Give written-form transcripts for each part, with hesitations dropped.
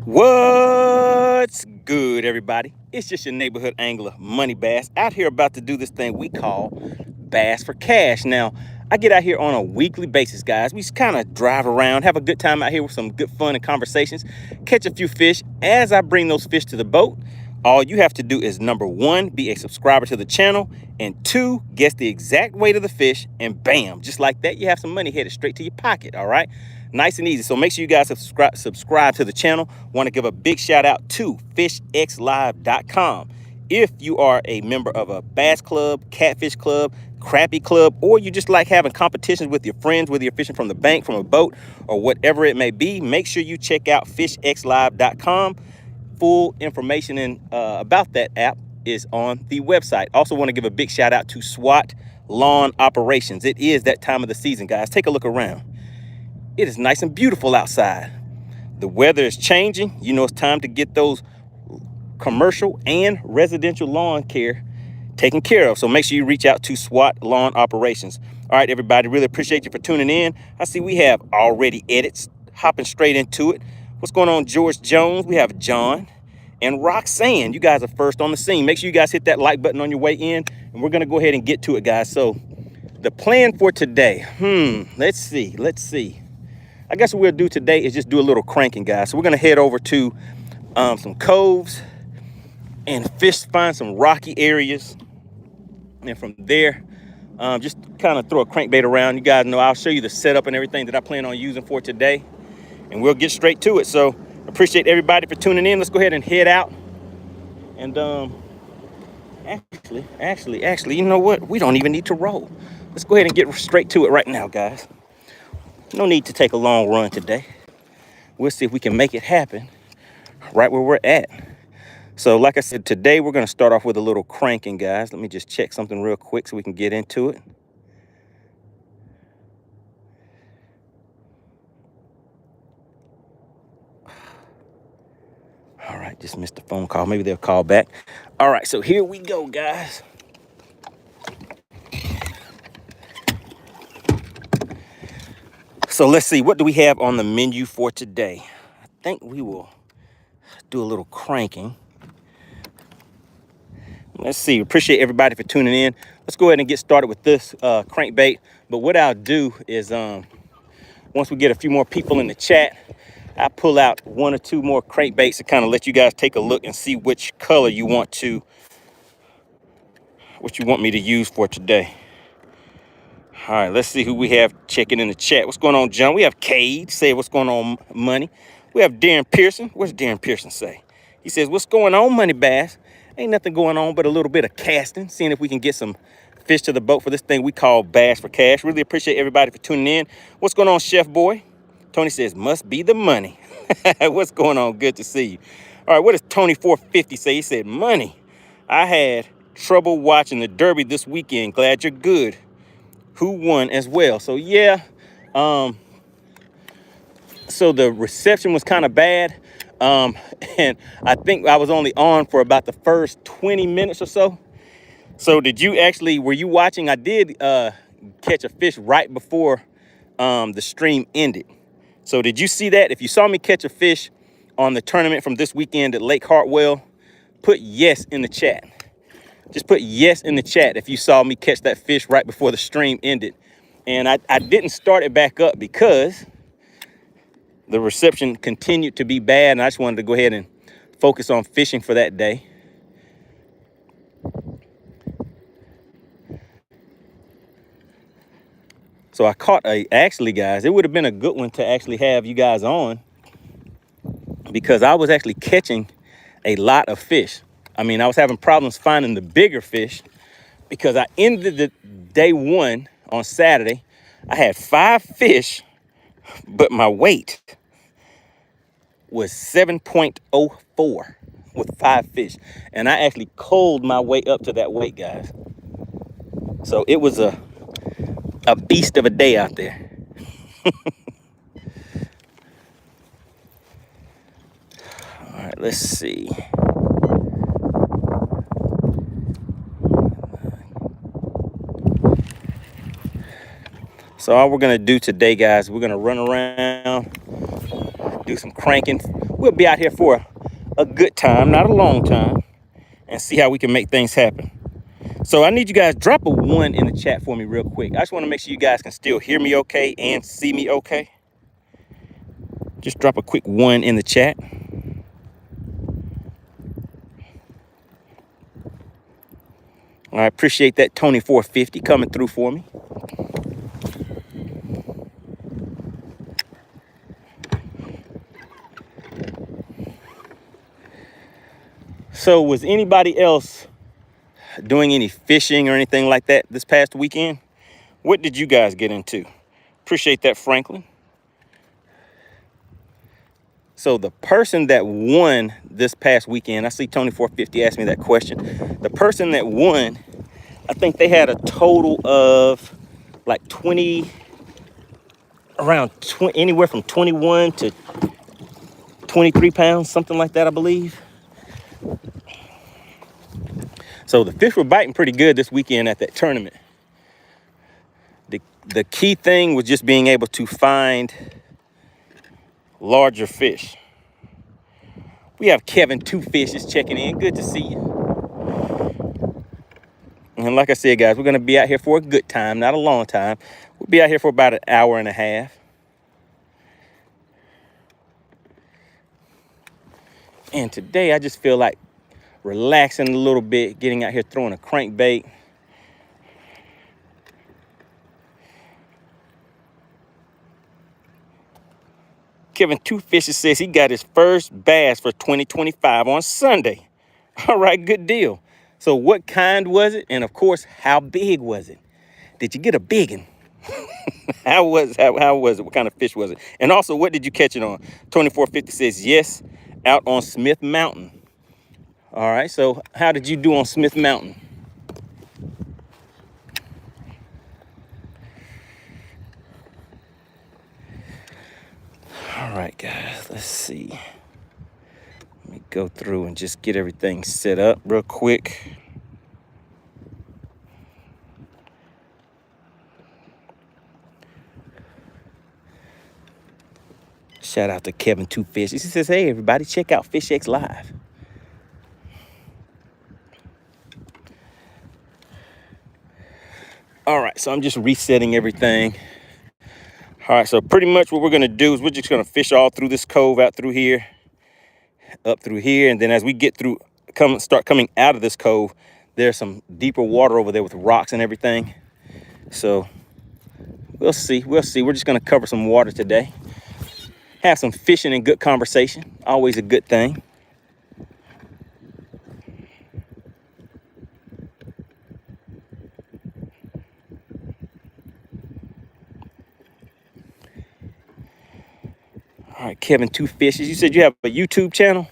What's good, everybody? It's just your neighborhood angler, Money Bass, out here about to do this thing we call Bass for Cash. Now, I get out here on a weekly basis, guys. We just kind of drive around, have a good time out here with some good fun and conversations, catch a few fish. As I bring those fish to the boat, all you have to do is, number one, be a subscriber to the channel, and two, guess the exact weight of the fish, and bam, just like that, you have some money headed straight to your pocket, all right? Nice and easy. So make sure you guys subscribe to the channel. Want to give a big shout out to fishxlive.com. If you are a member of a bass club, catfish club, crappie club, or you just like having competitions with your friends, whether you're fishing from the bank, from a boat, or whatever it may be, make sure you check out fishxlive.com. Full information about that app is on the website. Also want to give a big shout out to SWAT Lawn Operations. It is that time of the season, guys. Take a look around. It is nice and beautiful outside. The weather is changing. You know, it's time to get those commercial and residential lawn care taken care of. So make sure you reach out to SWAT Lawn Operations. All right, everybody, really appreciate you for tuning in. I see we have already edits, hopping straight into it. What's going on, George Jones? We have John and Roxanne. You guys are first on the scene. Make sure you guys hit that like button on your way in, and we're going to go ahead and get to it, guys. So the plan for today, let's see. I guess what we'll do today is just do a little cranking, guys. So we're going to head over to some coves and find some rocky areas. And from there, just kind of throw a crankbait around. You guys know I'll show you the setup and everything that I plan on using for today. And we'll get straight to it. So appreciate everybody for tuning in. Let's go ahead and head out. And actually, you know what? We don't even need to roll. Let's go ahead and get straight to it right now, guys. No need to take a long run today. We'll see if we can make it happen right where we're at. So like I said, today we're going to start off with a little cranking, guys. Let me just check something real quick so we can get into it. All right, just missed a phone call. Maybe they'll call back. All right, so here we go, guys. So let's see, what do we have on the menu for today? I think we will do a little cranking. Let's see, appreciate everybody for tuning in. Let's go ahead and get started with this crankbait. But what I'll do is, once we get a few more people in the chat, I pull out one or two more crankbaits to kind of let you guys take a look and see which color you want me to use for today. All right, let's see who we have checking in the chat. What's going on, John? We have Cade say, what's going on, Money? We have Darren Pearson. What's Darren Pearson say? He says, what's going on, Money Bass? Ain't nothing going on but a little bit of casting, seeing if we can get some fish to the boat for this thing we call Bass for Cash. Really appreciate everybody for tuning in. What's going on, Chef Boy? Tony says, must be the money. What's going on? Good to see you. All right, what does Tony 450 say? He said, Money, I had trouble watching the Derby this weekend. Glad you're good. Who won as well? So yeah, so the reception was kind of bad, and I think I was only on for about the first 20 minutes or so. So were you watching? I did catch a fish right before the stream ended. So did you see that? If you saw me catch a fish on the tournament from this weekend at Lake Hartwell, put yes in the chat. Just put yes in the chat if you saw me catch that fish right before the stream ended. And I didn't start it back up because the reception continued to be bad, and I just wanted to go ahead and focus on fishing for that day. So I caught actually, guys, it would have been a good one to actually have you guys on, because I was actually catching a lot of fish. I mean, I was having problems finding the bigger fish because I ended the day one on Saturday. I had 5 fish, but my weight was 7.04 with 5 fish. And I actually culled my way up to that weight, guys. So it was a beast of a day out there. All right, let's see. So all we're gonna do today, guys, we're gonna run around do some cranking. We'll be out here for a good time, not a long time, and see how we can make things happen. So I need you guys, drop a 1 in the chat for me real quick. I just want to make sure you guys can still hear me okay and see me okay. Just drop a quick 1 in the chat. I appreciate that Tony 450 coming through for me. So was anybody else doing any fishing or anything like that this past weekend? What did you guys get into? Appreciate that, Franklin. So the person that won this past weekend, I see Tony 450 asked me that question. The person that won, I think they had a total of like anywhere from 21 to 23 pounds, something like that, I believe. So the fish were biting pretty good this weekend at that tournament. The key thing was just being able to find larger fish. We have Kevin 2 Fishes checking in. Good to see you. And like I said, guys, we're going to be out here for a good time, not a long time. We'll be out here for about an hour and a half. And today I just feel like relaxing a little bit, getting out here throwing a crankbait. Kevin 2 Fishes says he got his first bass for 2025 on Sunday. All right, good deal. So what kind was it? And of course, how big was it? Did you get a big one? How was it? What kind of fish was it? And also, what did you catch it on? 2450 says yes, out on Smith Mountain. All right, so how did you do on Smith Mountain? All right, guys, let's see. Let me go through and just get everything set up real quick. Shout out to Kevin 2 Fishes. He says, hey, everybody, check out FishX Live. All right, so I'm just resetting everything. All right, so pretty much what we're going to do is we're just going to fish all through this cove, out through here, up through here. And then as we get through, start coming out of this cove, there's some deeper water over there with rocks and everything. So we'll see. We're just going to cover some water today. Have some fishing and good conversation. Always a good thing. All right, Kevin 2 Fishes. You said you have a YouTube channel?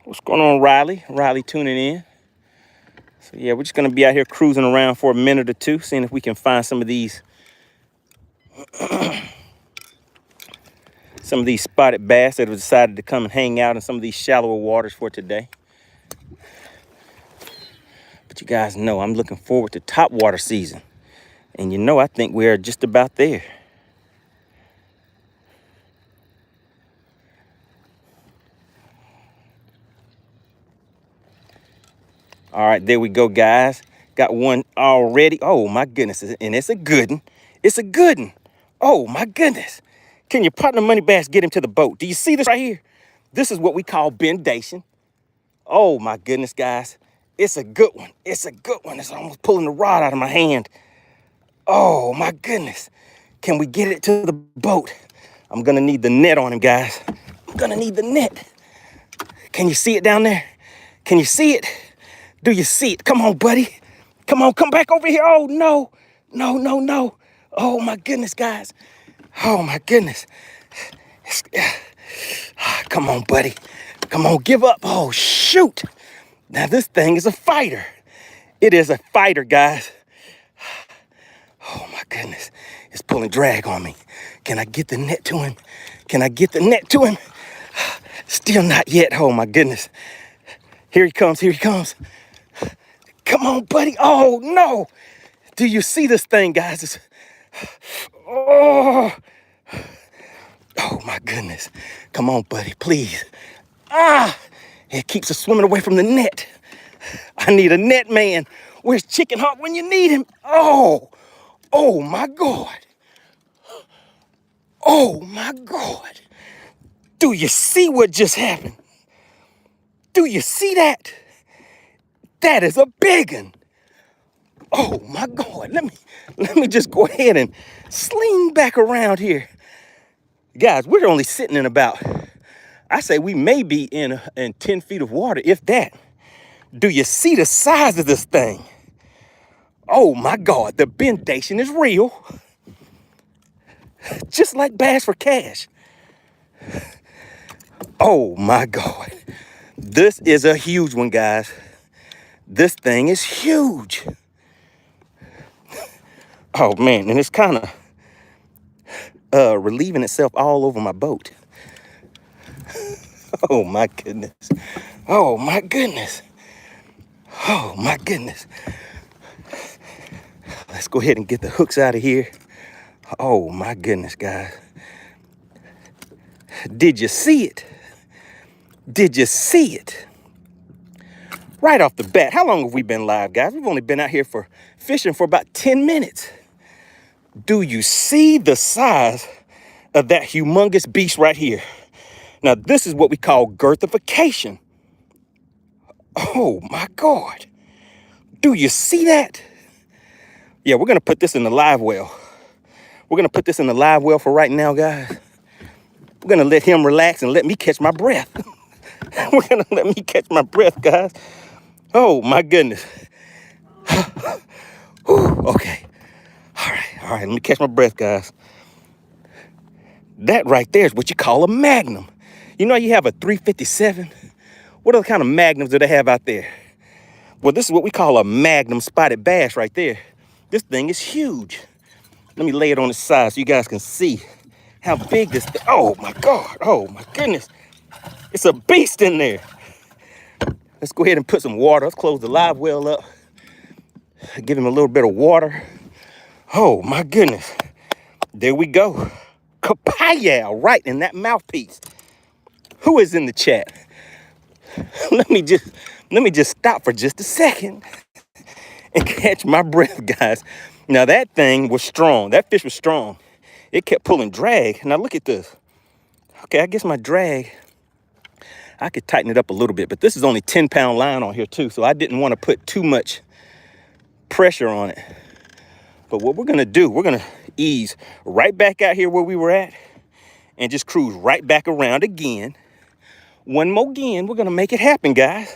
What's going on, Riley? Riley tuning in. So yeah, we're just gonna be out here cruising around for a minute or two, seeing if we can find some of these spotted bass that have decided to come and hang out in some of these shallower waters for today. But you guys know I'm looking forward to topwater season. And you know, I think we are just about there. All right, there we go, guys. Got one already. Oh, my goodness. And it's a good one. It's a good one. Oh, my goodness. Can your partner Money Bass get him to the boat? Do you see this right here? This is what we call bendation. Oh, my goodness, guys. It's a good one. It's a good one. It's almost pulling the rod out of my hand. Oh, my goodness. Can we get it to the boat? I'm going to need the net on him, guys. I'm going to need the net. Can you see it down there? Can you see it? Do you see it? Come on, buddy. Come on, come back over here. Oh, no. No, no, no. Oh, my goodness, guys. Oh, my goodness. Come on, buddy. Come on, give up. Oh, shoot. Now, this thing is a fighter. It is a fighter, guys. Oh my goodness, it's pulling drag on me. Can I get the net to him? Can I get the net to him? Still not yet. Oh my goodness. Here he comes, here he comes. Come on, buddy. Oh no. Do you see this thing, guys? Oh, oh my goodness. Come on, buddy, please. Ah, it keeps us swimming away from the net. I need a net man. Where's Chicken Heart when you need him? Oh, oh my God. Oh my God. Do you see what just happened? Do you see that? That is a big one. Oh my God. Let me just go ahead and sling back around here. Guys, we're only sitting in about, I say we may be in 10 feet of water, if that. Do you see the size of this thing? Oh my God, the bendation is real. Just like Bass for Cash. Oh my God. This is a huge one, guys. This thing is huge. Oh man, and it's kind of relieving itself all over my boat. Oh my goodness. Oh my goodness. Oh my goodness. Let's go ahead and get the hooks out of here. Oh my goodness, guys. Did you see it? Did you see it? Right off the bat, how long have we been live, guys? We've only been out here for fishing for about 10 minutes. Do you see the size of that humongous beast right here? Now, this is what we call girthification. Oh my God. Do you see that? Yeah, we're gonna put this in the live well. We're gonna put this in the live well for right now, guys. We're gonna let him relax and let me catch my breath. We're gonna let me catch my breath, guys. Oh my goodness. Whew, okay. All right, let me catch my breath, guys. That right there is what you call a magnum. You know you have a 357? What other kind of magnums do they have out there? Well, this is what we call a magnum spotted bass right there. This thing is huge. Let me lay it on its side so you guys can see how big this thing. Oh my God, oh my goodness. It's a beast in there. Let's go ahead and put some water. Let's close the live well up. Give him a little bit of water. Oh my goodness. There we go. Kapow, right in that mouthpiece. Who is in the chat? Let me just stop for just a second and catch my breath, guys. Now that thing was strong. That fish was strong. It kept pulling drag. Now look at this. Okay, I guess my drag, I could tighten it up a little bit, but this is only 10-pound line on here too, so I didn't want to put too much pressure on it. But what we're gonna do, we're gonna ease right back out here where we were at and just cruise right back around again. One more again, we're gonna make it happen, guys.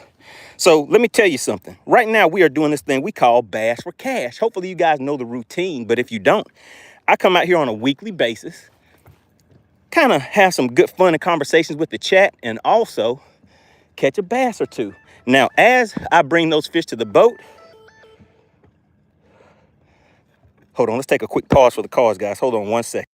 So let me tell you something. Right now we are doing this thing we call Bass for Cash. Hopefully you guys know the routine, but if you don't, I come out here on a weekly basis, kind of have some good fun and conversations with the chat, and also catch a bass or two. Now, as I bring those fish to the boat, hold on, let's take a quick pause for the cars, guys. Hold on one second.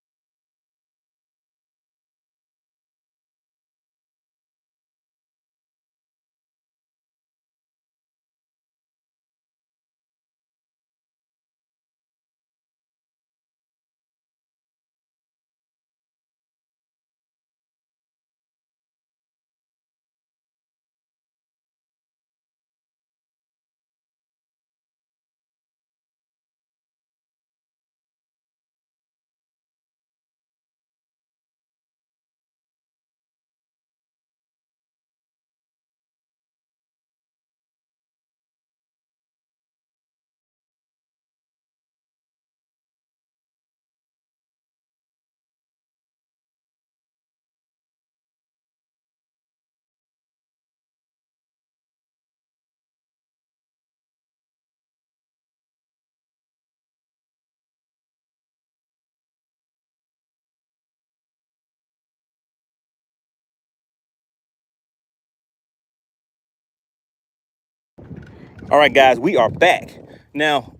All right, guys, we are back. Now,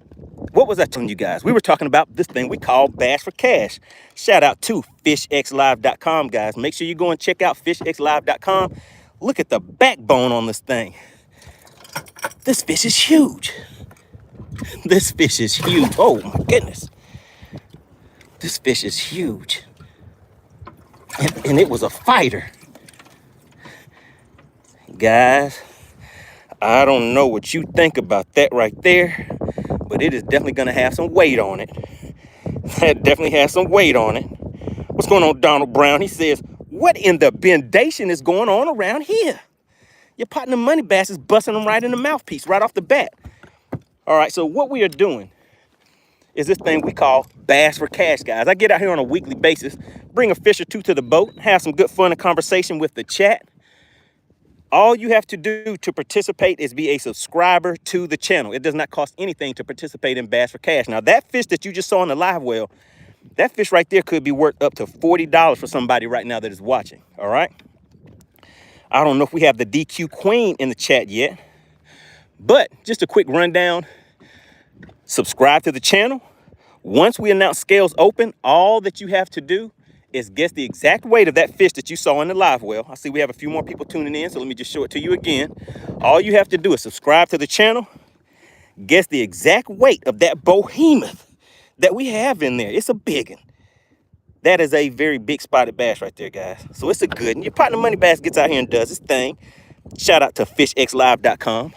what was I telling you guys? We were talking about this thing we call Bass for Cash. Shout out to fishxlive.com, guys. Make sure you go and check out fishxlive.com. Look at the backbone on this thing. This fish is huge. This fish is huge. Oh my goodness. This fish is huge. And it was a fighter. Guys, I don't know what you think about that right there, but it is definitely gonna have some weight on it. That definitely has some weight on it. What's going on, Donald Brown? He says, what in the bendation is going on around here? Your partner Money Bass is busting them right in the mouthpiece right off the bat. All right, so what we are doing is this thing we call Bass for Cash, guys. I get out here on a weekly basis, bring a fish or two to the boat, have some good fun and conversation with the chat. All you have to do to participate is be a subscriber to the channel. It does not cost anything to participate in Bass for Cash. Now, that fish that you just saw in the live well, that fish right there could be worth up to $40 for somebody right now that is watching, all right? I don't know if we have the DQ Queen in the chat yet, but just a quick rundown. Subscribe to the channel. Once we announce scales open, all that you have to do is guess the exact weight of that fish that you saw in the live well. I see we have a few more people tuning in, so let me just show it to you again. All you have to do is subscribe to the channel, guess the exact weight of that behemoth that we have in there. It's a big one. That is a very big spotted bass right there, guys. So it's a good one. Your partner Money Bass gets out here and does his thing. Shout out to fishxlive.com.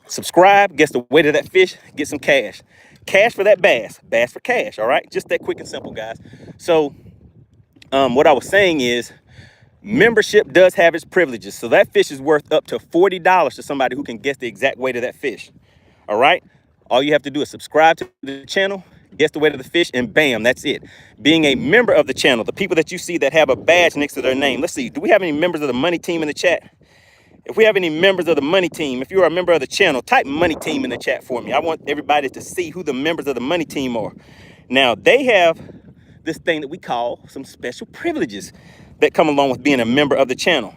Subscribe, guess the weight of that fish, get some cash. Cash for that bass. Bass for cash, all right? Just that quick and simple, guys. So what I was saying is membership does have its privileges. So that fish is worth up to $40 to somebody who can guess the exact weight of that fish. All right. All you have to do is subscribe to the channel, guess the weight of the fish, and bam, that's it. Being a member of the channel, the people that you see that have a badge next to their name. Let's see. Do we have any members of the Money Team in the chat? If we have any members of the Money Team, if you're a member of the channel, type Money Team in the chat for me. I want everybody to see who the members of the Money Team are. Now, they have this thing that we call some special privileges that come along with being a member of the channel.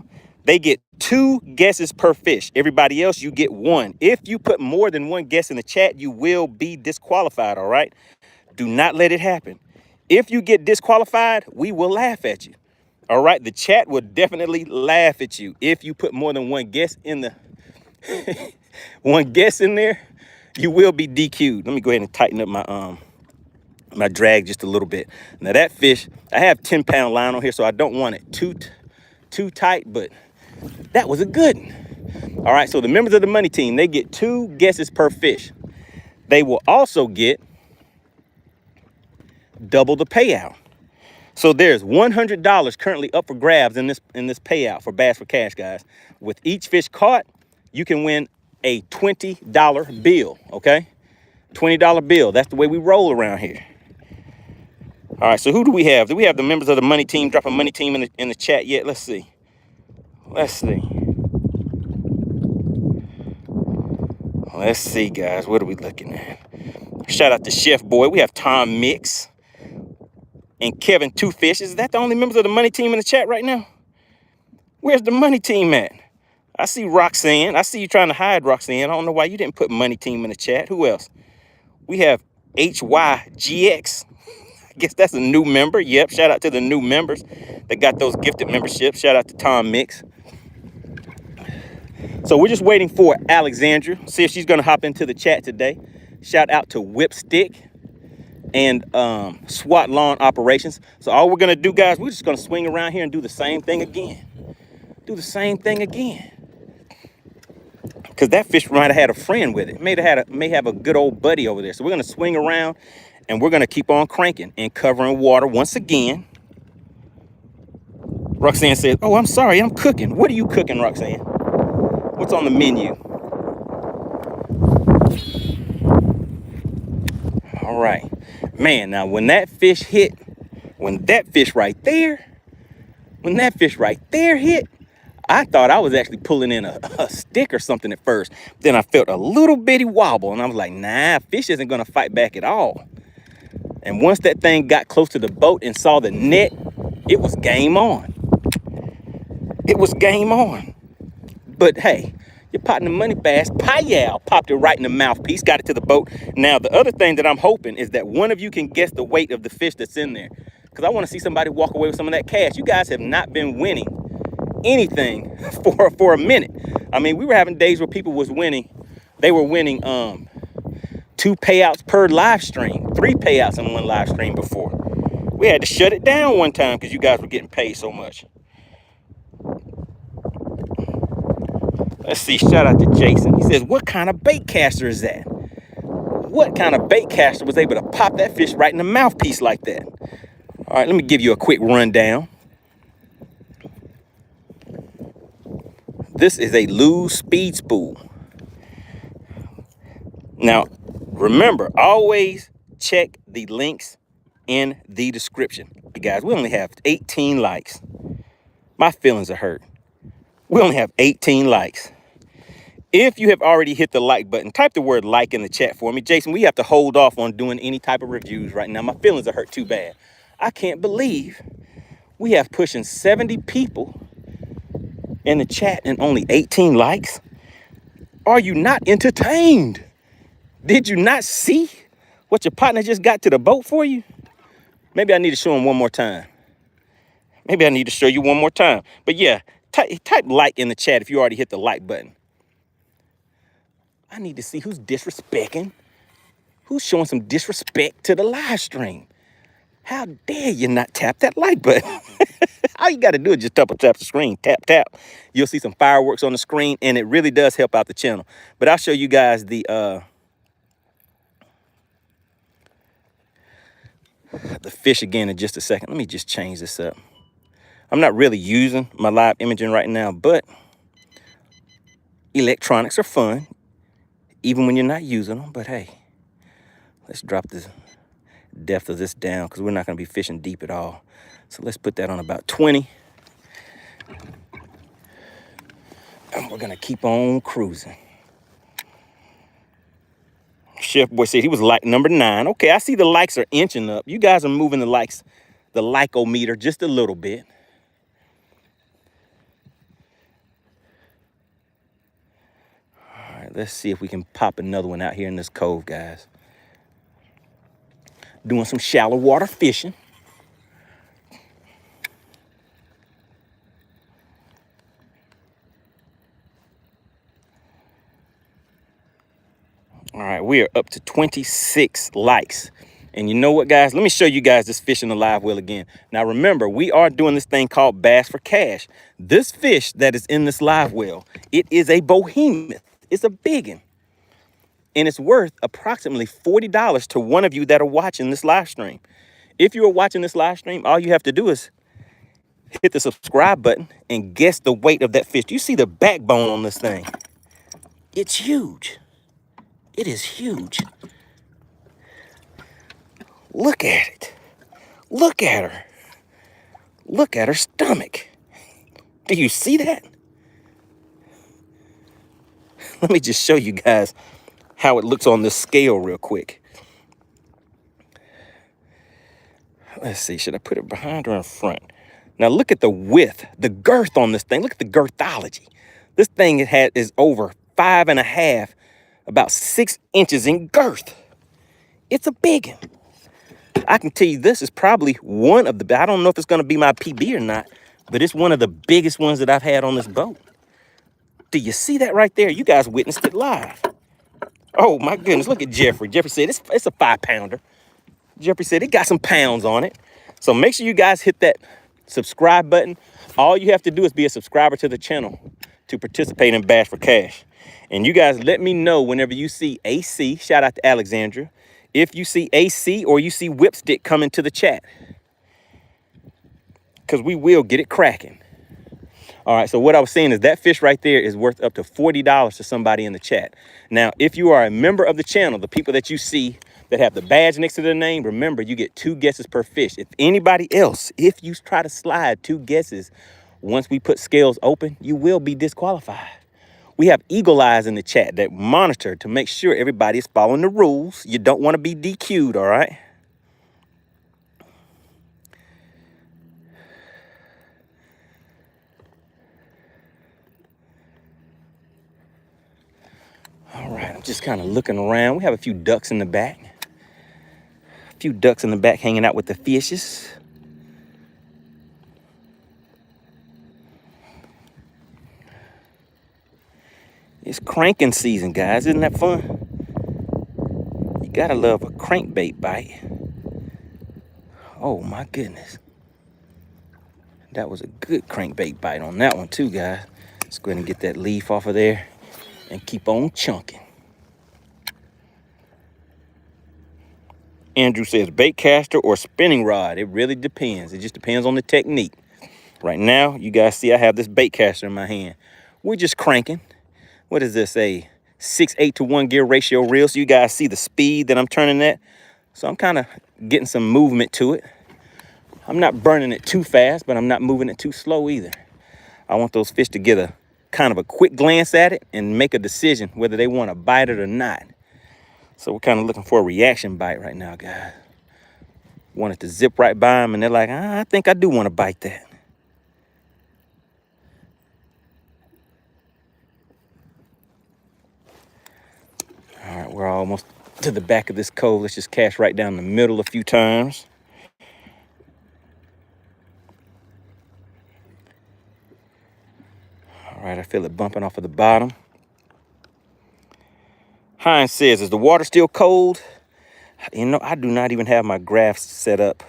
They get 2 guesses per fish. Everybody else, you get 1. If you put more than 1 guess in the chat, you will be disqualified, all right? Do not let it happen. If you get disqualified, we will laugh at you. All right, the chat will definitely laugh at you if you put more than 1 guess in the 1 guess in there. You will be DQ'd. Let me go ahead and tighten up my drag just a little bit. Now that fish, I have 10-pound line on here, so I don't want it too tight, but that was a good one. All right, so the members of the Money Team, they get 2 guesses per fish. They will also get double the payout. So there's $100 currently up for grabs in this payout for Bass for Cash, guys. With each fish caught, you can win a $20 bill, okay? $20 bill. That's the way we roll around here. All right, so who do we have? Do we have the members of the Money Team? Drop a Money Team in the chat yet? Let's see. Let's see, guys. What are we looking at? Shout out to Chef Boy. We have Tom Mix and Kevin Two Fish. Is that the only members of the Money Team in the chat right now? Where's the Money Team at? I see Roxanne. I see you trying to hide, Roxanne. I don't know why you didn't put Money Team in the chat. Who else? We have HYGX. I guess that's a new member. Yep, shout out to the new members that got those gifted memberships. Shout out to Tom Mix. So we're just waiting for Alexandra. See if she's going to hop into the chat today. Shout out to Whipstick and SWAT Lawn Operations. So all we're going to do, guys, we're just going to swing around here and do the same thing again. Do the same thing again. Because that fish might have had a friend with it. May have a good old buddy over there. So we're going to swing around and we're going to keep on cranking and covering water once again. Roxanne says, oh, I'm sorry, I'm cooking. What are you cooking, Roxanne? What's on the menu? All right. Man, now when that fish hit, when that fish right there hit, I thought I was actually pulling in a stick or something at first. Then I felt a little bitty wobble and I was like, nah, fish isn't going to fight back at all. And once that thing got close to the boat and saw the net, it was game on. It was game on. But hey, your Partner Money Bass, Payal, popped it right in the mouthpiece, got it to the boat. Now, the other thing that I'm hoping is that one of you can guess the weight of the fish that's in there, because I want to see somebody walk away with some of that cash. You guys have not been winning anything for a minute. I mean, we were having days where people was winning. They were winning 2 payouts per live stream, 3 payouts in one live stream before. We had to shut it down one time because you guys were getting paid so much. Let's see, shout out to Jason. He says, what kind of bait caster is that? What kind of bait caster was able to pop that fish right in the mouthpiece like that? All right, let me give you a quick rundown. This is a Lose Speed Spool. Now, remember, always check the links in the description. You guys, we only have 18 likes. My feelings are hurt. We only have 18 likes. If you have already hit the like button, type the word like in the chat for me. Jason, we have to hold off on doing any type of reviews right now. My feelings are hurt too bad. I can't believe we have pushing 70 people in the chat and only 18 likes. Are you not entertained? Did you not see what your partner just got to the boat for you? Maybe I need to show him one more time. Maybe I need to show you one more time. But yeah, type like in the chat if you already hit the like button. I need to see who's disrespecting, who's showing some disrespect to the live stream. How dare you not tap that like button? All you got to do is just double tap the screen, tap, tap. You'll see some fireworks on the screen, and it really does help out the channel. But I'll show you guys the fish again in just a second. Let me just change this up. I'm not really using my live imaging right now, but electronics are fun, even when you're not using them. But hey, let's drop the depth of this down because we're not going to be fishing deep at all. So let's put that on about 20. And we're going to keep on cruising. Chef Boy said he was like number 9. Okay, I see the likes are inching up. You guys are moving the likes, the like-o-meter just a little bit. All right, let's see if we can pop another one out here in this cove, guys. Doing some shallow water fishing. All right, we are up to 26 likes. And you know what, guys? Let me show you guys this fish in the live well again. Now, remember, we are doing this thing called Bass for Cash. This fish that is in this live well, it is a behemoth. It's a big one. And it's worth approximately $40 to one of you that are watching this live stream. If you are watching this live stream, all you have to do is hit the subscribe button and guess the weight of that fish. Do you see the backbone on this thing? It's huge. It is huge. Look at it. Look at her. Look at her stomach. Do you see that? Let me just show you guys how it looks on this scale real quick. Let's see, should I put it behind or in front? Now look at the width, the girth on this thing. Look at the girthology. This thing is over 5.5, about 6 inches in girth. It's a big one. I can tell you this is probably one of the, I don't know if it's going to be my PB or not, but it's one of the biggest ones that I've had on this boat. Do you see that right there? You guys witnessed it live. Oh my goodness, look at Jeffrey. Jeffrey said it's a 5-pounder. Jeffrey said it got some pounds on it. So make sure you guys hit that subscribe button. All you have to do is be a subscriber to the channel to participate in Bass for Cash. And you guys let me know whenever you see AC, shout out to Alexandra, if you see AC or you see Whipstick coming to the chat. Because we will get it cracking. All right, so what I was saying is that fish right there is worth up to $40 to somebody in the chat. Now, if you are a member of the channel, the people that you see that have the badge next to their name, remember, you get 2 guesses per fish. If anybody else, if you try to slide 2 guesses, once we put scales open, you will be disqualified. We have eagle eyes in the chat that monitor to make sure everybody is following the rules. You don't want to be DQ'd, all right? Just kind of looking around. We have a few ducks in the back. A few ducks in the back hanging out with the fishes. It's cranking season, guys. Isn't that fun? You gotta love a crankbait bite. Oh my goodness. That was a good crankbait bite on that one too, guys. Let's go ahead and get that leaf off of there and keep on chunking. Andrew says bait caster or spinning rod. It really depends. It just depends on the technique. Right now, you guys see I have this bait caster in my hand. We're just cranking. What is this, a 6/8 to 1 gear ratio reel? So you guys see the speed that I'm turning at. So I'm kind of getting some movement to it. I'm not burning it too fast, but I'm not moving it too slow either. I want those fish to get a kind of a quick glance at it and make a decision whether they want to bite it or not. So we're kind of looking for a reaction bite right now, guys. Want it to zip right by them, and they're like, I think I do want to bite that. All right, we're almost to the back of this cove. Let's just cast right down the middle a few times. All right, I feel it bumping off of the bottom. Hines says, is the water still cold? You know, I do not even have my graphs set up.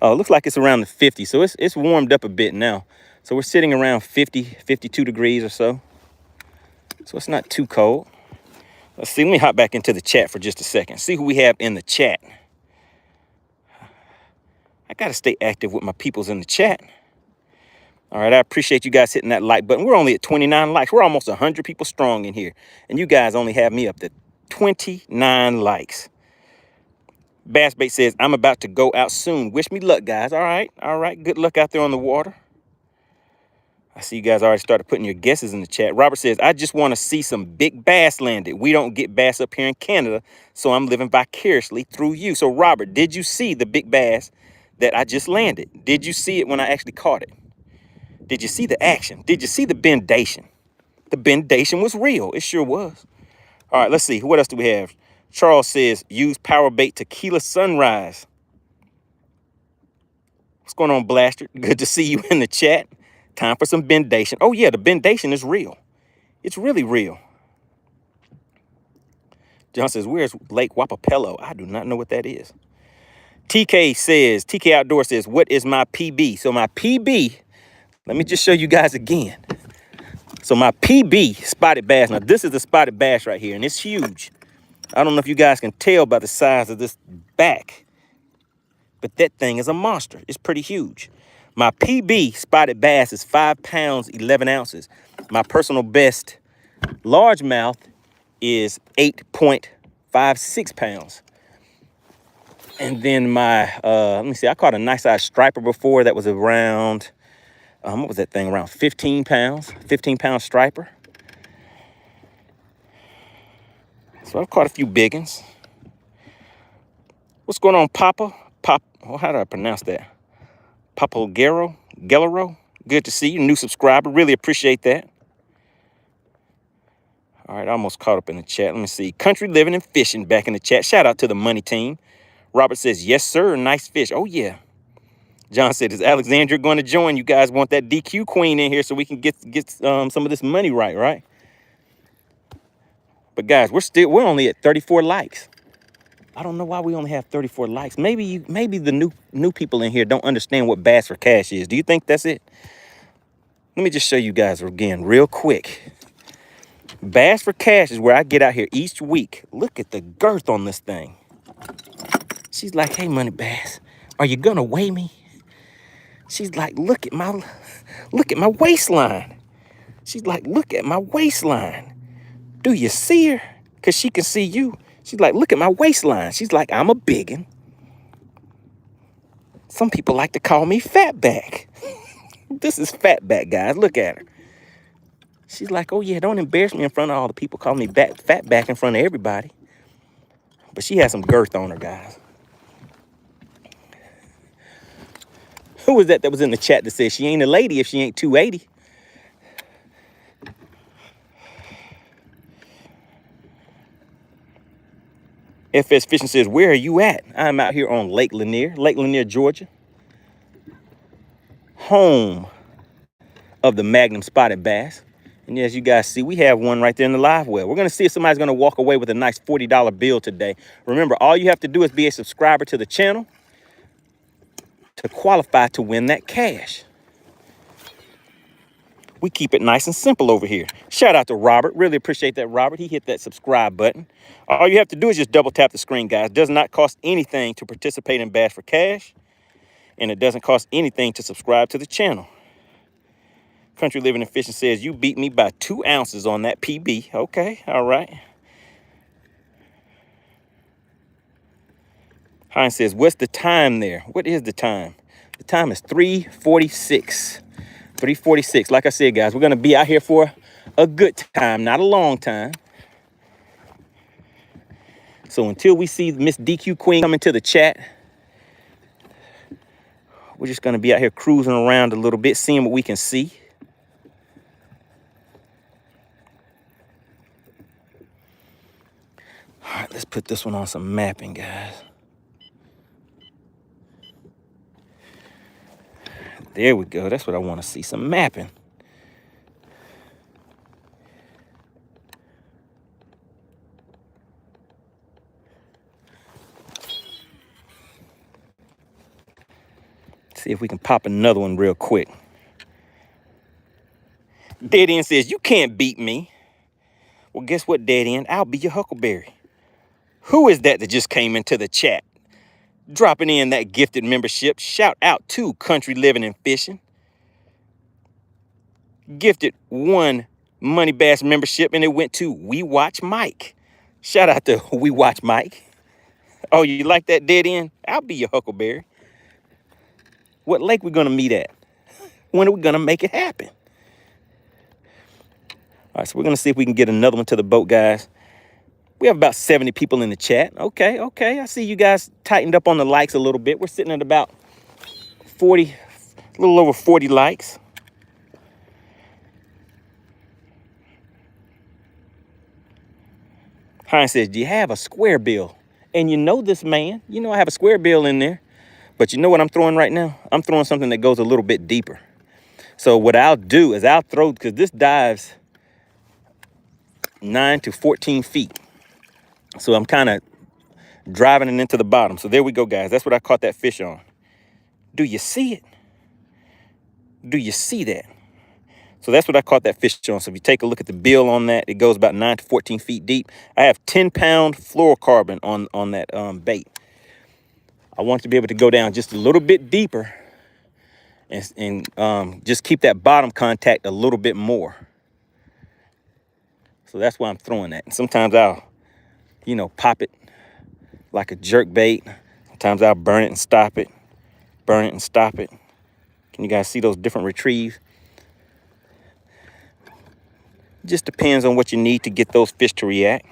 Oh, it looks like it's around the 50, so it's warmed up a bit now. So we're sitting around 50, 52 degrees or so. So it's not too cold. Let's see, let me hop back into the chat for just a second. See who we have in the chat. I gotta stay active with my peoples in the chat. All right, I appreciate you guys hitting that like button. We're only at 29 likes. We're almost 100 people strong in here. And you guys only have me up to 29 likes. Bass Bait says, I'm about to go out soon. Wish me luck, guys. All right. Good luck out there on the water. I see you guys already started putting your guesses in the chat. Robert says, I just want to see some big bass landed. We don't get bass up here in Canada, so I'm living vicariously through you. So, Robert, did you see the big bass that I just landed? Did you see it when I actually caught it? Did you see the action? Did you see the bendation? The bendation was real. It sure was. All right, let's see. What else do we have? Charles says, use power bait tequila sunrise. What's going on, Blaster? Good to see you in the chat. Time for some bendation. Oh, yeah, the bendation is real. It's really real. John says, where's Lake Wapapello? I do not know what that is. TK Outdoor says, what is my PB? So my PB, let me just show you guys again. So my PB spotted bass. Now, this is the spotted bass right here, and it's huge. I don't know if you guys can tell by the size of this back, but that thing is a monster. It's pretty huge. My PB spotted bass is 5 pounds, 11 ounces. My personal best largemouth is 8.56 pounds. And then my, let me see, I caught a nice size striper before that was around, what was that thing, around 15 pounds, 15-pound striper. So I've caught a few big ones. What's going on, Papa? How do I pronounce that? Gellero. Good to see you, new subscriber. Really appreciate that. All right, I almost caught up in the chat. Let me see. Country Living and Fishing back in the chat. Shout out to the Money Team. Robert says, yes, sir. Nice fish. Oh, yeah. John said, is Alexandria going to join? You guys want that DQ queen in here so we can get some of this money right? But guys, we're only at 34 likes. I don't know why we only have 34 likes. Maybe the new people in here don't understand what Bass for Cash is. Do you think that's it? Let me just show you guys again real quick. Bass for Cash is where I get out here each week. Look at the girth on this thing. She's like, hey, Money Bass, are you gonna weigh me? She's like, look at my waistline. She's like, look at my waistline. Do you see her? Because she can see you. She's like, look at my waistline. She's like, I'm a biggin. Some people like to call me fatback. This is fatback, guys. Look at her. She's like, oh, yeah, don't embarrass me in front of all the people calling me fatback in front of everybody. But she has some girth on her, guys. Who was that was in the chat that said she ain't a lady if she ain't 280? FS Fishing says, where are you at? I'm out here on Lake Lanier, Georgia. Home of the Magnum spotted bass. And as you guys see, we have one right there in the live well. We're going to see if somebody's going to walk away with a nice $40 bill today. Remember, all you have to do is be a subscriber to the channel to qualify to win that cash. We keep it nice and simple over here. Shout out to Robert. Really appreciate that, Robert. He hit that subscribe button. All you have to do is just double tap the screen, guys. It does not cost anything to participate in Bass for Cash, and it doesn't cost anything to subscribe to the channel. Country Living and Fishing says, you beat me by 2 ounces on that PB. Okay, all right. Hines says, what's the time there? What is the time? The time is 3:46. 3:46. Like I said, guys, we're going to be out here for a good time, not a long time. So until we see Miss DQ Queen come into the chat, we're just going to be out here cruising around a little bit, seeing what we can see. All right, let's put this one on some mapping, guys. There we go. That's what I want to see, some mapping. See if we can pop another one real quick. Dead End says, you can't beat me. Well, guess what, Dead End? I'll be your Huckleberry. Who is that just came into the chat? Dropping in that gifted membership. Shout out to Country Living and Fishing. Gifted 1 Money Bass membership, and it went to We Watch Mike. Shout out to We Watch Mike. Oh, you like that, Dead End? I'll be your Huckleberry. What lake we gonna meet at? When are we gonna make it happen? All right, so we're gonna see if we can get another one to the boat, guys. We have about 70 people in the chat. Okay. I see you guys tightened up on the likes a little bit. We're sitting at about 40, a little over 40 likes. Hines says, do you have a square bill? And you know this, man. You know I have a square bill in there. But you know what I'm throwing right now? I'm throwing something that goes a little bit deeper. So what I'll do is I'll throw, because this dives 9 to 14 feet. So I'm kind of driving it into the bottom. So there we go, guys. That's what I caught that fish on. Do you see it? Do you see that? So that's what I caught that fish on. So if you take a look at the bill on that, it goes about 9 to 14 feet deep. I have 10-pound fluorocarbon on that bait. I want to be able to go down just a little bit deeper and just keep that bottom contact a little bit more. So that's why I'm throwing that. And sometimes I'll, pop it like a jerk bait. Sometimes I'll burn it and stop it. Burn it and stop it. Can you guys see those different retrieves? Just depends on what you need to get those fish to react.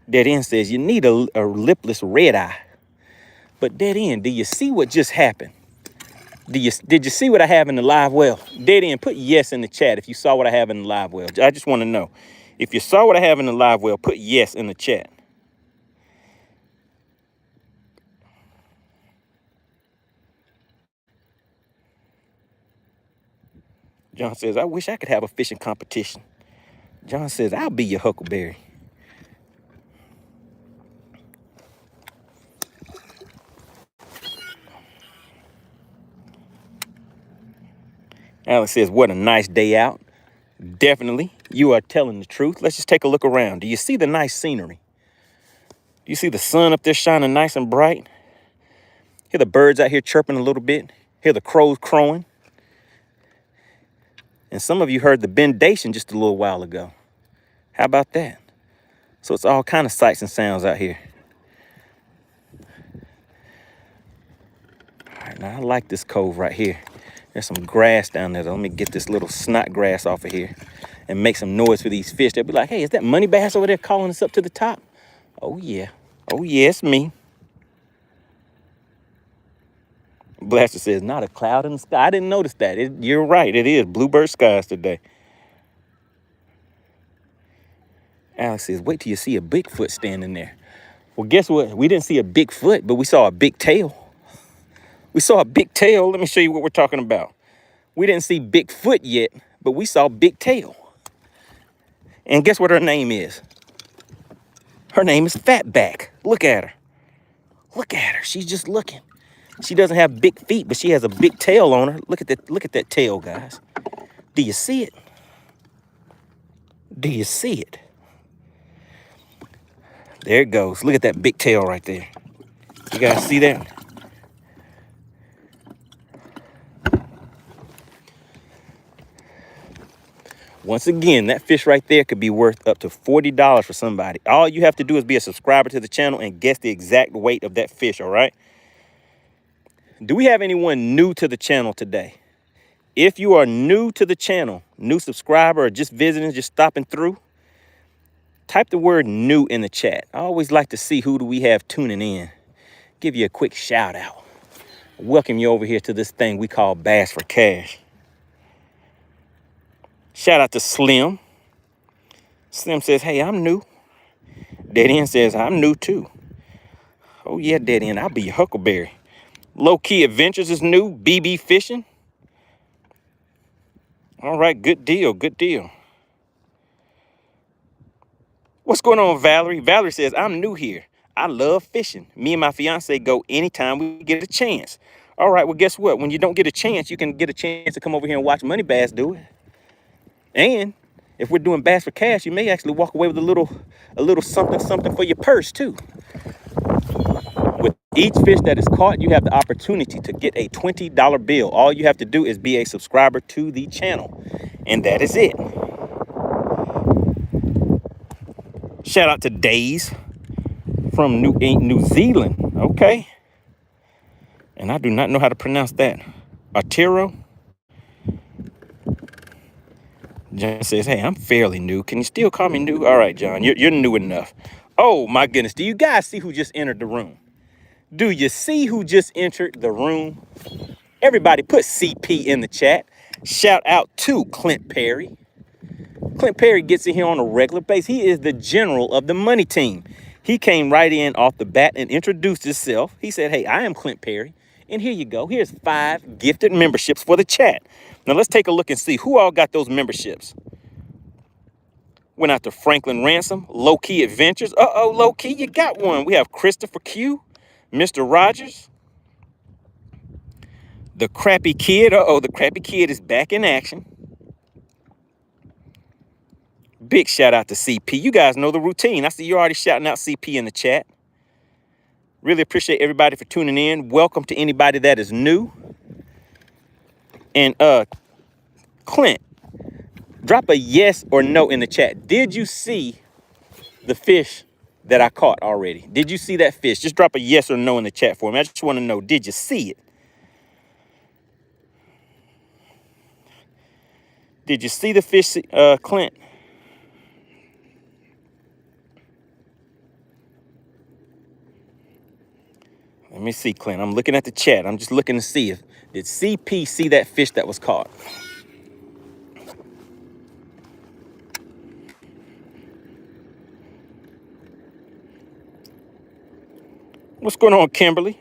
Dead End says you need a lipless red eye. But Dead End, do you see what just happened? Did you see what I have in the live well? Dead End, put yes in the chat if you saw what I have in the live well. I just want to know. If you saw what I have in the live well, put yes in the chat. John says, I wish I could have a fishing competition. John says, I'll be your Huckleberry. Alex says, what a nice day out. Definitely, you are telling the truth. Let's just take a look around. Do you see the nice scenery? Do you see the sun up there shining nice and bright? Hear the birds out here chirping a little bit. Hear the crows crowing. And some of you heard the bendation just a little while ago. How about that? So it's all kind of sights and sounds out here. All right, now I like this cove right here. There's some grass down there. Let me get this little snot grass off of here and make some noise for these fish. They'll be like, hey, is that money bass over there calling us up to the top? Oh, yeah. Oh, yeah, it's me. Blaster says, not a cloud in the sky. I didn't notice that. You're right. It is bluebird skies today. Alex says, wait till you see a Bigfoot standing there. Well, guess what? We didn't see a Bigfoot, but we saw a big tail. We saw a big tail. Let me show you what we're talking about. We didn't see Bigfoot yet, but we saw big tail. And guess what her name is? Her name is Fatback. Look at her. Look at her. She's just looking. She doesn't have big feet, but she has a big tail on her. Look at that tail, guys. Do you see it? Do you see it? There it goes. Look at that big tail right there. You guys see that? Once again, that fish right there could be worth up to $40 for somebody. All you have to do is be a subscriber to the channel and guess the exact weight of that fish, all right? Do we have anyone new to the channel today? If you are new to the channel, new subscriber, or just visiting, just stopping through, type the word new in the chat. I always like to see who do we have tuning in. Give you a quick shout out. Welcome you over here to this thing we call Bass for Cash. Shout out to Slim. Slim says, hey, I'm new. Dead End says, I'm new too. Oh yeah, Dead End, I'll be your Huckleberry. Low Key Adventures is new. BB Fishing. All right, good deal, good deal. What's going on, Valerie? Valerie says, I'm new here. I love fishing. Me and my fiance go anytime we get a chance. All right, well, guess what? When you don't get a chance, you can get a chance to come over here and watch Money Bass do it. And if we're doing Bass for Cash, you may actually walk away with a little something for your purse too. With each fish that is caught, you have the opportunity to get a $20 bill. All you have to do is be a subscriber to the channel. And that is it. Shout out to Days from New Zealand. Okay. And I do not know how to pronounce that. Artero. John says, hey, I'm fairly new. Can you still call me new? All right, John, you're new enough. Oh, my goodness. Do you guys see who just entered the room? Do you see who just entered the room? Everybody put CP in the chat. Shout out to Clint Perry. Clint Perry gets in here on a regular basis. He is the general of the Money Team. He came right in off the bat and introduced himself. He said, hey, I am Clint Perry. And here you go. Here's 5 gifted memberships for the chat. Now, let's take a look and see who all got those memberships. Went out to Franklin Ransom, Low Key Adventures. Uh-oh, Low Key, you got one. We have Christopher Q, Mr. Rogers, the Crappy Kid. Uh-oh, the Crappy Kid is back in action. Big shout out to CP. You guys know the routine. I see you're already shouting out CP in the chat. Really appreciate everybody for tuning in. Welcome to anybody that is new. And Clint, drop a yes or no in the chat. Did you see the fish that I caught already? Did you see that fish? Just drop a yes or no in the chat for me. I just want to know, did you see it? Did you see the fish, Clint? Let me see, Clint. I'm looking at the chat. I'm just looking to see if, did CP see that fish that was caught? What's going on, Kimberly?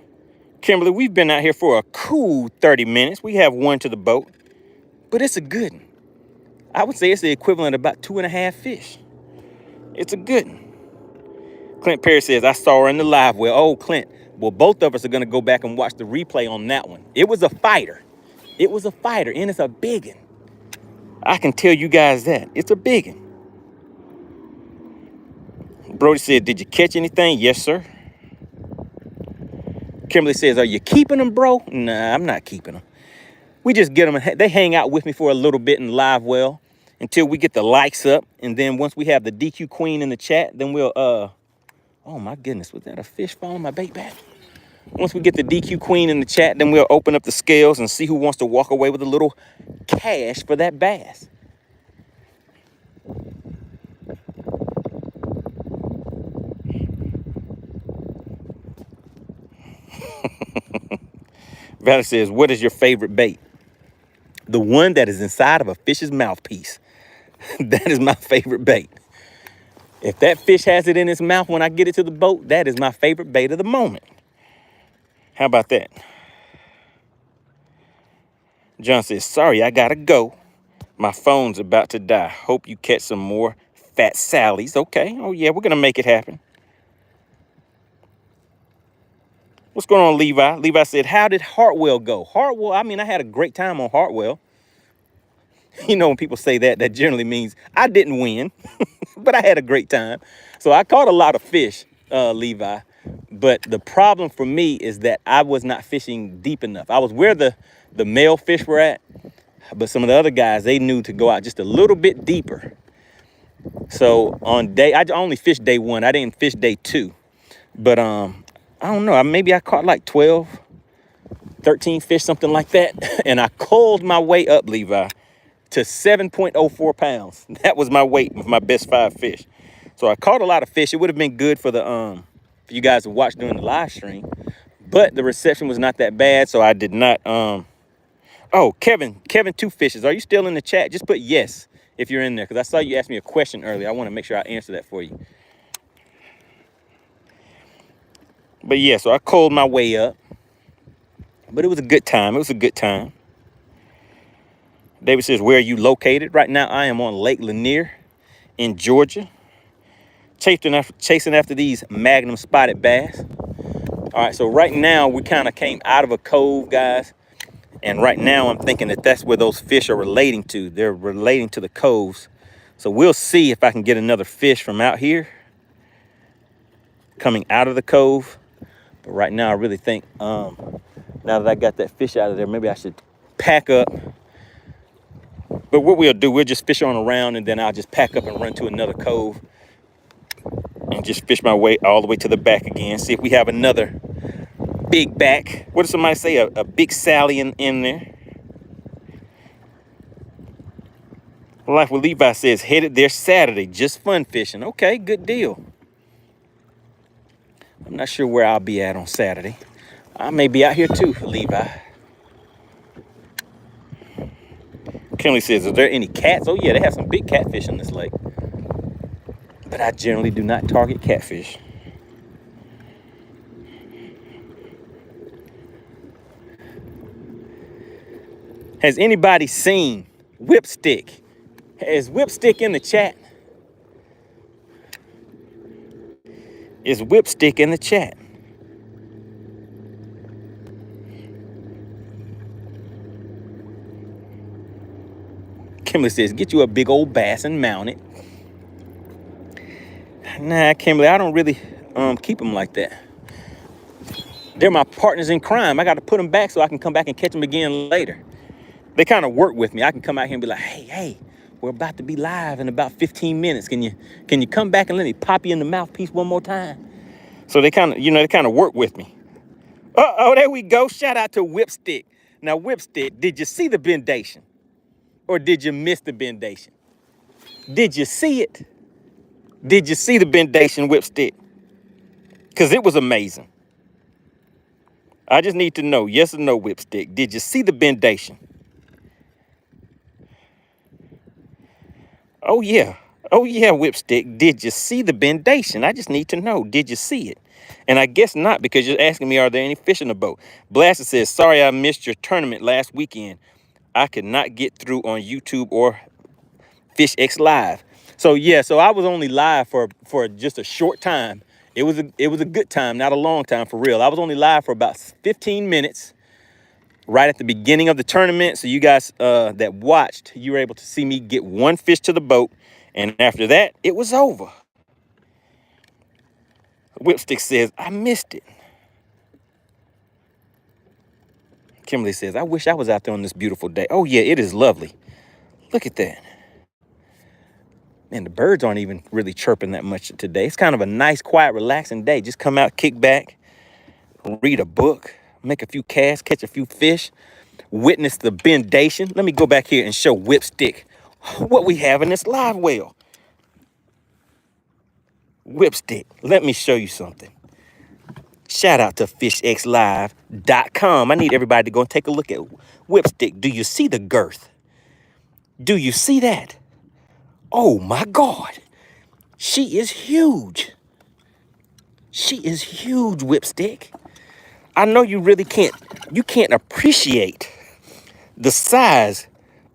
Kimberly, we've been out here for a cool 30 minutes. We have one to the boat, but it's a good one. I would say it's the equivalent of about 2.5 fish. It's a good one. Clint Perry says, I saw her in the live well. Oh, Clint. Well, both of us are going to go back and watch the replay on that one. It was a fighter. It was a fighter, and it's a big one. I can tell you guys that. It's a big one. Brody said, did you catch anything? Yes, sir. Kimberly says, are you keeping them, bro? Nah, I'm not keeping them. We just get them. They hang out with me for a little bit in live well until we get the likes up. And then once we have the DQ Queen in the chat, then we'll, oh my goodness, was that a fish following my bait back? Once we get the DQ Queen in the chat, then we'll open up the scales and see who wants to walk away with a little cash for that bass. Valerie says, what is your favorite bait? The one that is inside of a fish's mouthpiece. That is my favorite bait. If that fish has it in its mouth when I get it to the boat, that is my favorite bait of the moment. How about that? John says, sorry, I gotta go. My phone's about to die. Hope you catch some more fat Sallies. Okay. Oh, yeah, we're going to make it happen. What's going on, Levi? Levi said, how did Hartwell go? Hartwell, I mean, I had a great time on Hartwell. You know, when people say that, that generally means I didn't win, but I had a great time. So I caught a lot of fish, Levi. But the problem for me is that I was not fishing deep enough. I was where the male fish were at, but some of the other guys, they knew to go out just a little bit deeper. So I only fished day 1. I didn't fish day 2. But I don't know, maybe I caught like 12, 13 fish, something like that. And I culled my way up, Levi, to 7.04 pounds. That was my weight with my best 5 fish. So I caught a lot of fish. It would have been good for the for you guys to watch during the live stream, but the reception was not that bad, so I did not. Oh, Kevin 2 Fishes, are you still in the chat? Just put yes if you're in there, because I saw you ask me a question earlier. I want to make sure I answer that for you. But yeah, so I culled my way up, but it was a good time. It was a good time. David says, where are you located? Right now, I am on Lake Lanier in Georgia, chasing after these Magnum spotted bass. All right, so right now we kind of came out of a cove, guys. And right now I'm thinking that that's where those fish are relating to. They're relating to the coves. So we'll see if I can get another fish from out here coming out of the cove. But right now I really think, now that I got that fish out of there, maybe I should pack up. But what we'll do, we'll just fish on around, and then I'll just pack up and run to another cove and just fish my way all the way to the back again. See if we have another big back. What does somebody say? A big Sally in there. Life with Levi says, headed there Saturday, just fun fishing. Okay, good deal. I'm not sure where I'll be at on Saturday. I may be out here too, Levi. Kenley says, is there any cats? Oh yeah, they have some big catfish in this lake. But I generally do not target catfish. Has anybody seen Whipstick? Is Whipstick in the chat? Is Whipstick in the chat? Kimberly says, get you a big old bass and mount it. Nah, Kimberly, I don't really keep them like that. They're my partners in crime. I got to put them back so I can come back and catch them again later. They kind of work with me. I can come out here and be like, hey, we're about to be live in about 15 minutes. Can you come back and let me pop you in the mouthpiece one more time? So they kind of work with me. Oh, there we go. Shout out to Whipstick. Now, Whipstick, did you see the bendation? Or did you miss the bendation? Did you see it? Did you see the bendation, Whipstick? Because it was amazing. I just need to know, yes or no, Whipstick. Did you see the bendation? Oh, yeah. Oh, yeah, Whipstick. Did you see the bendation? I just need to know, did you see it? And I guess not, because you're asking me, are there any fish in the boat? Blaster says, sorry I missed your tournament last weekend. I could not get through on YouTube or FishX Live. So, yeah, so I was only live for just a short time. It was a good time, not a long time, for real. I was only live for about 15 minutes right at the beginning of the tournament. So you guys that watched, you were able to see me get one fish to the boat. And after that, it was over. Whipstick says, I missed it. Kimberly says, I wish I was out there on this beautiful day. Oh, yeah, it is lovely. Look at that. Man, the birds aren't even really chirping that much today. It's kind of a nice, quiet, relaxing day. Just come out, kick back, read a book, make a few casts, catch a few fish, witness the bendation. Let me go back here and show Whipstick what we have in this live well. Whipstick, let me show you something. Shout out to fishxlive.com. I need everybody to go and take a look at Whipstick. Do you see the girth? Do you see that? Oh my God. She is huge. She is huge, Whipstick. I know you really can't appreciate the size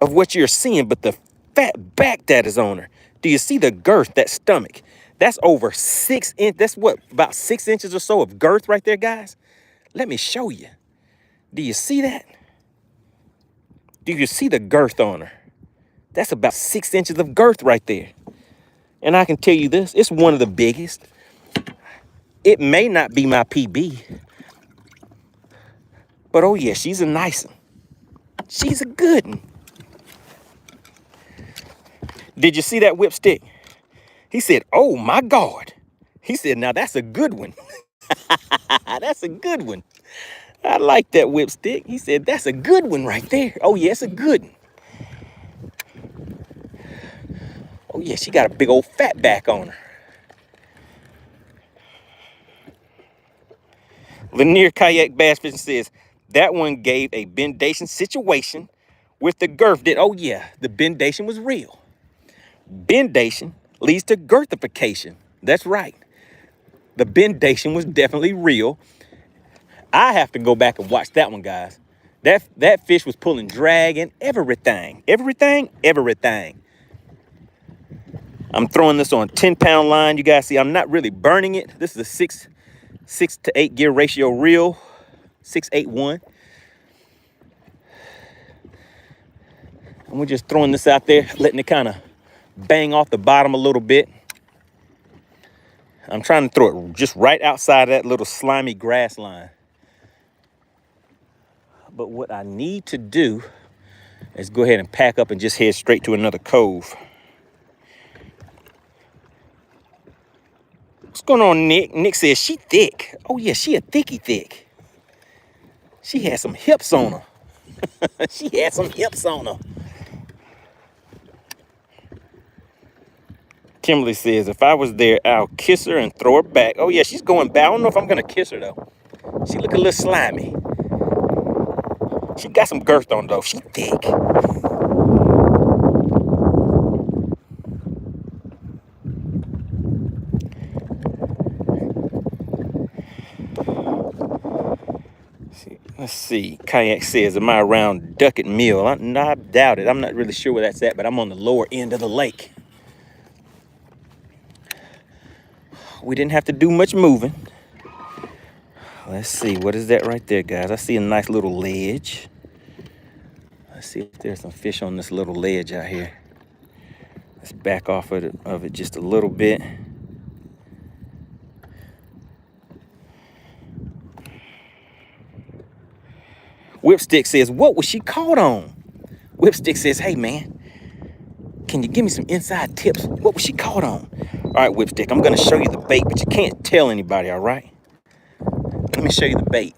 of what you're seeing, but the fat back that is on her. Do you see the girth, that stomach? That's over 6 inches. That's what, about 6 inches or so of girth right there, guys? Let me show you. Do you see that? Do you see the girth on her? That's about 6 inches of girth right there. And I can tell you this, it's one of the biggest. It may not be my PB, but oh yeah, she's a nice one. She's a good one. Did you see that Whipstick? He said, oh my God. He said, now that's a good one. That's a good one. I like that Whipstick. He said, that's a good one right there. Oh yeah, it's a good one. Oh yeah, she got a big old fat back on her. Lanier Kayak Bass Fishing says, that one gave a bendation situation with the girth. Oh yeah, the bendation was real. Bendation leads to girthification. That's right. The bendation was definitely real. I have to go back and watch that one, guys. That fish was pulling drag and everything. Everything. I'm throwing this on a 10-pound line. You guys see, I'm not really burning it. This is a 6 to 8 gear ratio reel, 681. And we're just throwing this out there, letting it kind of bang off the bottom a little bit. I'm trying to throw it just right outside of that little slimy grass line. But what I need to do is go ahead and pack up and just head straight to another cove. What's going on, Nick? Nick says she thick. Oh yeah, she a thick. She had some hips on her. She had some hips on her. Kimberly says, if I was there, I'll kiss her and throw her back. Oh yeah, she's going back. I don't know if I'm gonna kiss her though. She look a little slimy. She got some girth on though. She thick. Let's see. Kayak says, am I around Duckett Mill? I doubt it. I'm not really sure where that's at, but I'm on the lower end of the lake. We didn't have to do much moving. Let's see. What is that right there, guys? I see a nice little ledge. Let's see if there's some fish on this little ledge out here. Let's back off of it just a little bit. Whipstick says, what was she caught on? Whipstick says, hey man, can you give me some inside tips? What was she caught on? All right, Whipstick, I'm gonna show you the bait, but you can't tell anybody, all right? Let me show you the bait.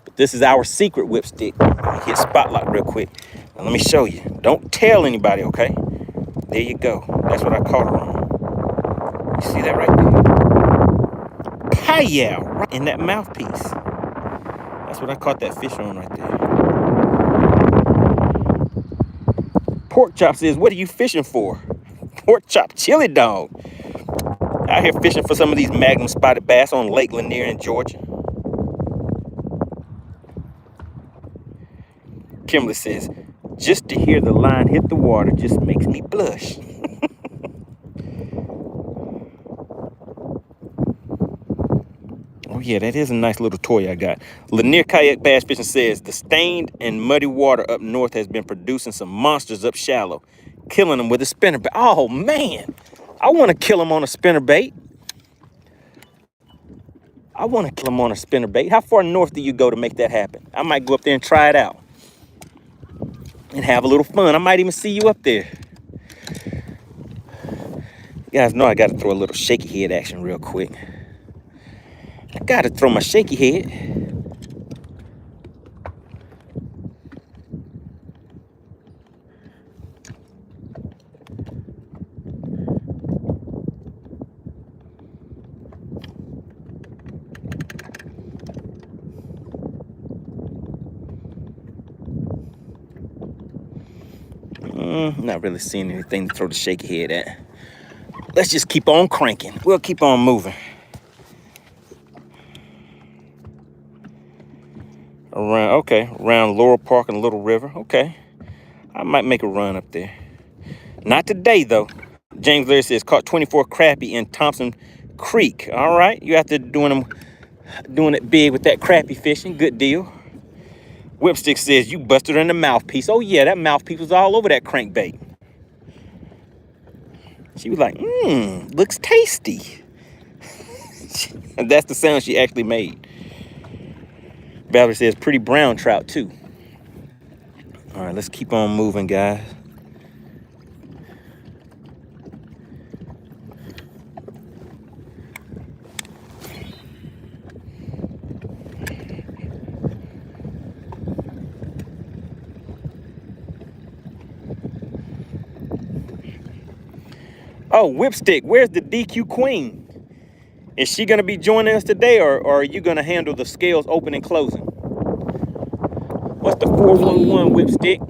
But this is our secret, Whipstick. Let me hit spotlight real quick. Now let me show you. Don't tell anybody, okay? There you go. That's what I caught her on. You see that right there? Hi-yow, right in that mouthpiece. That's what I caught that fish on right there. Pork Chop says, what are you fishing for? Pork Chop chili dog. Out here fishing for some of these magnum spotted bass on Lake Lanier in Georgia. Kimberly says, just to hear the line hit the water just makes me blush. Oh yeah, that is a nice little toy I got. Lanier Kayak Bass Fishing says, the stained and muddy water up north has been producing some monsters up shallow, killing them with a spinnerbait. Oh man, I want to kill them on a spinnerbait. I want to kill them on a spinnerbait. How far north do you go to make that happen? I might go up there and try it out and have a little fun. I might even see you up there. You guys know I got to throw a little shaky head action real quick. I got to throw my shaky head. Not really seeing anything to throw the shaky head at. let's just keep on cranking. We'll keep on moving. Around Laurel Park and Little River. Okay, I might make a run up there. Not today, though. James Larry says, caught 24 crappie in Thompson Creek. All right, you have to doing it big with that crappie fishing. Good deal. Whipstick says, you busted her in the mouthpiece. Oh, yeah, that mouthpiece was all over that crankbait. She was like, looks tasty. And that's the sound she actually made. Valerie says, pretty brown trout, too. All right, let's keep on moving, guys. Oh, Whipstick, where's the DQ Queen? Is she going to be joining us today, or are you going to handle the scales open and closing? What's the 411, Whipstick?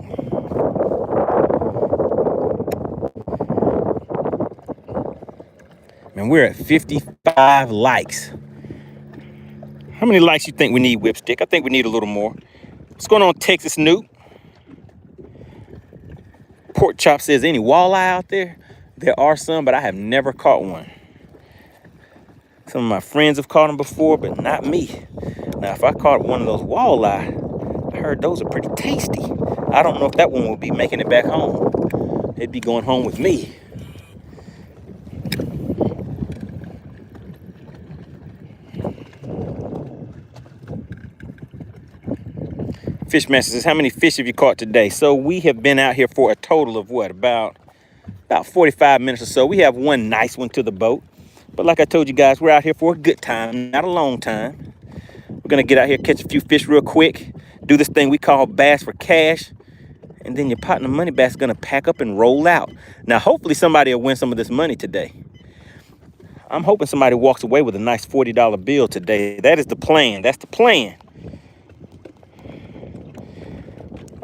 Man, we're at 55 likes. How many likes you think we need, Whipstick? I think we need a little more. What's going on, Texas Newt? Pork Chop says, any walleye out there? There are some, but I have never caught one. Some of my friends have caught them before, but not me. Now, if I caught one of those walleye, I heard those are pretty tasty. I don't know if that one will be making it back home. It'd be going home with me. Fishmaster says, how many fish have you caught today? So we have been out here for a total of what, about 45 minutes or so. We have one nice one to the boat. But like I told you guys, we're out here for a good time, not a long time. We're going to get out here, catch a few fish real quick, do this thing we call bass for cash, and then your partner money bass is going to pack up and roll out. Now, hopefully somebody will win some of this money today. I'm hoping somebody walks away with a nice $40 bill today. That is the plan. That's the plan.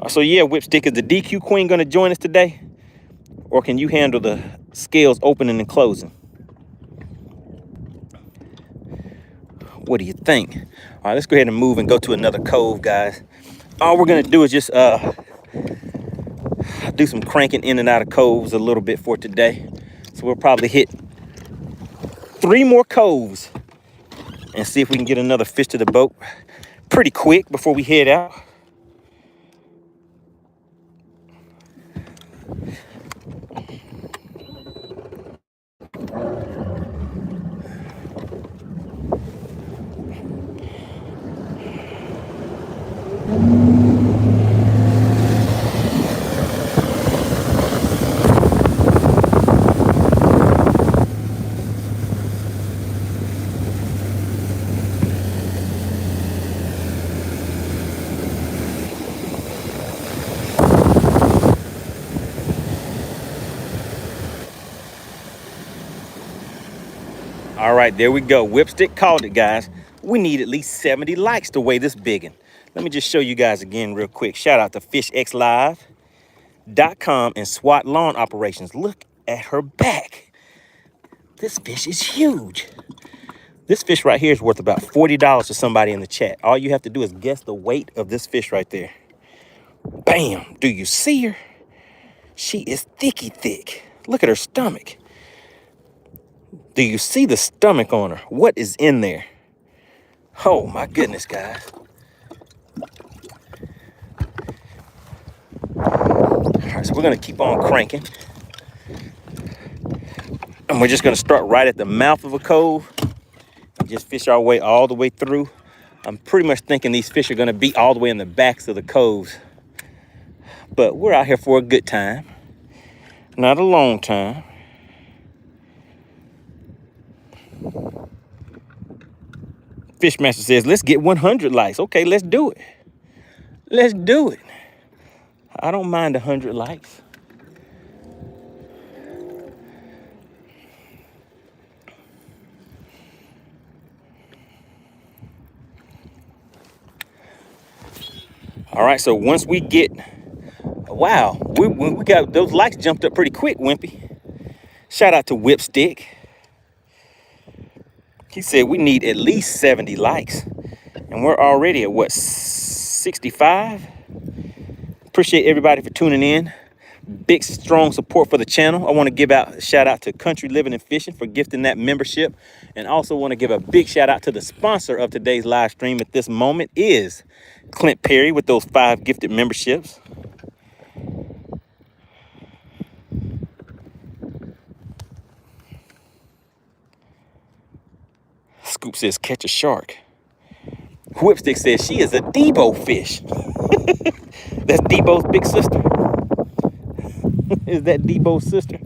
So yeah, Whipstick, is the DQ Queen going to join us today? Or can you handle the scales opening and closing? What do you think? All right, let's go ahead and move and go to another cove, guys. All we're going to do is just do some cranking in and out of coves a little bit for today. So we'll probably hit 3 more coves and see if we can get another fish to the boat pretty quick before we head out. All right, there we go. Whipstick called it, guys. We need at least 70 likes to weigh this biggin. Let me just show you guys again real quick. Shout out to FishXLive.com and SWAT Lawn Operations. Look at her back. This fish is huge. This fish right here is worth about $40 to somebody in the chat. All you have to do is guess the weight of this fish right there. Bam. Do you see her? She is thicky thick. Look at her stomach. Do you see the stomach on her? What is in there? Oh my goodness, guys. All right, so we're gonna keep on cranking. And we're just gonna start right at the mouth of a cove and just fish our way all the way through. I'm pretty much thinking these fish are gonna be all the way in the backs of the coves. But we're out here for a good time, not a long time. Fishmaster says, let's get 100 likes. Okay, let's do it. Let's do it. I don't mind 100 likes. All right, so once we get, wow, we got those likes jumped up pretty quick, Wimpy. Shout out to Whipstick. He said we need at least 70 likes. And we're already at what, 65? Appreciate everybody for tuning in. Big, strong support for the channel. I want to give out a shout out to Country Living and Fishing for gifting that membership. And also want to give a big shout out to the sponsor of today's live stream at this moment is Clint Perry with those 5 gifted memberships. Scoop says catch a shark. Whipstick says she is a Debo fish. That's Debo's big sister. Is that Debo's sister?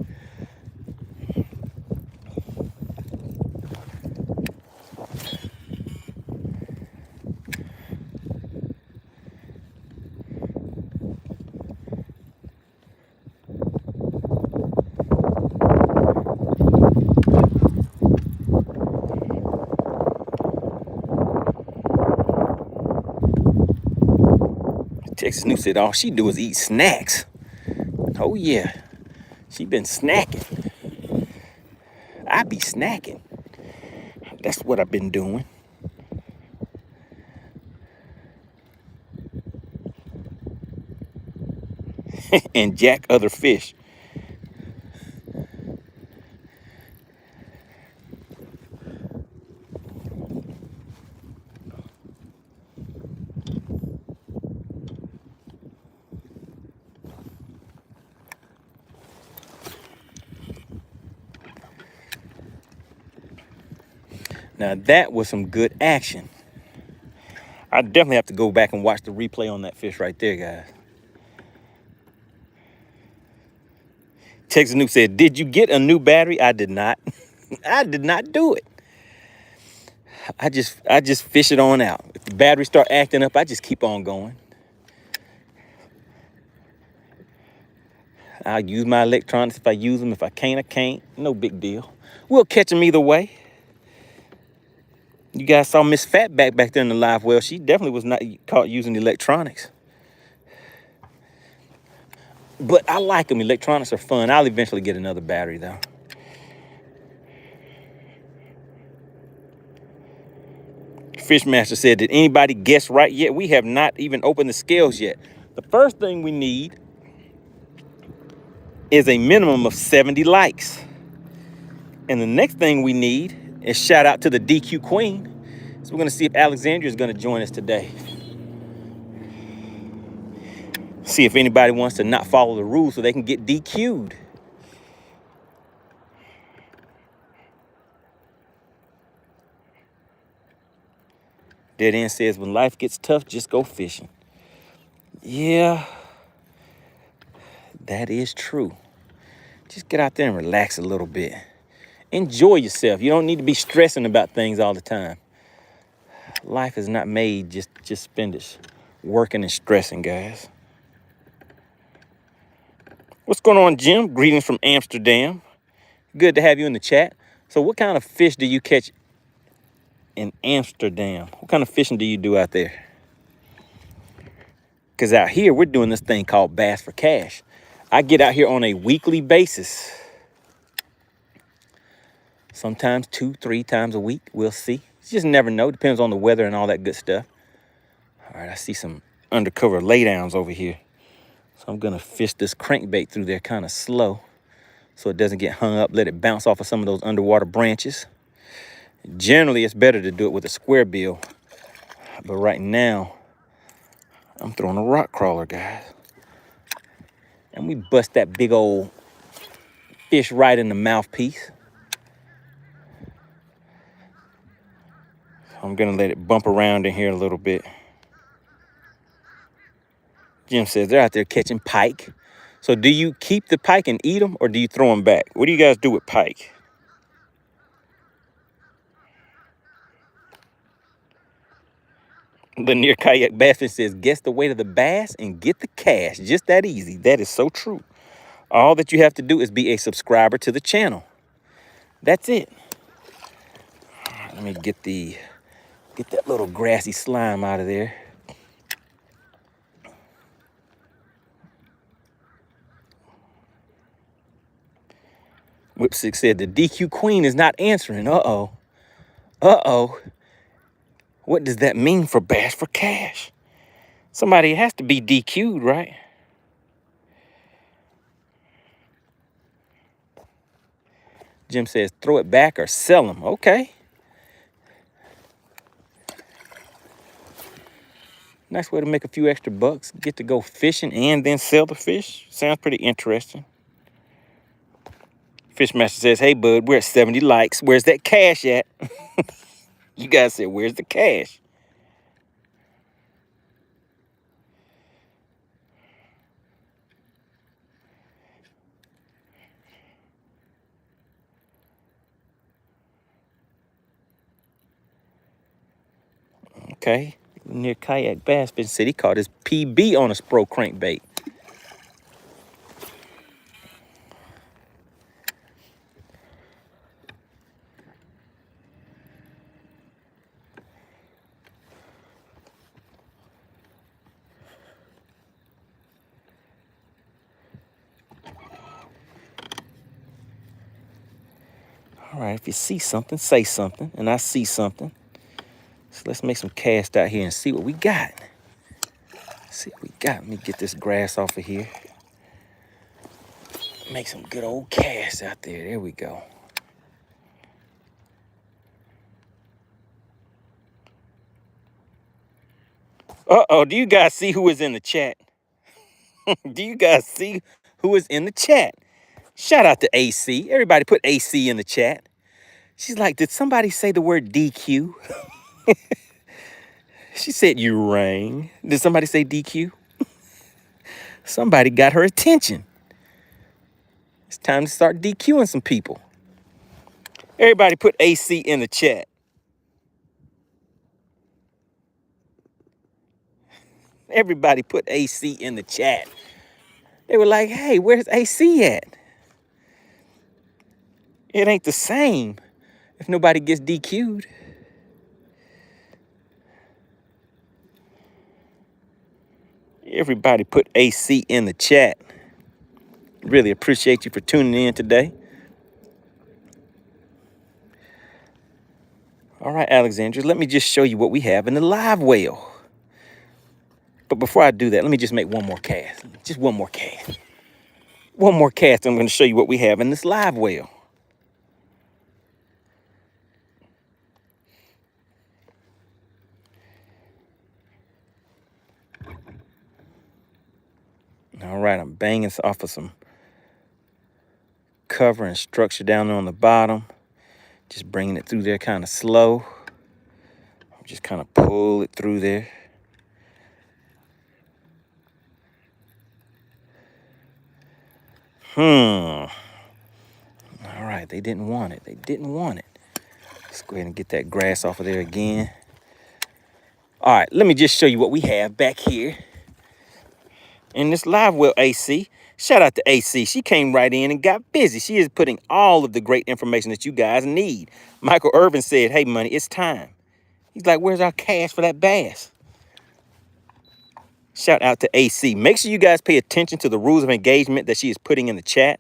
Texas News said all she do is eat snacks. Oh yeah, she been snacking. I be snacking. That's what I've been doing. And jack other fish. Now that was some good action. I definitely have to go back and watch the replay on that fish right there, guys. Texas Noob said, did you get a new battery? I did not. I did not do it. I just fish it on out. If the battery start acting up, I just keep on going. I'll use my electronics if I use them. If I can't, I can't. No big deal. We'll catch them either way. You guys saw Miss Fatback back there in the live well. She definitely was not caught using electronics. But I like them. Electronics are fun. I'll eventually get another battery, though. Fishmaster said, did anybody guess right yet? We have not even opened the scales yet. The first thing we need is a minimum of 70 likes. And the next thing we need is shout out to the DQ Queen. So we're going to see if Alexandria is going to join us today. See if anybody wants to not follow the rules so they can get DQ'd. Dead End says, when life gets tough, just go fishing. Yeah, that is true. Just get out there and relax a little bit. Enjoy yourself. You don't need to be stressing about things all the time. Life is not made just spend it working and stressing, guys. What's going on, Jim? Greetings from Amsterdam. Good to have you in the chat. So what kind of fish do you catch in Amsterdam? What kind of fishing do you do out there? Because out here, we're doing this thing called Bass for Cash. I get out here on a weekly basis. Sometimes 2-3 times a week. We'll see. You just never know. Depends on the weather and all that good stuff. All right, I see some undercover laydowns over here. So I'm going to fish this crankbait through there kind of slow so it doesn't get hung up. Let it bounce off of some of those underwater branches. Generally, it's better to do it with a square bill. But right now, I'm throwing a rock crawler, guys. And we bust that big old fish right in the mouthpiece. I'm going to let it bump around in here a little bit. Jim says they're out there catching pike. So do you keep the pike and eat them, or do you throw them back? What do you guys do with pike? Lanier Kayak Bassman says, guess the weight of the bass and get the cash. Just that easy. That is so true. All that you have to do is be a subscriber to the channel. That's it. All right, let me get that little grassy slime out of there. Whipsick said the DQ queen is not answering. Uh-oh. Uh-oh. What does that mean for Bash for Cash? Somebody has to be DQ'd, right? Jim says throw it back or sell them. Okay. Nice way to make a few extra bucks. Get to go fishing and then sell the fish. Sounds pretty interesting. Fishmaster says, hey, bud, we're at 70 likes. Where's that cash at? You guys said, where's the cash? Okay. Near Kayak Bass Fishing City, caught his PB on a Spro crankbait. All right, if you see something, say something. And I see something. So let's make some cast out here and see what we got. See what we got. Let me get this grass off of here. Make some good old cast out there. There we go. Uh-oh, do you guys see who is in the chat? Do you guys see who is in the chat? Shout out to AC. Everybody put AC in the chat. She's like, did somebody say the word DQ? She said you rang. Did somebody say DQ? Somebody got her attention. It's time to start DQing some people. Everybody put AC in the chat. Everybody put AC in the chat. They were like, hey, where's AC at? It ain't the same if nobody gets DQ'd. Everybody put AC in the chat. Really appreciate you for tuning in today. All right, Alexandra, let me just show you what we have in the live well. But before I do that, let me just make one more cast. Just one more cast. One more cast, I'm going to show you what we have in this live well. All right, I'm banging off of some cover and structure down there on the bottom. Just bringing it through there kind of slow. Just kind of pull it through there. All right, they didn't want it. They didn't want it. Let's go ahead and get that grass off of there again. All right, let me just show you what we have back here in this live well, AC. Shout out to AC. She came right in and got busy. She is putting all of the great information that you guys need. Michael Irvin said, hey, Money, it's time. He's like, where's our cash for that bass? Shout out to AC. Make sure you guys pay attention to the rules of engagement that she is putting in the chat.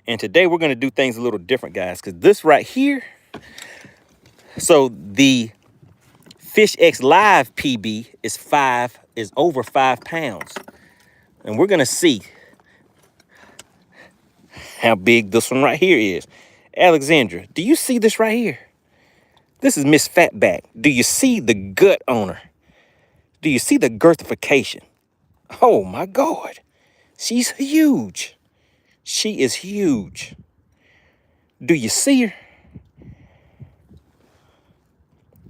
And today we're going to do things a little different, guys, because this right here, so the Fish X Live PB is over 5 pounds. And we're going to see how big this one right here is. Alexandra, do you see this right here? This is Miss Fatback. Do you see the gut on her? Do you see the girthification? Oh my God. She's huge. She is huge. Do you see her?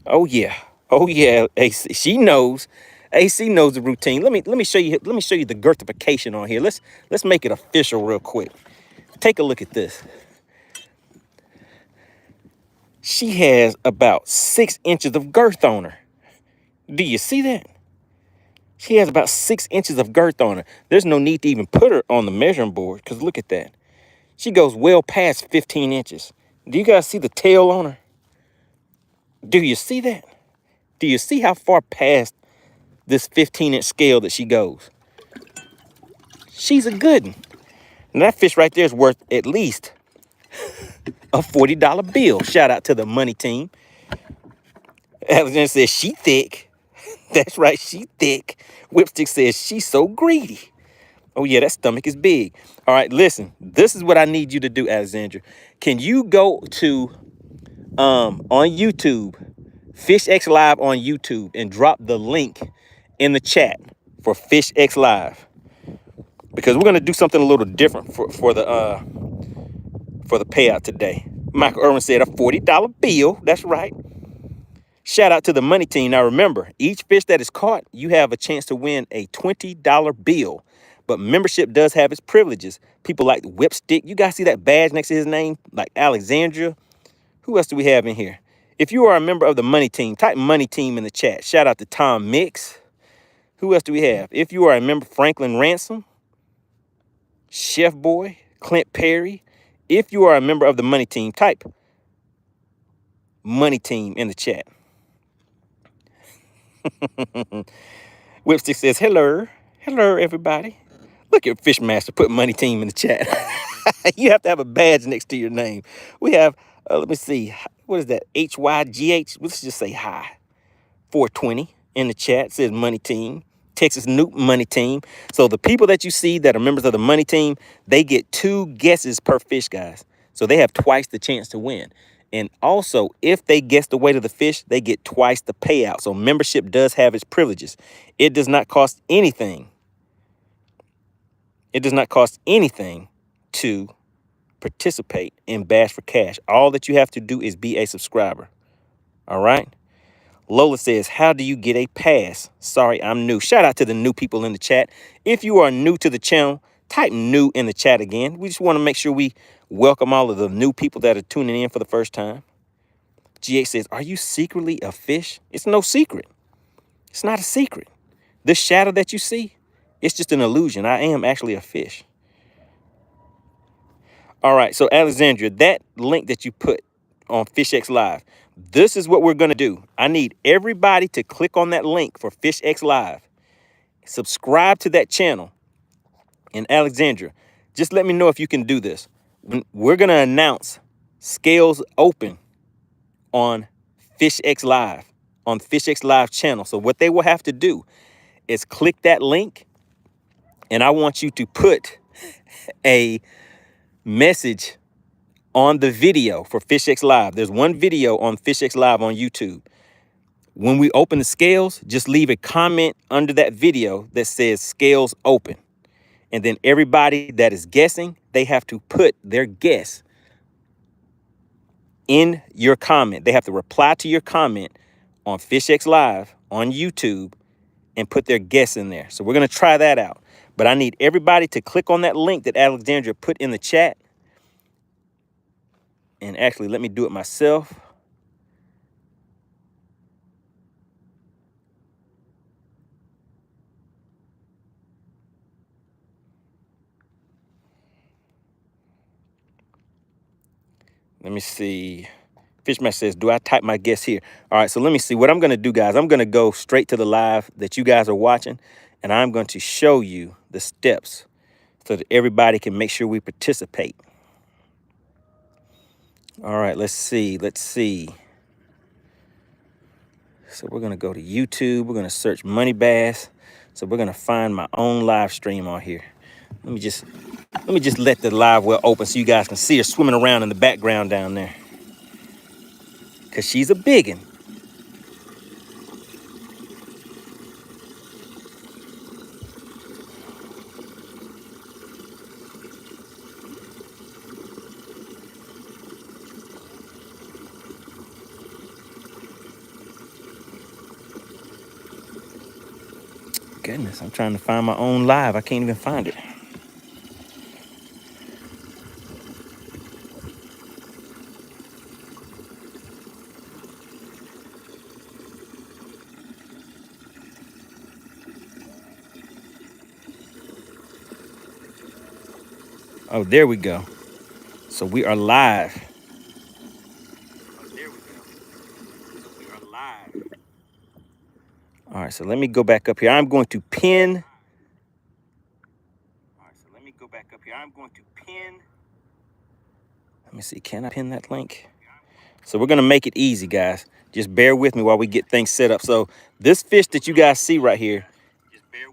Oh yeah. Oh yeah, AC. She knows. AC knows the routine. Let me show you the girthification on here. Let's make it official real quick. Take a look at this. She has about 6 inches of girth on her. Do you see that? She has about 6 inches of girth on her. There's no need to even put her on the measuring board because look at that. She goes well past 15 inches. Do you guys see the tail on her? Do you see that? Do you see how far past this 15-inch scale that she goes? She's a good one. And that fish right there is worth at least a $40 bill. Shout out to the money team. Alexander says she thick. That's right, she thick. Whipstick says she's so greedy. Oh yeah, that stomach is big. All right, listen, this is what I need you to do, Alexandra. Can you go to on YouTube, FishX Live on YouTube, and drop the link in the chat for FishX Live? Because we're gonna do something a little different for the payout today. Michael Irwin said a $40 bill. That's right. Shout out to the money team. Now remember, each fish that is caught, you have a chance to win a $20 bill. But membership does have its privileges. People like Whipstick. You guys see that badge next to his name? Like Alexandria. Who else do we have in here? If you are a member of the money team, type money team in the chat. Shout out to Tom Mix. Who else do we have? If you are a member, Franklin Ransom, Chef Boy, Clint Perry. If you are a member of the money team, type money team in the chat. Whipstick says, hello. Hello, everybody. Look at Fishmaster put money team in the chat. You have to have a badge next to your name. We have, let me see. What is that? HYGH. Let's just say hi. 420 in the chat says money team. Texas Nuke money team. So the people that you see that are members of the money team, they get 2 guesses per fish, guys. So they have twice the chance to win. And also, if they guess the weight of the fish, they get twice the payout. So membership does have its privileges. It does not cost anything. It does not cost anything to participate in Bass for Cash. All that you have to do is be a subscriber. All right. Lola says, how do you get a pass? Sorry, I'm new. Shout out to the new people in the chat. If you are new to the channel, type new in the chat again. We just want to make sure we welcome all of the new people that are tuning in for the first time. GH says, are you secretly a fish? It's no secret. It's not a secret. This shadow that you see, it's just an illusion. I am actually a fish. All right, so Alexandria, that link that you put on FishX Live, this is what we're going to do. I need everybody to click on that link for FishX Live. Subscribe to that channel. And Alexandria, just let me know if you can do this. We're going to announce scales open on FishX Live, on FishX Live channel. So what they will have to do is click that link, and I want you to put a message on the video for FishX Live. There's one video on FishX Live on YouTube. When we open the scales, just leave a comment under that video that says scales open. And then everybody that is guessing, they have to put their guess in your comment. They have to reply to your comment on FishX Live on YouTube and put their guess in there. So we're going to try that out. But I need everybody to click on that link that Alexandria put in the chat. And actually, let me do it myself. Let me see. Fishman says, do I type my guess here? All right, so let me see. What I'm going to do, guys, I'm going to go straight to the live that you guys are watching, and I'm going to show you the steps so that everybody can make sure we participate. All right, let's see. Let's see. So we're going to go to YouTube. We're going to search Money Bass. So we're going to find my own live stream on here. Let me just let the live well open so you guys can see her swimming around in the background down there. Because she's a biggin'. Goodness, I'm trying to find my own live. I can't even find it. Oh, there we go. So we are live. Oh, there we go. So we are live. All right, so let me go back up here. I'm going to pin. All right, Okay, I'm going to pin. Let me see, can I pin that link? So we're gonna make it easy, guys. Just bear with me while we get things set up. So this fish that you guys see right here,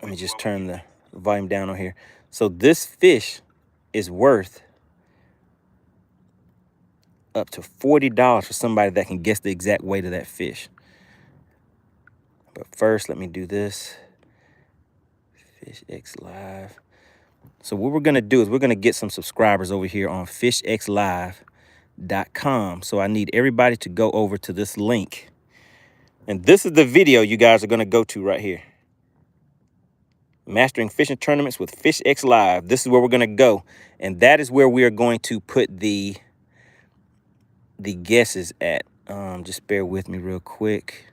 let me just turn the volume down on here. So this fish is worth up to $40 for somebody that can guess the exact weight of that fish. But first, let me do this. Fish X Live. So what we're gonna do is we're gonna get some subscribers over here on fishxlive.com. So I need everybody to go over to this link. And this is the video you guys are gonna go to right here. Mastering Fishing Tournaments with Fish X Live. This is where we're gonna go. And that is where we are going to put the guesses at. Just bear with me real quick.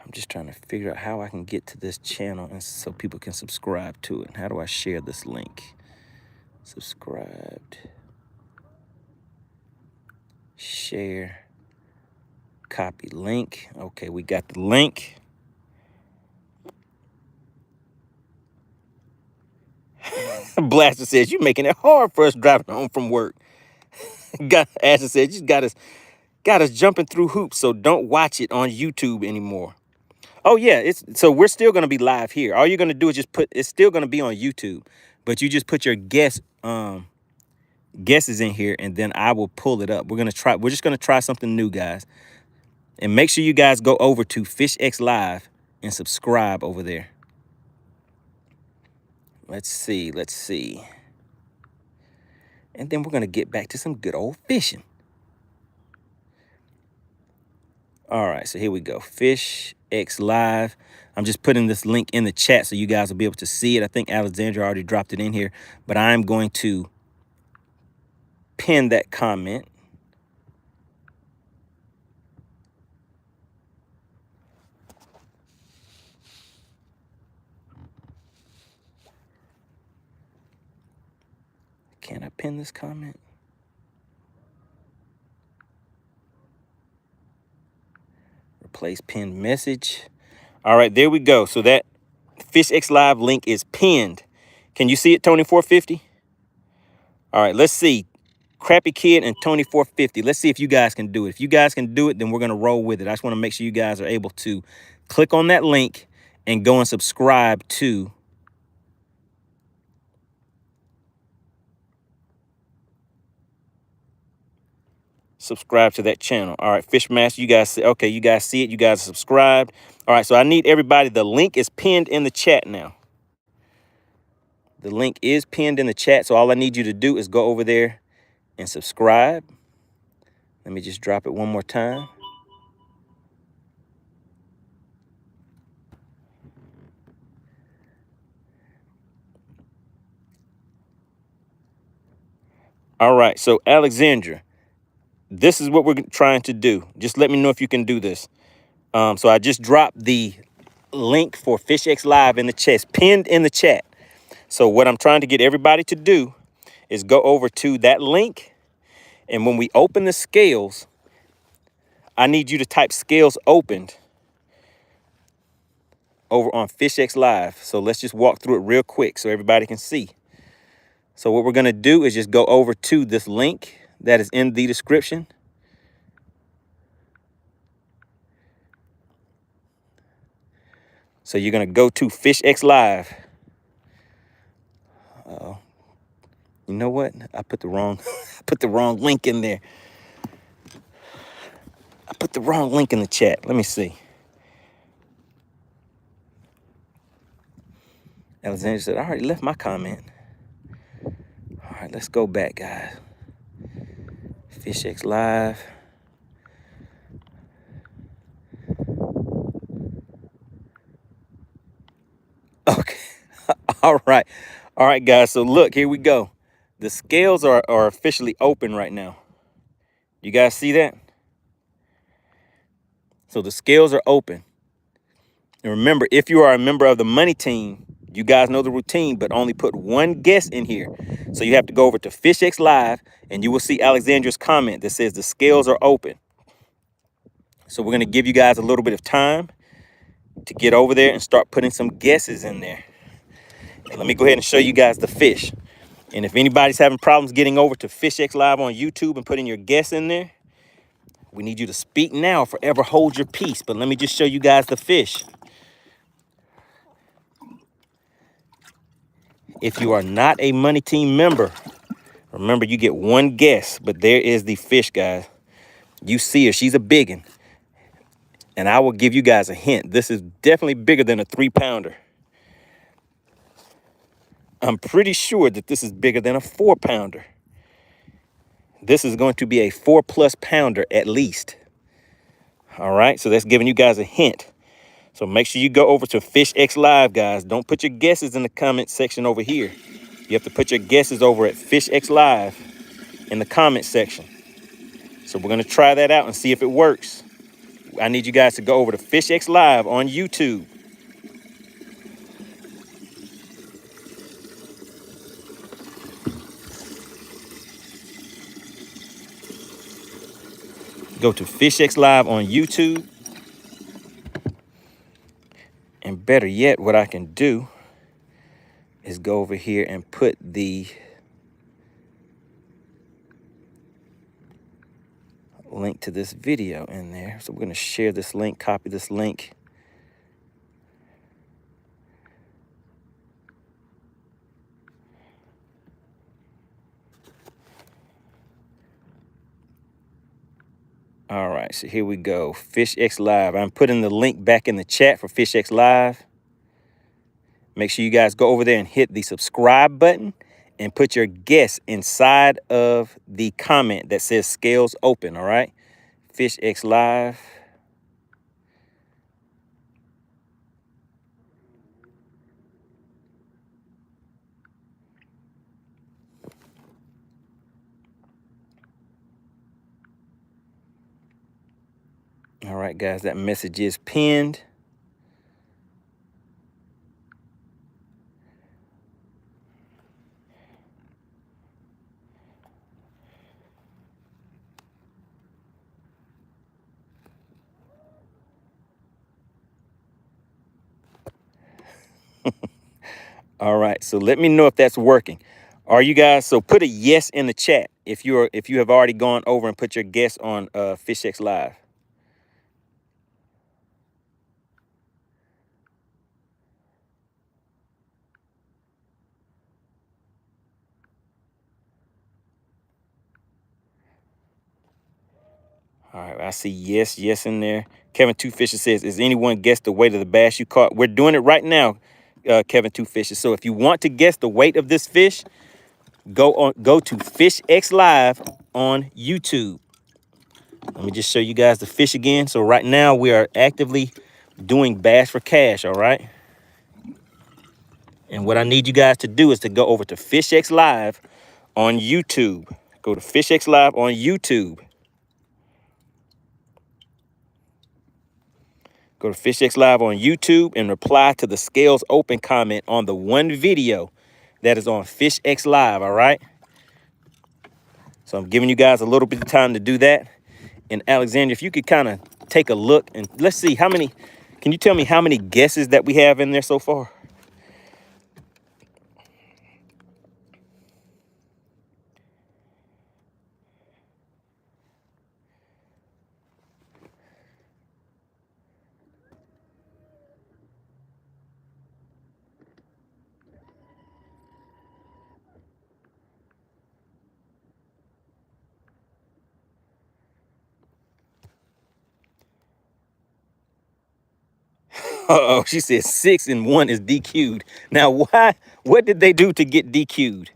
I'm just trying to figure out how I can get to this channel and so people can subscribe to it. How do I share this link? Subscribed. Share. Copy link. Okay, we got the link. Blaster says, you're making it hard for us driving home from work. Asher said, you got us jumping through hoops, so don't watch it on YouTube anymore. Oh yeah, so we're still gonna be live here. All you're gonna do is just it's still gonna be on YouTube, but you just put your guesses in here, and then I will pull it up. We're just gonna try something new, guys. And make sure you guys go over to Fish X Live and subscribe over there. Let's see. And then we're gonna get back to some good old fishing. All right, so here we go. Fish X Live. I'm just putting this link in the chat so you guys will be able to see it. I think Alexandra already dropped it in here, but I'm going to pin that comment. Can I pin this comment? Replace pinned message. All right, there we go. So that Fish X Live link is pinned. Can you see it, Tony 450? All right, let's see. Crappy Kid and Tony 450. Let's see if you guys can do it. If you guys can do it, then we're going to roll with it. I just want to make sure you guys are able to click on that link and go and subscribe to that channel. All right, Fishmaster, you guys see, okay, you guys see it. You guys are subscribed. All right, so I need everybody. The link is pinned in the chat now. The link is pinned in the chat, so all I need you to do is go over there and subscribe. Let me just drop it one more time. All right, so Alexandra, this is what we're trying to do. Just let me know if you can do this. So I just dropped the link for Fish X Live in the chat, pinned in the chat. So what I'm trying to get everybody to do is go over to that link. And when we open the scales, I need you to type scales opened over on Fish X Live. So let's just walk through it real quick so everybody can see. So what we're going to do is just go over to this link that is in the description. So you're going to go to Fish X Live. Uh-oh. You know what? I put the wrong link in there. I put the wrong link in the chat. Let me see. Alexander said, I already left my comment. All right, let's go back, guys. Fish X Live. Okay. All right, guys. So look, here we go. The scales are officially open right now. You guys see that? So the scales are open. And remember, if you are a member of the Money Team, you guys know the routine, but only put one guess in here. So you have to go over to Fish X Live, and you will see Alexandra's comment that says the scales are open. So we're going to give you guys a little bit of time. to get over there and start putting some guesses in there. And let me go ahead and show you guys the fish. And if anybody's having problems getting over to FishX Live on YouTube and putting your guess in there, we need you to speak now or forever hold your peace. But let me just show you guys the fish. If you are not a Money Team member, remember you get one guess, but there is the fish, guys. You see her, she's a biggin'. And I will give you guys a hint. This is definitely bigger than a 3-pounder. I'm pretty sure that this is bigger than a 4-pounder. This is going to be a 4+ pounder at least. All right, so that's giving you guys a hint. So make sure you go over to FishX Live, guys. Don't put your guesses in the comment section over here. You have to put your guesses over at FishX Live in the comment section. So we're going to try that out and see if it works. I need you guys to go over to FishX Live on YouTube. Go to FishX Live on YouTube. And better yet, what I can do is go over here and put the link to this video in there. So we're going to share this link, copy this link. All right, so here we go. FishX Live. I'm putting the link back in the chat for FishX Live. Make sure you guys go over there and hit the subscribe button and put your guess inside of the comment that says scales open, all right? FishX Live. All right, guys, that message is pinned. All right, so let me know if that's working. Are you guys, so put a yes in the chat if you have already gone over and put your guess on FishX Live. All right, I see yes in there. Kevin Two Fisher says, "Is anyone guess the weight of the bass you caught?" We're doing it right now, Kevin Two Fisher. So if you want to guess the weight of this fish, go to FishX Live on YouTube. Let me just show you guys the fish again. So right now we are actively doing Bass for Cash, all right? And what I need you guys to do is to go over to FishX Live on YouTube. Go to FishX Live on YouTube. Go to FishX Live on YouTube and reply to the scales open comment on the one video that is on FishX Live, all right? So I'm giving you guys a little bit of time to do that. And Alexandra, if you could kind of take a look and let's see how many, can you tell me how many guesses that we have in there so far? Uh-oh, she said 6 and 1 is DQ'd. Now, what did they do to get DQ'd?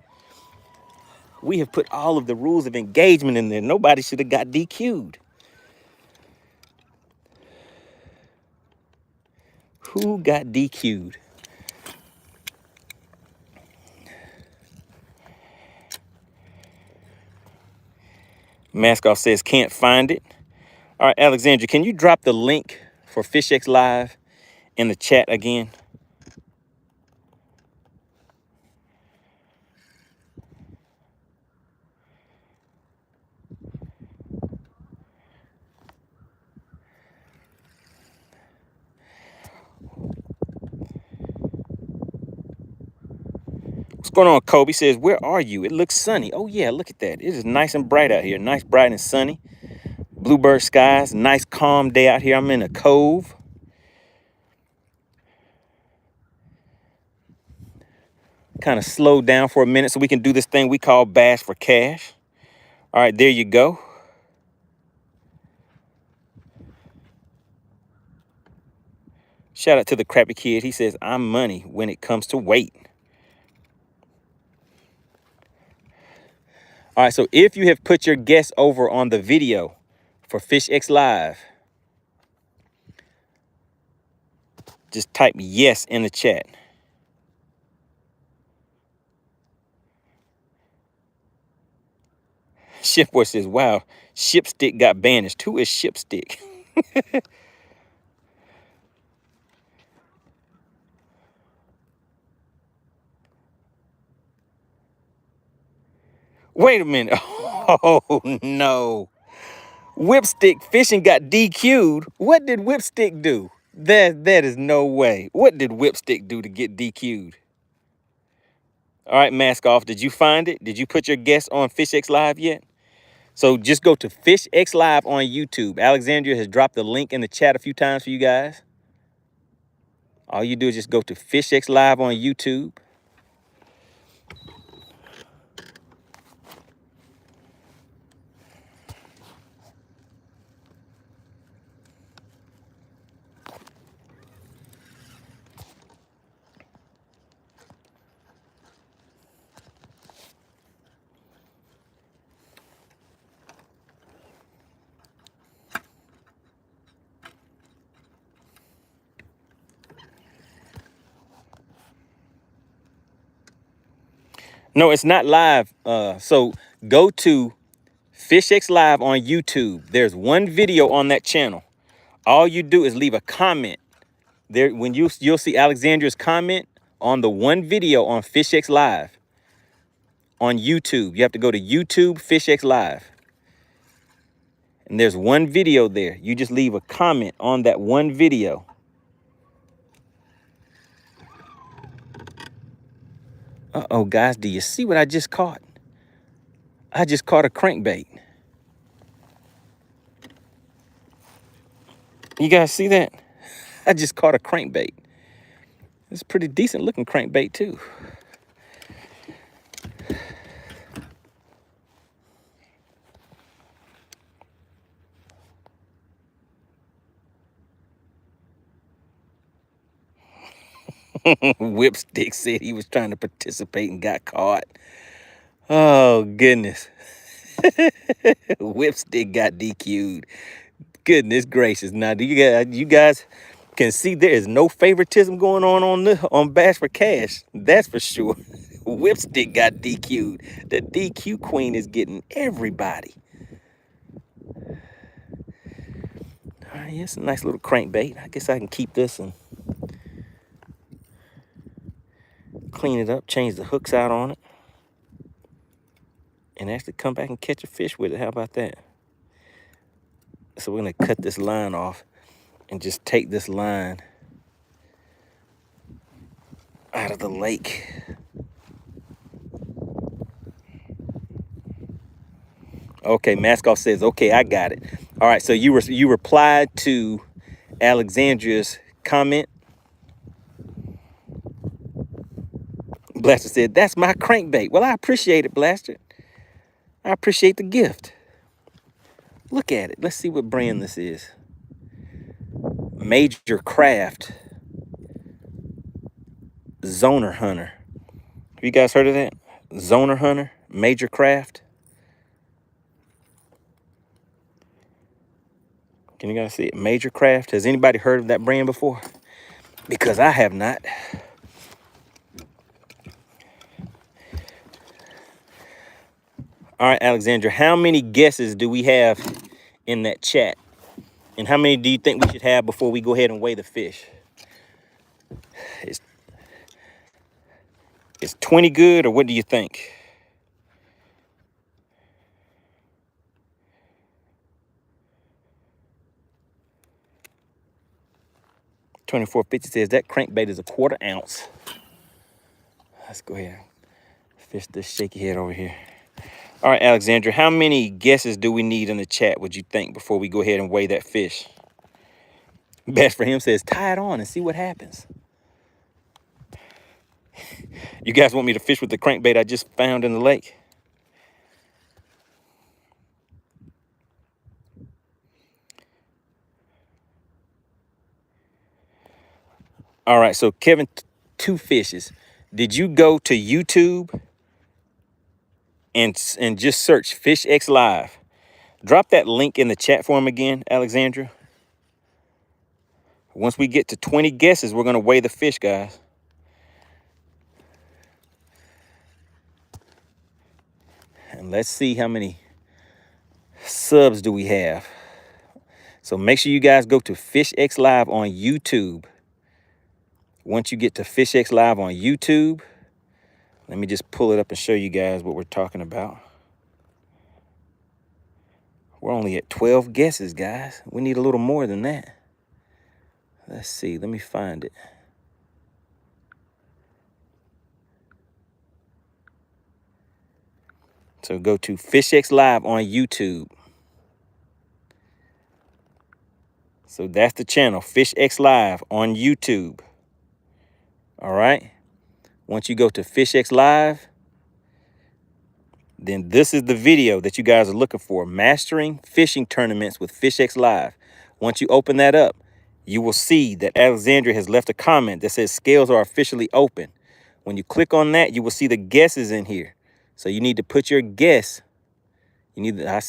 We have put all of the rules of engagement in there. Nobody should have got DQ'd. Who got DQ'd? Maskoff says can't find it. All right, Alexandra, can you drop the link for FishX Live in the chat again? going on, Kobe? Says, where are you? It looks sunny. Oh, yeah, look at that. It is nice and bright out here. Nice, bright, and sunny. Bluebird skies. Nice, calm day out here. I'm in a cove. Kind of slowed down for a minute so we can do this thing we call Bass for Cash. All right, there you go. Shout out to the crappy kid. He says, I'm money when it comes to weight. All right, so if you have put your guess over on the video for Fish X Live, just type yes in the chat. Shipboy says, wow, Shipstick got banished. Who is Shipstick? Wait a minute. Oh, no. Whipstick fishing got DQ'd. What did Whipstick do? That is no way. What did Whipstick do to get DQ'd? All right, Mask Off, did you find it? Did you put your guess on Fish X Live yet? So just go to Fish X Live on YouTube. Alexandria has dropped the link in the chat a few times for you guys. All you do is just go to Fish X Live on YouTube. No, it's not live. So go to Fish X Live on YouTube. There's one video on that channel. All you do is leave a comment. There, when you'll see Alexandria's comment on the one video on Fish X Live on YouTube. You have to go to YouTube Fish X Live. And there's one video there. You just leave a comment on that one video. Uh-oh, guys, do you see what I just caught? I just caught a crankbait. You guys see that? I just caught a crankbait. It's a pretty decent looking crankbait too. Whipstick said he was trying to participate and got caught. Oh, goodness. Whipstick got DQ'd. Goodness gracious. Now, do you guys can see there is no favoritism going on Bass for Cash. That's for sure. Whipstick got DQ'd. The DQ queen is getting everybody. All right, it's a nice little crankbait. I guess I can keep this and clean it up, change the hooks out on it, and actually come back and catch a fish with it. How about that? So we're gonna cut this line off and just take this line out of the lake. Okay, Maskoff says, okay, I got it. All right, so you replied to Alexandria's comment. Blaster said, that's my crankbait. Well, I appreciate it, Blaster. I appreciate the gift. Look at it. Let's see what brand this is. Major Craft Zoner Hunter. Have you guys heard of that? Zoner Hunter, Major Craft. Can you guys see it? Major Craft. Has anybody heard of that brand before? Because I have not. All right, Alexandra, how many guesses do we have in that chat? And how many do you think we should have before we go ahead and weigh the fish? Is 20 good, or what do you think? $24.50 says that crankbait is a 1/4 ounce. Let's go ahead. Fish this shaky head over here. All right, Alexandra, how many guesses do we need in the chat, would you think, before we go ahead and weigh that fish? Best for him says, tie it on and see what happens. You guys want me to fish with the crankbait I just found in the lake? All right, so Kevin, 2 fishes. Did you go to YouTube and just search Fish X Live? Drop that link in the chat for him again, Alexandra. Once we get to 20 guesses, we're going to weigh the fish, guys. And let's see how many subs do we have. So make sure you guys go to Fish X Live on YouTube. Once you get to Fish X Live on YouTube, let me just pull it up and show you guys what we're talking about. We're only at 12 guesses, guys. We need a little more than that. Let's see. Let me find it. So go to Fish X Live on YouTube. So that's the channel, Fish X Live on YouTube. All right. Once you go to Fish X Live, then this is the video that you guys are looking for, Mastering Fishing Tournaments with Fish X Live. Once you open that up, you will see that Alexandria has left a comment that says scales are officially open. When you click on that, you will see the guesses in here. So you need to put your guess. You need to, I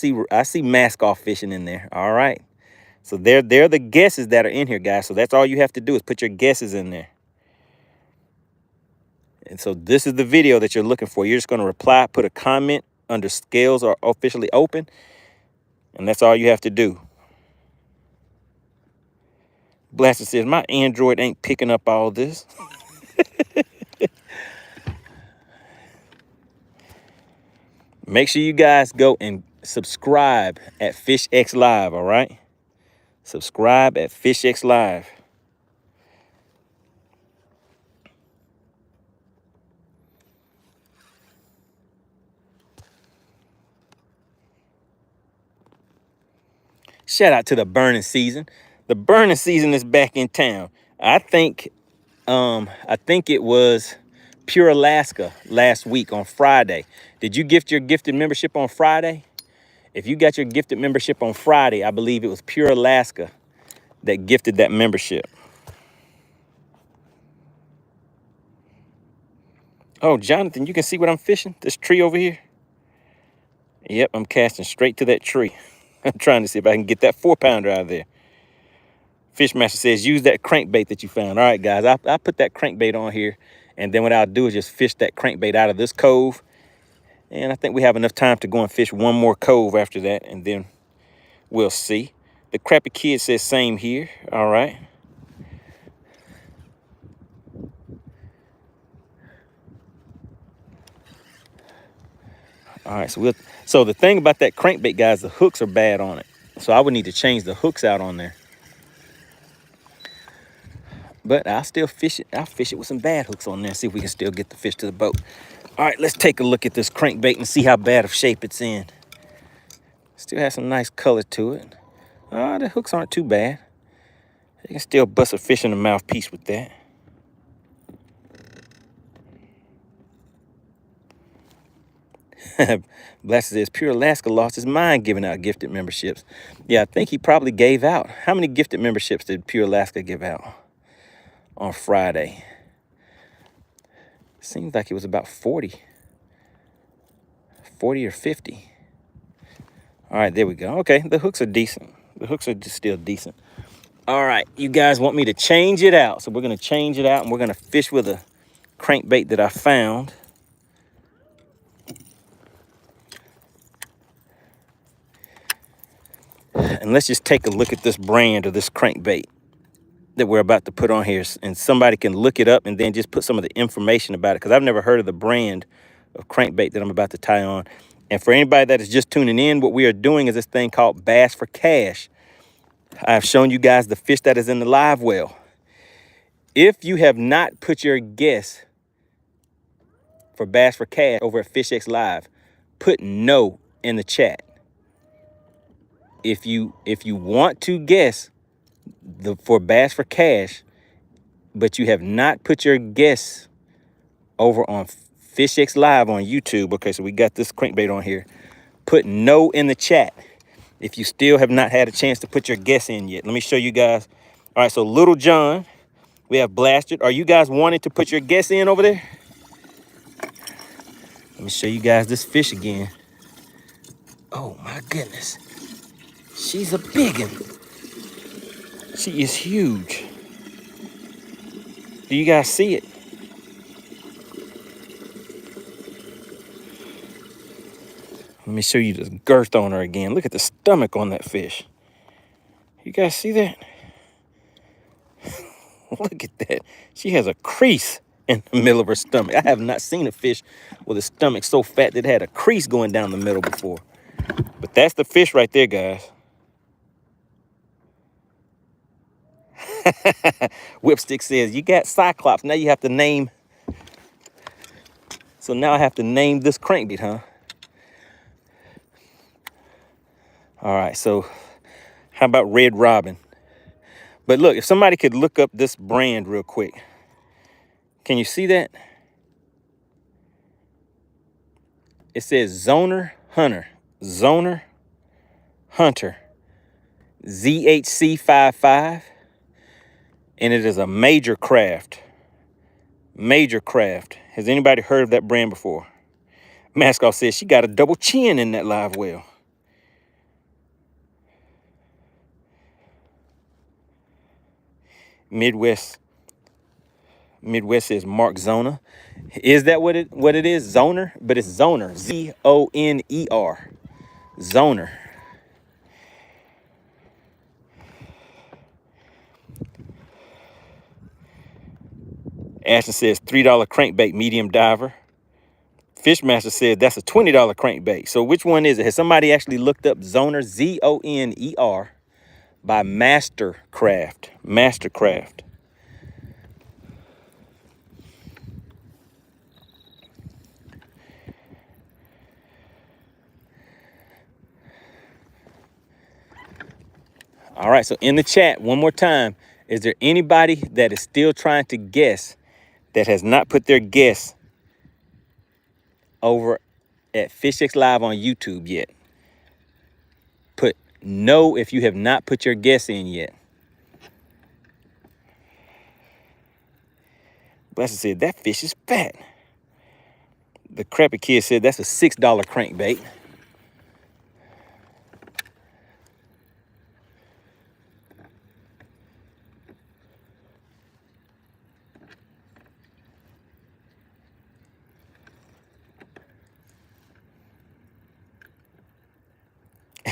see mask off fishing in there. All right. So they're the guesses that are in here, guys. So that's all you have to do is put your guesses in there. And so this is the video that you're looking for. You're just going to reply, put a comment under scales are officially open. And that's all you have to do. Blaster says, my Android ain't picking up all this. Make sure you guys go and subscribe at Fish X Live, all right? Subscribe at Fish X Live. Shout out to the burning season. The burning season is back in town. I think it was Pure Alaska last week on Friday. Did you gift your gifted membership on Friday? If you got your gifted membership on Friday, I believe it was Pure Alaska that gifted that membership. Oh, Jonathan, you can see what I'm fishing? This tree over here? Yep, I'm casting straight to that tree. I'm trying to see if I can get that 4-pounder out of there. Fishmaster says, use that crankbait that you found. All right, guys, I'll put that crankbait on here. And then what I'll do is just fish that crankbait out of this cove. And I think we have enough time to go and fish one more cove after that. And then we'll see. The Crappy Kid says same here. All right. All right, so the thing about that crankbait, guys, the hooks are bad on it. So I would need to change the hooks out on there. But I'll still fish it. I'll fish it with some bad hooks on there, see if we can still get the fish to the boat. All right, let's take a look at this crankbait and see how bad of shape it's in. Still has some nice color to it. The hooks aren't too bad. You can still bust a fish in the mouthpiece with that. Blaster says, Pure Alaska lost his mind giving out gifted memberships. Yeah, I think he probably gave out. How many gifted memberships did Pure Alaska give out on Friday? Seems like it was about 40 or 50. All right, there we go. Okay, the hooks are decent. The hooks are just still decent. All right, you guys want me to change it out. So we're going to change it out, and we're going to fish with a crankbait that I found. And let's just take a look at this brand of this crankbait that we're about to put on here. And somebody can look it up and then just put some of the information about it, because I've never heard of the brand of crankbait that I'm about to tie on. And for anybody that is just tuning in, what we are doing is this thing called Bass for Cash. I've shown you guys the fish that is in the live well. If you have not put your guess for Bass for Cash over at FishX Live, put no in the chat. If you want to guess for Bass for Cash, but you have not put your guess over on FishX Live on YouTube, okay, so we got this crankbait on here, put no in the chat if you still have not had a chance to put your guess in yet. Let me show you guys. All right, so Little John, we have Blasted. Are you guys wanting to put your guess in over there? Let me show you guys this fish again. Oh my goodness. She's a big one. She is huge. Do you guys see it? Let me show you the girth on her again. Look at the stomach on that fish. You guys see that? Look at that. She has a crease in the middle of her stomach. I have not seen a fish with a stomach so fat that it had a crease going down the middle before. But that's the fish right there, guys. Whipstick says, you got Cyclops. Now you have to name. So now I have to name this crankbait, huh? All right, so how about Red Robin? But look, if somebody could look up this brand real quick. Can you see that? It says Zoner Hunter. Zoner Hunter. ZHC55. And it is a major craft. Major craft. Has anybody heard of that brand before? Mascot says she got a double chin in that live well. Midwest says Mark Zoner. Is that what it is? Zoner? But it's Zoner. Z-O-N-E-R. Zoner. Ashton says $3 crankbait, medium diver. Fishmaster says that's a $20 crankbait. So which one is it? Has somebody actually looked up Zoner, Z-O-N-E-R, by Mastercraft? Mastercraft. All right, so in the chat, one more time, is there anybody that is still trying to guess that has not put their guess over at FishX Live on YouTube yet? Put no if you have not put your guess in yet. Blessed said, that fish is fat. The Crappy Kid said that's a $6 crankbait.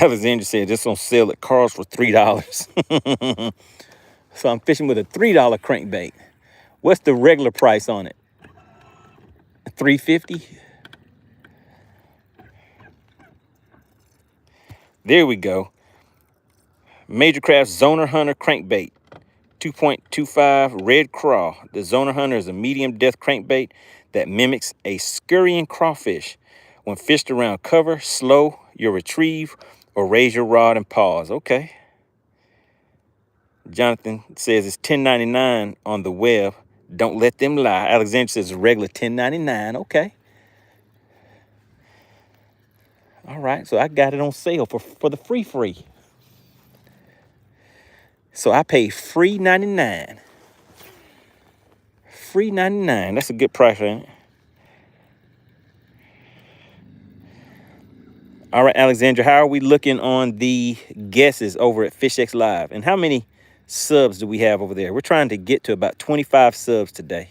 Alexander said this on sale at Carl's for $3. So I'm fishing with a $3 crankbait. What's the regular price on it? $3.50? There we go. Major Craft Zoner Hunter crankbait. 2.25 red craw. The Zoner Hunter is a medium depth crankbait that mimics a scurrying crawfish. When fished around cover, slow your retrieve or raise your rod and pause. Okay. Jonathan says it's $10.99 on the web. Don't let them lie. Alexander says regular $10.99. Okay. All right. So I got it on sale for the free. So I paid free 99. Free 99. That's a good price, ain't it? All right, Alexandra, how are we looking on the guesses over at FishX Live? And how many subs do we have over there? We're trying to get to about 25 subs today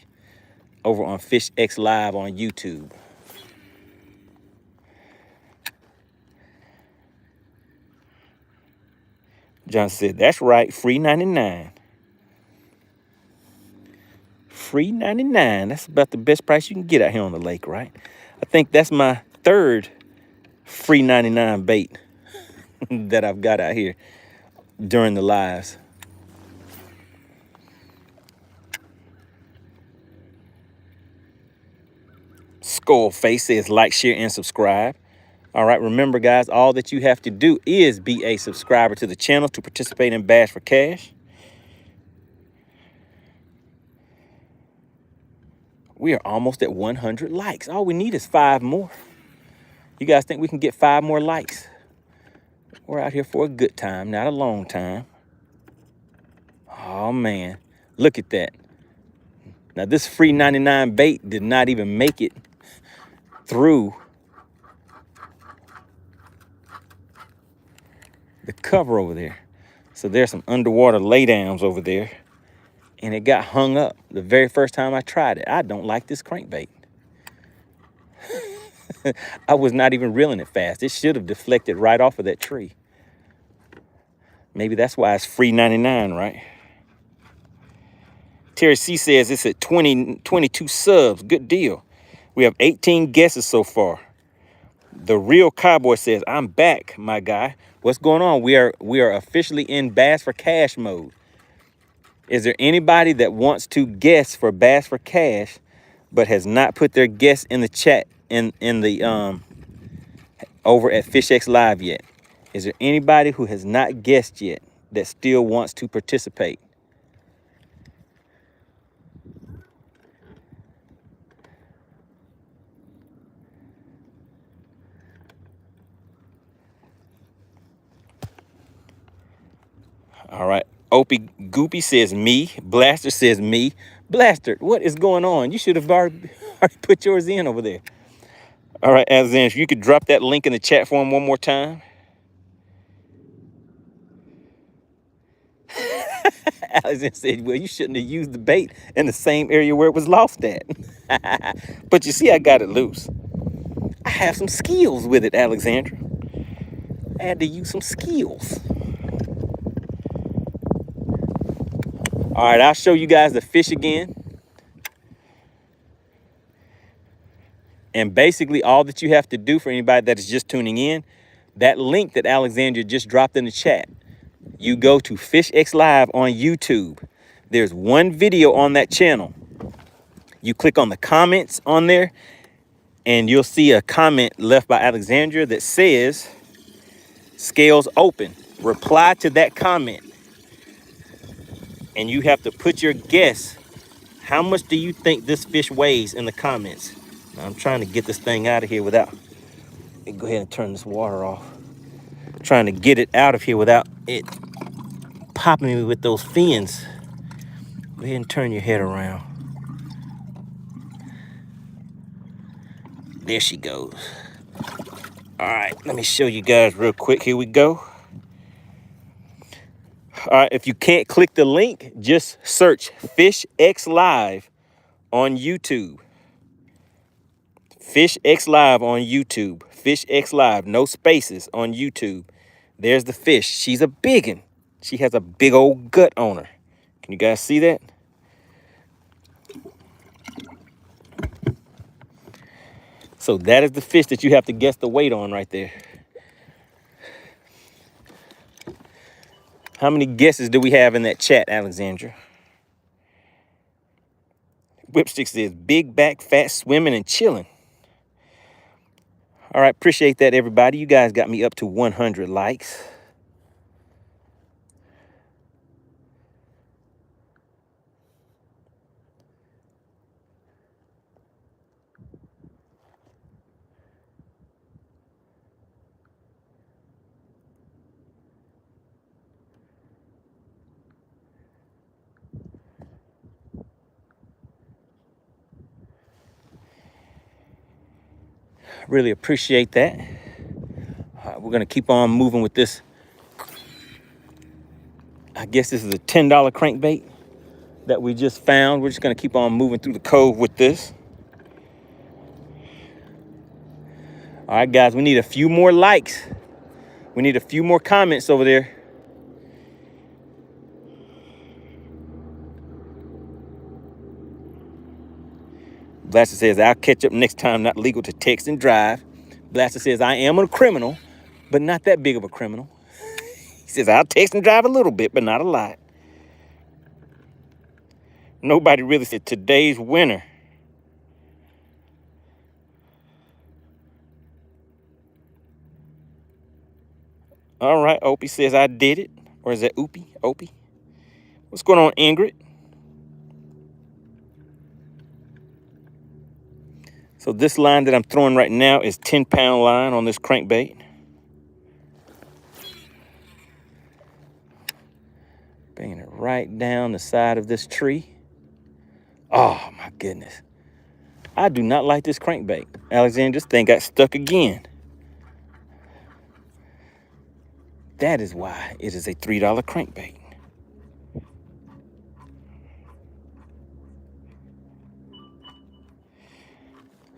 over on FishX Live on YouTube. John said, that's right, free 99. Free 99. That's about the best price you can get out here on the lake, right? I think that's my third free 99 bait that I've got out here during the lives. Skullface says like, share, and subscribe. All right, remember, guys, all that you have to do is be a subscriber to the channel to participate in Bass for Cash. We are almost at 100 likes. All we need is 5 more. You guys think we can get 5 more likes? We're out here for a good time, not a long time. Oh, man. Look at that. Now, this free 99 bait did not even make it through the cover over there. So there's some underwater laydowns over there. And it got hung up the very first time I tried it. I don't like this crankbait. I was not even reeling it fast. It should have deflected right off of that tree. Maybe that's why it's free 99, right? Terry C says it's at 22 subs. Good deal. We have 18 guesses so far. The Real Cowboy says, I'm back, my guy. What's going on? We are officially in Bass for Cash mode. Is there anybody that wants to guess for Bass for Cash but has not put their guess in the chat in the over at FishX Live yet? Is there anybody who has not guessed yet that still wants to participate? All right. Opie Goopy says me. Blaster says me. Blaster, what is going on? You should have already put yours in over there. All right, Alexander, if you could drop that link in the chat for him one more time. Alexander said, well, you shouldn't have used the bait in the same area where it was lost at. But you see, I got it loose. I have some skills with it, Alexandra. I had to use some skills. All right, I'll show you guys the fish again. And basically all that you have to do for anybody that is just tuning in, that link that Alexandria just dropped in the chat, you go to FishX Live on YouTube. There's one video on that channel. You click on the comments on there and you'll see a comment left by Alexandria that says, scales open. Reply to that comment. And you have to put your guess. How much do you think this fish weighs in the comments? Now, I'm trying to get this thing out of here without, let me go ahead and turn this water off. Trying to get it out of here without it popping me with those fins. Go ahead and turn your head around. There she goes. All right, let me show you guys real quick. Here we go. All right, if you can't click the link, just search FishX Live on YouTube. FishX Live on YouTube. FishX Live, no spaces on YouTube. There's the fish. She's a biggin'. She has a big old gut on her. Can you guys see that? So that is the fish that you have to guess the weight on right there. How many guesses do we have in that chat, Alexandra? Whipstick says, big back, fat, swimming and chilling. All right, appreciate that, everybody. You guys got me up to 100 likes. Really appreciate that. We're going to keep on moving with this. I guess this is a $10 crankbait that we just found. We're just going to keep on moving through the cove with this. All right, guys, we need a few more likes. We need a few more comments over there. Blaster says, I'll catch up next time, not legal to text and drive. Blaster says, I am a criminal, but not that big of a criminal. He says, I'll text and drive a little bit, but not a lot. Nobody really said today's winner. All right, Opie says I did it. Or is that Opie? Opie? What's going on, Ingrid? So this line that I'm throwing right now is 10-pound line on this crankbait. Bringing it right down the side of this tree. Oh, my goodness. I do not like this crankbait. Alexander, this thing got stuck again. That is why it is a $3 crankbait.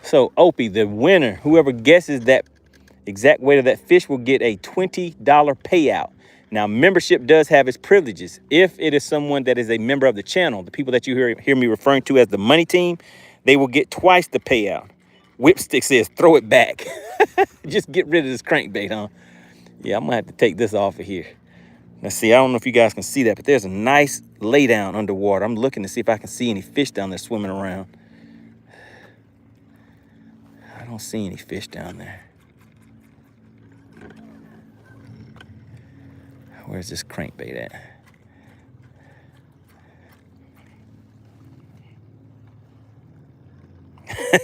So, Opie, the winner, whoever guesses that exact weight of that fish will get a $20 payout. Now, membership does have its privileges. If it is someone that is a member of the channel, the people that you hear me referring to as the money team, they will get twice the payout. Whipstick says, throw it back. Just get rid of this crankbait, huh? Yeah, I'm gonna have to take this off of here. Now, see, I don't know if you guys can see that, but there's a nice lay down underwater. I'm looking to see if I can see any fish down there swimming around. I don't see any fish down there. Where's this crankbait at?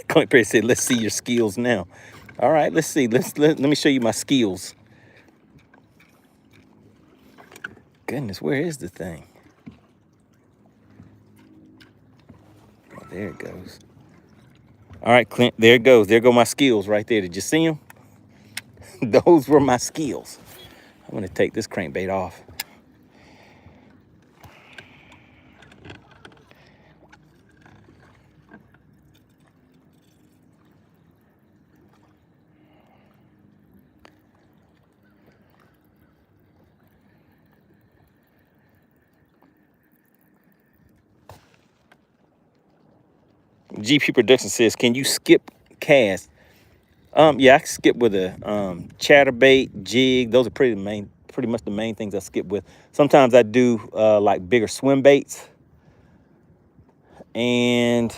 Clint Perry said, let's see your skills now. All right, let's see. Let me show you my skills. Goodness, where is the thing? Oh, there it goes. All right, Clint, there it goes. There go my skills right there. Did you see them? Those were my skills. I'm gonna take this crankbait off. GP Production says, can you skip cast? Yeah, I can skip with a chatterbait, jig. Those are pretty much the main things I skip with. Sometimes I do like bigger swim baits. And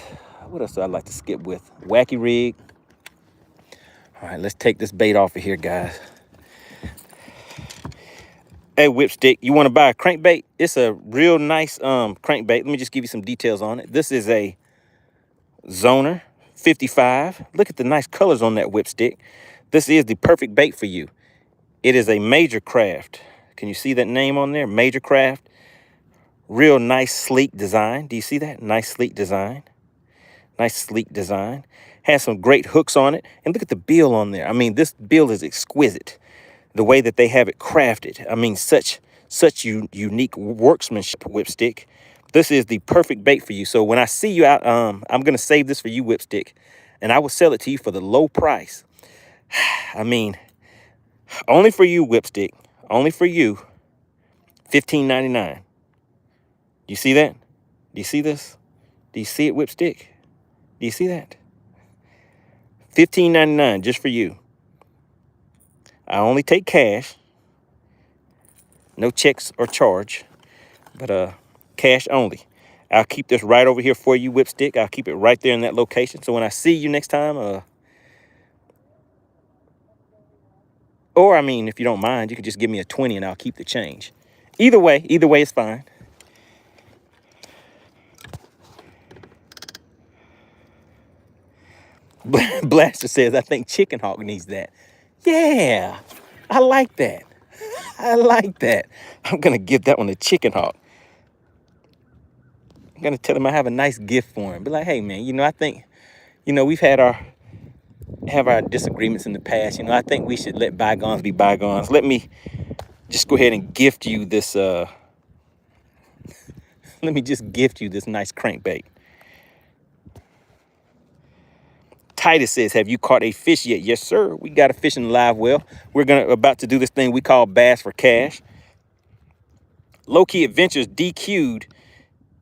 what else do I like to skip with? Wacky rig. All right, let's take this bait off of here, guys. Hey, Whipstick, you want to buy a crankbait? It's a real nice crankbait. Let me just give you some details on it. This is a Zoner 55. Look at the nice colors on that Whipstick. This is the perfect bait for you. It is a Major Craft. Can you see that name on there? Major Craft. Real nice, sleek design. Do you see that? Nice, sleek design. Nice, sleek design. Has some great hooks on it. And look at the bill on there. I mean, this bill is exquisite. The way that they have it crafted. I mean, such unique workmanship, Whipstick. This is the perfect bait for you. So when I see you out, I'm going to save this for you, Whipstick. And I will sell it to you for the low price. I mean, only for you, Whipstick. Only for you, $15.99. You see that? Do you see this? Do you see it, Whipstick? Do you see that? $15.99 just for you. I only take cash. No checks or charge. But cash only. I'll keep this right over here for you, Whipstick. I'll keep it right there in that location. So when I see you next time, or I mean, if you don't mind, you can just give me a 20 and I'll keep the change. Either way is fine. Blaster says, I think Chicken Hawk needs that. Yeah, I like that. I like that. I'm going to give that one to Chicken Hawk. I'm going to tell him I have a nice gift for him. Be like, hey, man, you know, I think, you know, we've had our disagreements in the past. You know, I think we should let bygones be bygones. Let me just go ahead and gift you this. Let me just gift you this nice crankbait. Titus says, have you caught a fish yet? Yes, sir. We got a fish in the live well. We're about to do this thing we call Bass for Cash. Low Key Adventures DQ'd.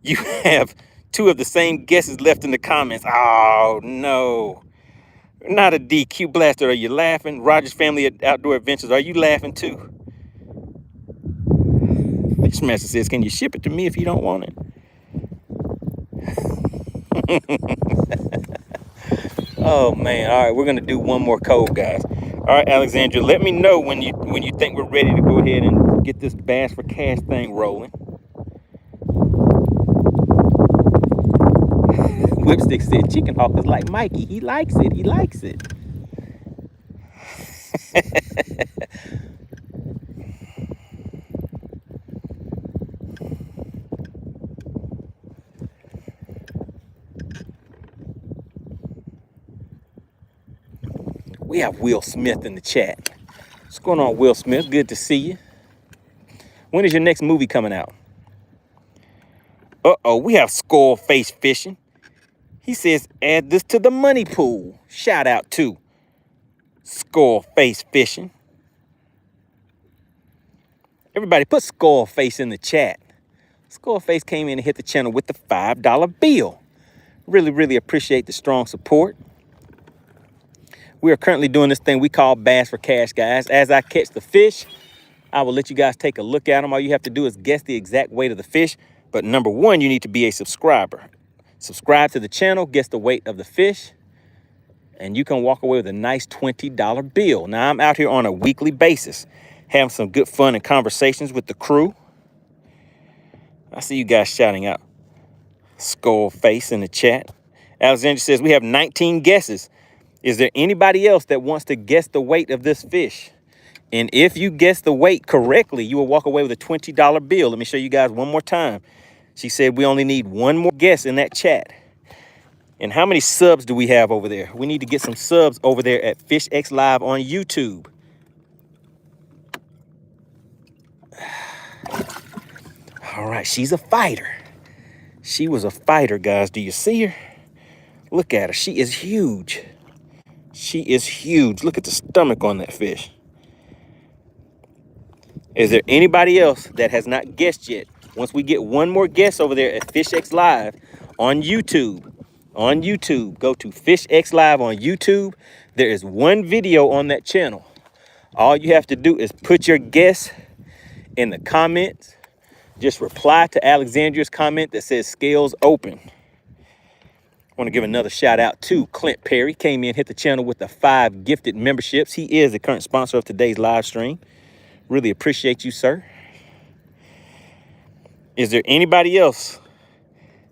You have 2 of the same guesses left in the comments. Oh, no. Not a DQ. Blaster. Are you laughing? Rogers Family Outdoor Adventures. Are you laughing too? Fishmaster says, can you ship it to me if you don't want it? Oh, man. All right, we're going to do one more code, guys. All right, Alexandra, let me know when you think we're ready to go ahead and get this Bass for Cash thing rolling. Whipstick said Chicken Hawk is like Mikey. He likes it. He likes it. We have Will Smith in the chat. What's going on, Will Smith? Good to see you. When is your next movie coming out? Uh-oh, we have Skullface Fishing. He says, add this to the money pool. Shout out to Skullface Fishing. Everybody put Skullface in the chat. Skullface came in and hit the channel with the $5 bill. Really, really appreciate the strong support. We are currently doing this thing we call Bass for Cash, guys. As I catch the fish, I will let you guys take a look at them. All you have to do is guess the exact weight of the fish. But number one, you need to be a subscriber. Subscribe to the channel, guess the weight of the fish, and you can walk away with a nice $20 bill. Now, I'm out here on a weekly basis, having some good fun and conversations with the crew. I see you guys shouting out Skullface in the chat. Alexandra says, we have 19 guesses. Is there anybody else that wants to guess the weight of this fish? And if you guess the weight correctly, you will walk away with a $20 bill. Let me show you guys one more time. She said we only need one more guess in that chat. And how many subs do we have over there? We need to get some subs over there at FishX Live on YouTube. All right, she's a fighter. She was a fighter, guys. Do you see her? Look at her. She is huge. She is huge. Look at the stomach on that fish. Is there anybody else that has not guessed yet? Once we get one more guess over there at FishX Live on YouTube, go to FishX Live on YouTube. There is one video on that channel. All you have to do is put your guess in the comments. Just reply to Alexandria's comment that says scales open. I want to give another shout out to Clint Perry. Came in, hit the channel with the 5 gifted memberships. He is the current sponsor of today's live stream. Really appreciate you, sir. Is there anybody else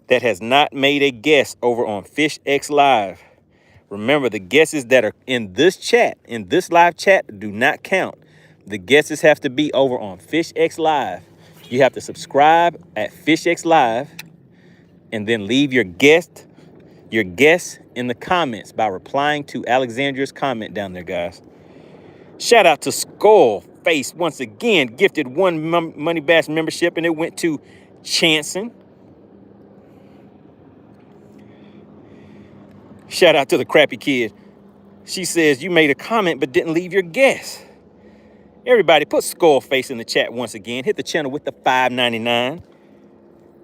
that has not made a guess over on FishX Live? Remember, the guesses that are in this chat, in this live chat, do not count. The guesses have to be over on FishX Live. You have to subscribe at FishX Live and then leave your guess in the comments by replying to Alexandria's comment down there, guys. Shout out to Skullface once again, gifted 1 Money Bass membership, and it went to Chanson. Shout out to the crappy kid. She says you made a comment but didn't leave your guess. Everybody put Skullface in the chat once again. Hit the channel with the $5.99.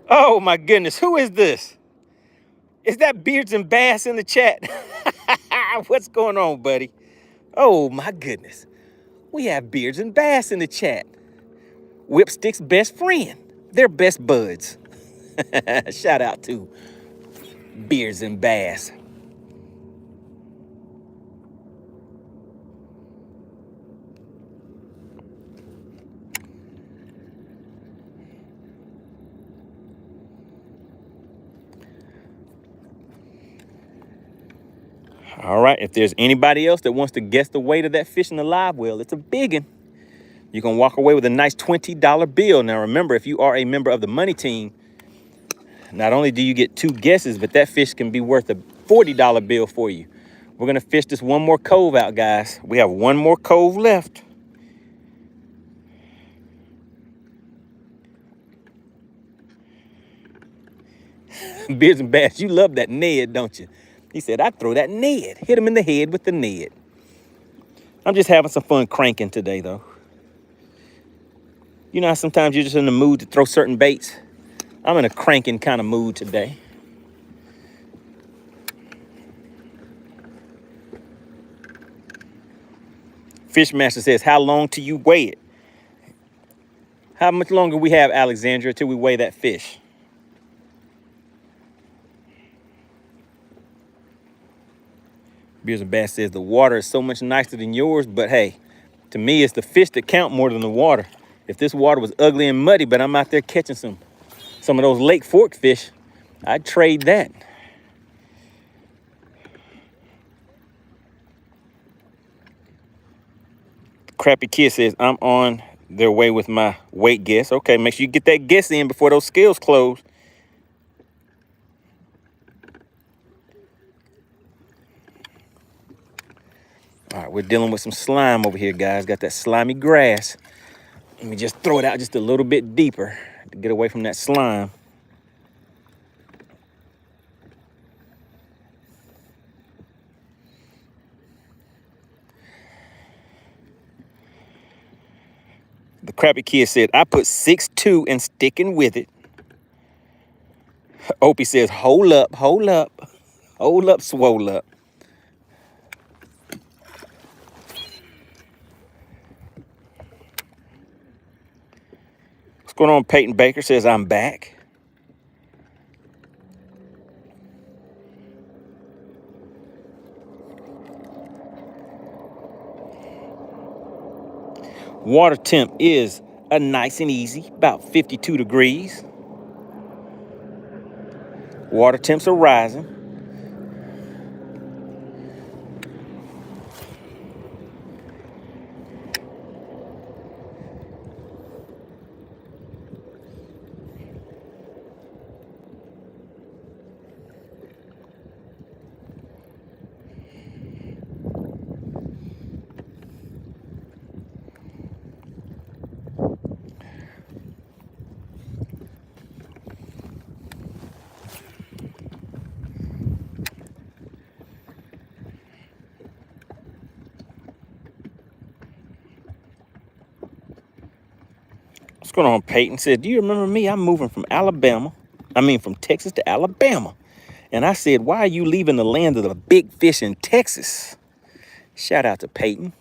Oh my goodness, who is this? Is that Beards and Bass in the chat? What's going on, buddy? Oh my goodness. We have Beards and Bass in the chat. Whipstick's best friend. They're best buds. Shout out to Beards and Bass. All right, if there's anybody else that wants to guess the weight of that fish in the live well, it's a big one. You can walk away with a nice $20 bill. Now, remember, if you are a member of the Money Team, not only do you get 2 guesses, but that fish can be worth a $40 bill for you. We're going to fish this one more cove out, guys. We have one more cove left. Beards and Bass, you love that Ned, don't you? He said, I'd throw that Ned. Hit him in the head with the Ned. I'm just having some fun cranking today, though. You know how sometimes you're just in the mood to throw certain baits? I'm in a cranking kind of mood today. Fishmaster says, how long till you weigh it? How much longer we have, Alexandra, till we weigh that fish? Beers and Bass says the water is so much nicer than yours, but hey, to me, it's the fish that count more than the water. If this water was ugly and muddy, but I'm out there catching some of those Lake Fork fish, I'd trade that. Crappy Kid says, I'm on their way with my weight guess. Okay, make sure you get that guess in before those scales close. All right, we're dealing with some slime over here, guys. Got that slimy grass. Let me just throw it out just a little bit deeper to get away from that slime. The Crappy Kid said, I put 6.2 and sticking with it. Opie says, hold up, hold up. Hold up, swole up. What's going on? Peyton Baker says, I'm back. Water temp is a nice and easy, about 52 degrees. Water temps are rising. What's going on? Peyton said, do you remember me? I'm moving from from Texas to Alabama. And I said, why are you leaving the land of the big fish in Texas? Shout out to Peyton.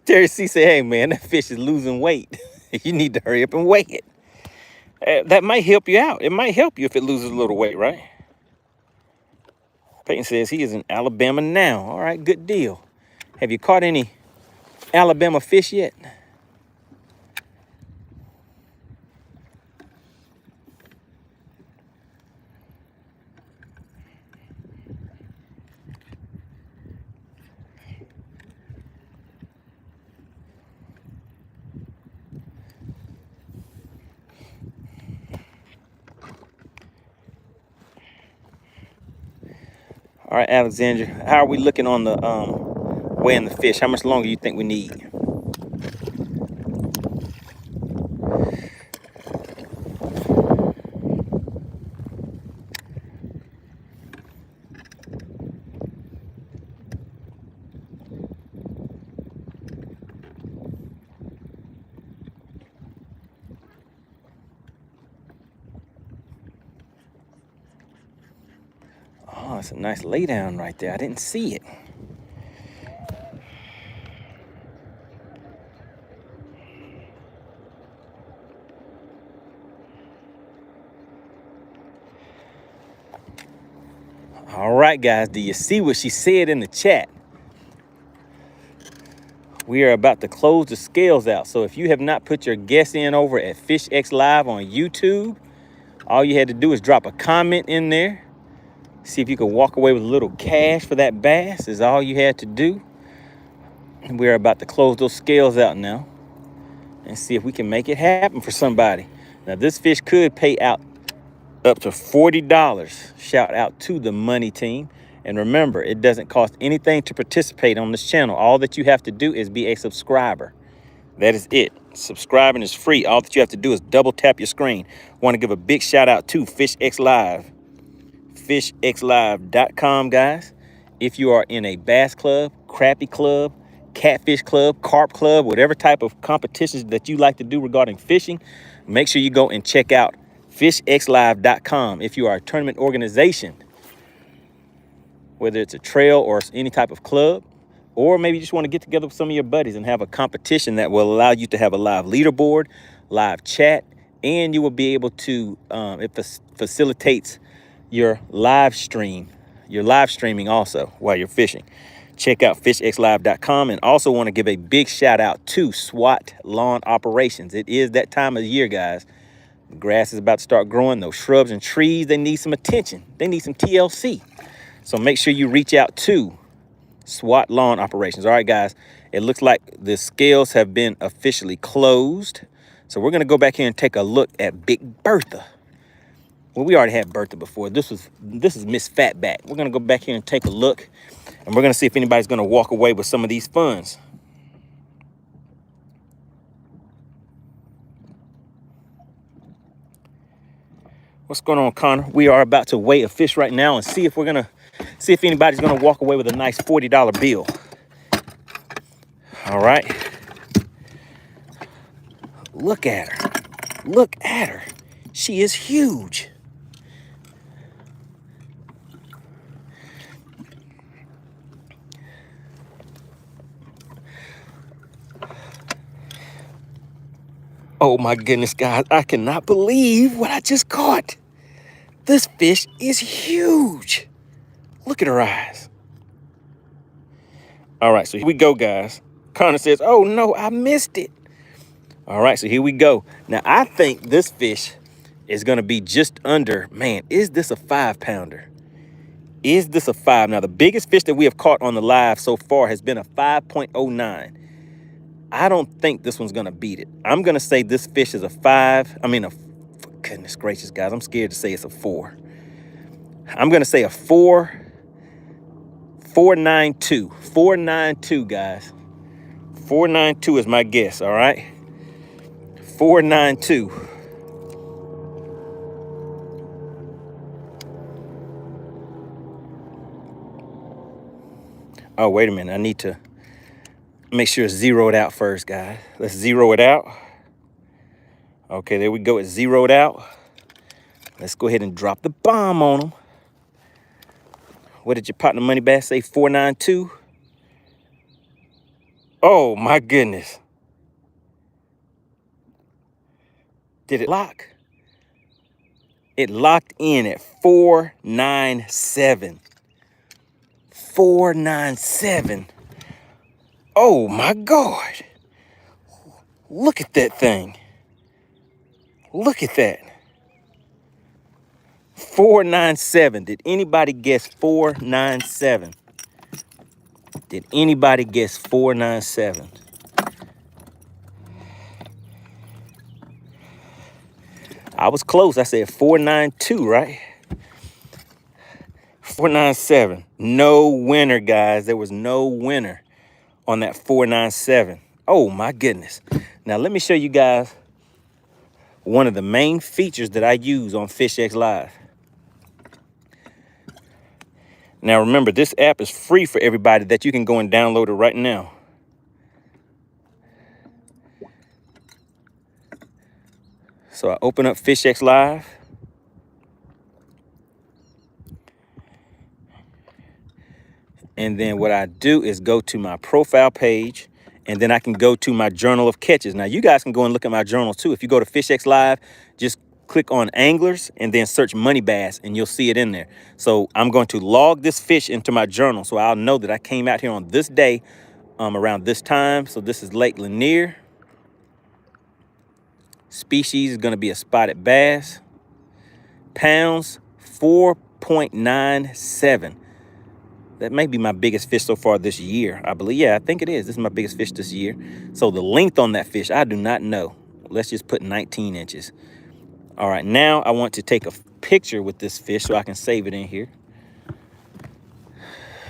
Terry C said, hey, man, that fish is losing weight. You need to hurry up and weigh it. That might help you out. It might help you if it loses a little weight, right? Peyton says he is in Alabama now. All right, good deal. Have you caught any Alabama fish yet? All right, Alexandra, how are we looking on the weighing the fish? How much longer do you think we need? Oh, it's a nice lay down right there. I didn't see it. All right, guys, do you see what she said in the chat? We are about to close the scales out. So if you have not put your guess in over at FishX Live on YouTube, all you had to do is drop a comment in there. See if you could walk away with a little cash for that bass is all you had to do. And we're about to close those scales out now and see if we can make it happen for somebody. Now, this fish could pay out up to $40. Shout out to the Money Team. And remember, it doesn't cost anything to participate on this channel. All that you have to do is be a subscriber. That is it. Subscribing is free. All that you have to do is double tap your screen. Want to give a big shout out to FishX Live. FishXLive.com, guys. If you are in a bass club, crappie club, catfish club, carp club, whatever type of competitions that you like to do regarding fishing, make sure you go and check out FishXLive.com. If you are a tournament organization, whether it's a trail or any type of club, or maybe you just want to get together with some of your buddies and have a competition that will allow you to have a live leaderboard, live chat, and you will be able to, it facilitates your live streaming also while you're fishing. Check out fishxlive.com, and also want to give a big shout out to SWAT Lawn Operations. It is that time of the year, guys. The grass is about to start growing. Those shrubs and trees, they need some attention. They need some TLC. So make sure you reach out to SWAT Lawn Operations. All right, guys, it looks like the scales have been officially closed. So we're going to go back here and take a look at Big Bertha. Well, we already had Bertha before. This is Miss Fatback. We're going to go back here and take a look, and we're going to see if anybody's going to walk away with some of these funds. What's going on, Connor? We are about to weigh a fish right now and see if anybody's going to walk away with a nice $40 bill. All right. Look at her. Look at her. She is huge. Oh my goodness, guys. I cannot believe what I just caught. This fish is huge. Look at her eyes. All right, so here we go, guys. Connor says, oh no, I missed it. All right, so here we go. Now, I think this fish is going to be just under, man, is this a 5-pounder? Is this a 5? Now, the biggest fish that we have caught on the live so far has been a 5.09. I don't think this one's going to beat it. I'm going to say this fish is a 5. I mean, goodness gracious, guys, I'm scared to say it's a 4. I'm going to say a 4.92. 4.92, guys. 4.92 is my guess, all right? 4.92. Oh, wait a minute. I need to make sure it's zeroed out first, guys. Let's zero it out. Okay, there we go. It's zeroed out. Let's go ahead and drop the bomb on them. What did your partner Money Bass say? 4.92? Oh, my goodness. Did it lock? It locked in at 4.97. 4.97. Oh my God. Look at that thing. Look at that. 4.97. Did anybody guess 4.97? Did anybody guess 4.97? I was close. I said 4.92, right? 4.97. No winner, guys. There was no winner on that 4.97. Oh my goodness. Now let me show you guys one of the main features that I use on FishX Live. Now remember, this app is free for everybody that you can go and download it right now. So I open up FishX Live. And then what I do is go to my profile page, and then I can go to my journal of catches. Now, you guys can go and look at my journal too. If you go to FishX Live, just click on anglers and then search Money Bass, and you'll see it in there. So I'm going to log this fish into my journal, so I'll know that I came out here on this day around this time. So this is Lake Lanier. Species is going to be a spotted bass. Pounds, 4.97. That may be my biggest fish so far this year, I believe. Yeah, I think it is. This is my biggest fish this year. So the length on that fish, I do not know. Let's just put 19 inches. All right, now I want to take a picture with this fish so I can save it in here.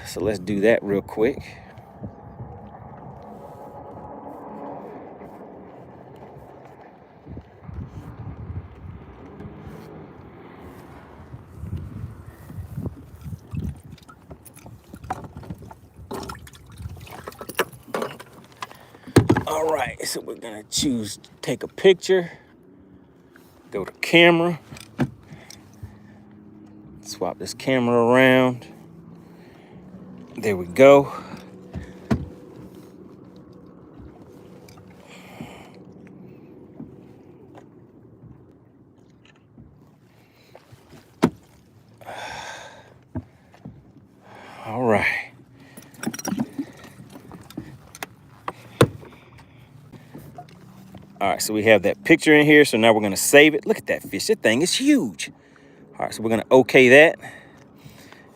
So let's do that real quick. All right, so we're gonna choose take a picture, go to camera, swap this camera around. There we go. All right. All right, so we have that picture in here. So now we're gonna save it. Look at that fish. That thing is huge. All right, so we're gonna okay that.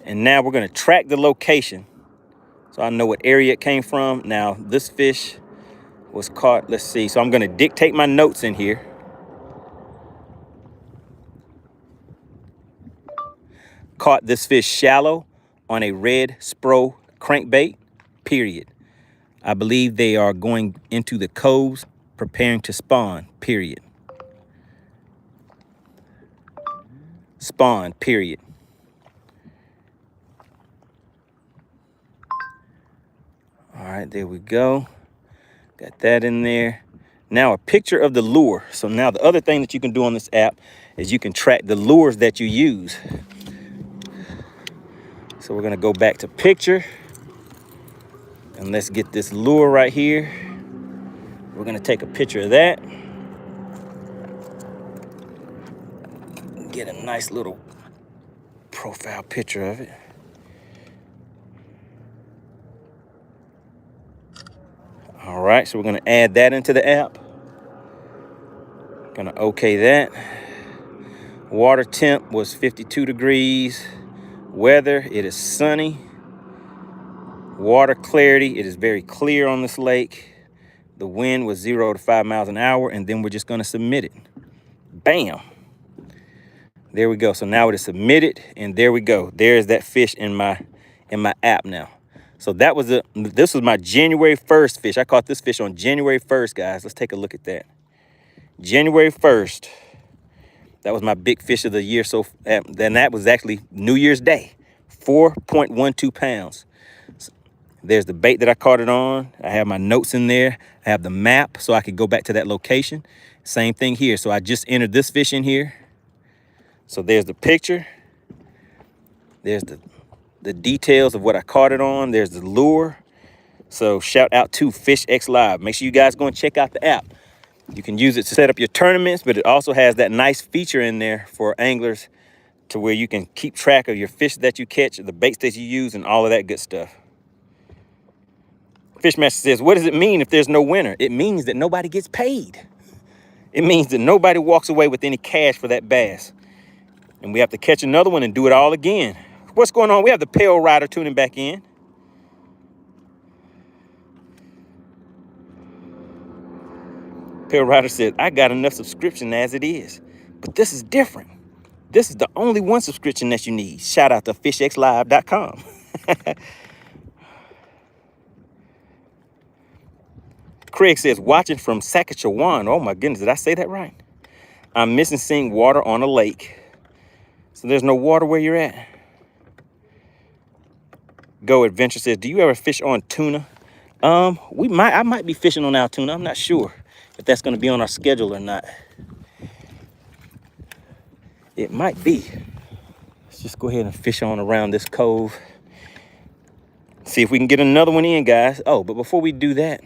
And now we're gonna track the location. So I know what area it came from. Now this fish was caught, let's see. So I'm gonna dictate my notes in here. Caught this fish shallow on a red spro crankbait, period. I believe they are going into the coves preparing to spawn, period. Spawn, period. All right, there we go. Got that in there. Now a picture of the lure. So now the other thing that you can do on this app is you can track the lures that you use. So we're gonna go back to picture. And let's get this lure right here. We're gonna take a picture of that. Get a nice little profile picture of it. All right, so we're gonna add that into the app. Gonna okay that. Water temp was 52 degrees. Weather, it is sunny. Water clarity, it is very clear on this lake. The wind was 0 to 5 miles an hour, and then we're just gonna submit it. Bam. There we go. So now it is submitted, and there we go. There's that fish in my app now. So that was this was my January 1st fish. I caught this fish on January 1st, guys. Let's take a look at that. January 1st. That was my big fish of the year. So then that was actually New Year's Day. 4.12 pounds. So there's the bait that I caught it on. I have my notes in there. I have the map so I could go back to that location. Same thing here. So I just entered this fish in here. So there's the picture. There's the details of what I caught it on. There's the lure. So shout out to Fish X Live. Make sure you guys go and check out the app. You can use it to set up your tournaments, but it also has that nice feature in there for anglers to where you can keep track of your fish that you catch, the baits that you use, and all of that good stuff. Fishmaster says, what does it mean if there's no winner? It means that nobody gets paid. It means that nobody walks away with any cash for that bass. And we have to catch another one and do it all again. What's going on? We have the Pale Rider tuning back in. Pale Rider said, I got enough subscription as it is. But this is different. This is the only one subscription that you need. Shout out to fishxlive.com. Craig says, watching from Saskatchewan. Oh my goodness, did I say that right? I'm missing seeing water on a lake. So there's no water where you're at. Go Adventure says, do you ever fish on tuna? I might be fishing on our tuna. I'm not sure if that's going to be on our schedule or not. It might be. Let's just go ahead and fish on around this cove. See if we can get another one in, guys. Oh, but before we do that,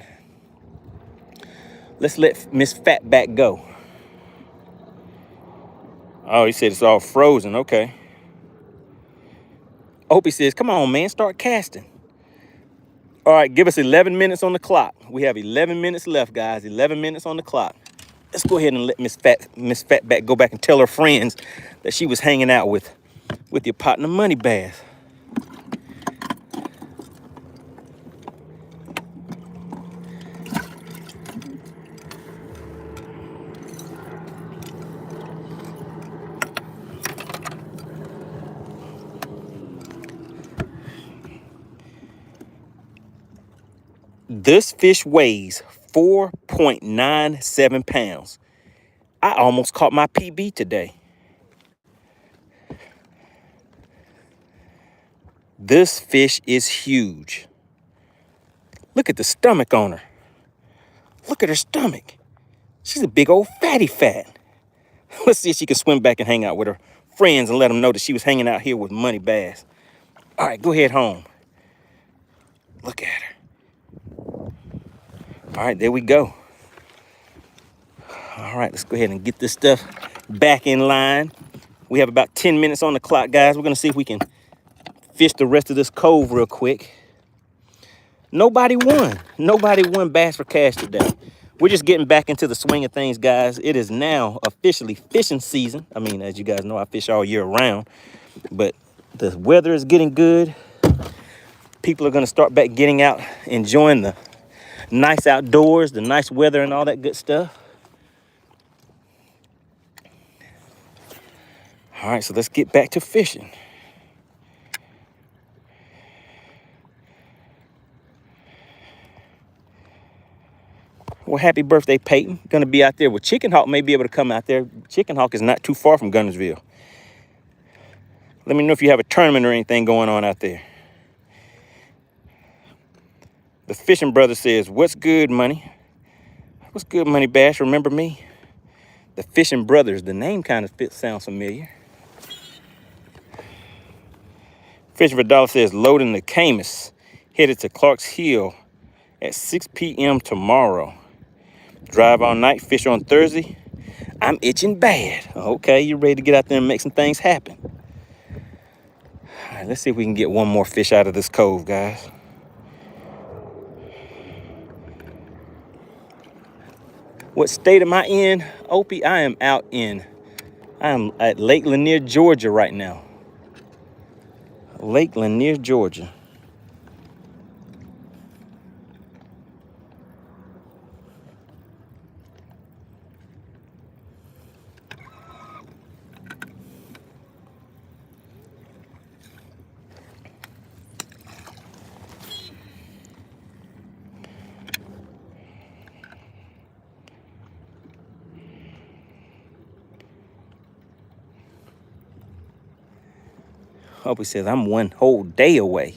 let's let Miss Fatback go. Oh, he said it's all frozen. Okay. Opie says, come on, man, start casting. All right, give us 11 minutes on the clock. We have 11 minutes left, guys. 11 minutes on the clock. Let's go ahead and let Miss Fatback go back and tell her friends that she was hanging out with your partner Money Bass. This fish weighs 4.97 pounds. I almost caught my PB today. This fish is huge. Look at the stomach on her. Look at her stomach. She's a big old fatty fat. Let's see if she can swim back and hang out with her friends and let them know that she was hanging out here with Money Bass. All right, go ahead home. Look at her. All right, there we go. All right, let's go ahead and get this stuff back in line. We have about 10 minutes on the clock, guys. We're gonna see if we can fish the rest of this cove real quick. Nobody won. Nobody won Bass for Cash today. We're just getting back into the swing of things, guys. It is now officially fishing season. I mean, as you guys know, I fish all year round, but the weather is getting good. People are gonna start back getting out, enjoying the nice outdoors, the nice weather and all that good stuff. All right, so let's get back to fishing. Well, happy birthday, Peyton. Gonna be out there with Chicken Hawk, may be able to come out there. Chicken Hawk is not too far from Gunnersville. Let me know if you have a tournament or anything going on out there. The Fishing Brother says, what's good, Money? What's good, Money Bash? Remember me? The Fishing Brothers, the name kind of sounds familiar. Fishing for Dollar says, loading the Camus, headed to Clark's Hill at 6 p.m. tomorrow. Drive all night, fish on Thursday. I'm itching bad. Okay, you ready to get out there and make some things happen? All right, let's see if we can get one more fish out of this cove, guys. What state am I in, Opie? I am at Lake Lanier, Georgia right now. Lake Lanier, Georgia. Opie says, I'm one whole day away.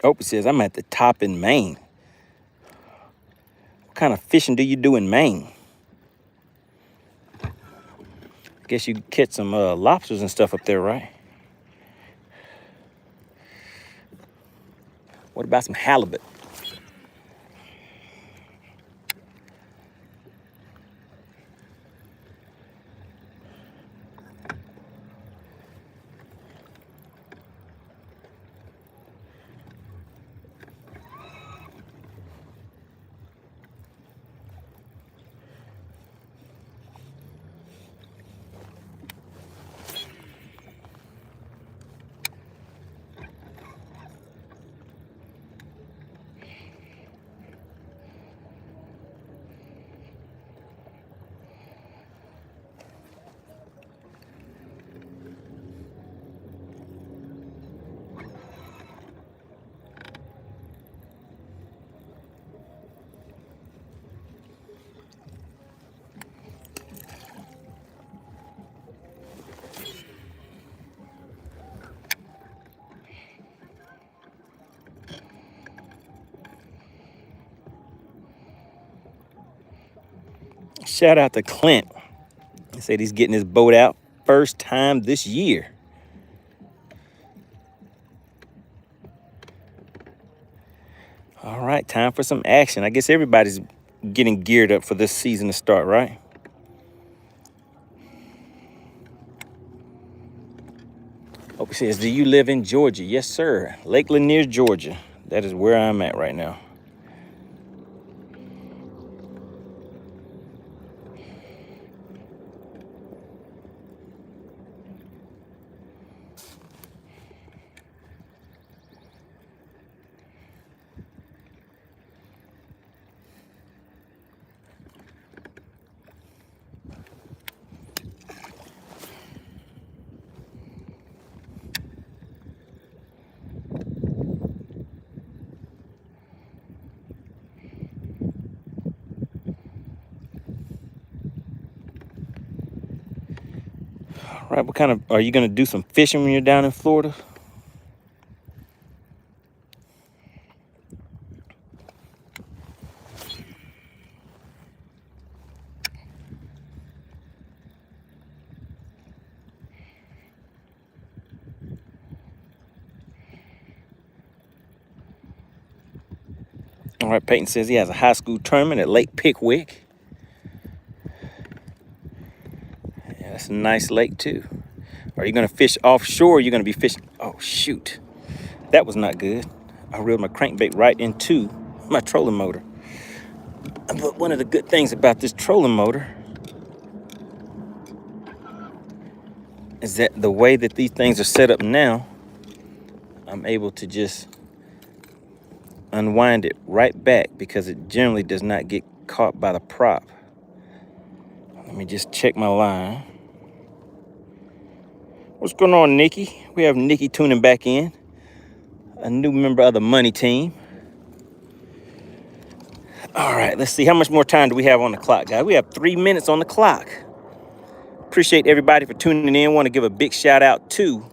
Opie says, I'm at the top in Maine. What kind of fishing do you do in Maine? I guess you catch some lobsters and stuff up there, right? What about some halibut? Shout out to Clint. He said he's getting his boat out first time this year. All right, time for some action. I guess everybody's getting geared up for this season to start, right? Opie says, do you live in Georgia? Yes, sir. Lake Lanier, Georgia. That is where I'm at right now. All right, what kind of, are you going to do some fishing when you're down in Florida? All right, Peyton says he has a high school tournament at Lake Pickwick. Yeah, that's a nice lake too. Are you going to fish offshore? Or are you going to be fishing? Oh, shoot. That was not good. I reeled my crankbait right into my trolling motor. But one of the good things about this trolling motor is that the way that these things are set up now, I'm able to just unwind it right back because it generally does not get caught by the prop. Let me just check my line. What's going on, Nikki? We have Nikki tuning back in, a new member of the Money Team. All right, let's see. How much more time do we have on the clock, guys? We have 3 minutes on the clock. Appreciate everybody for tuning in. Want to give a big shout out to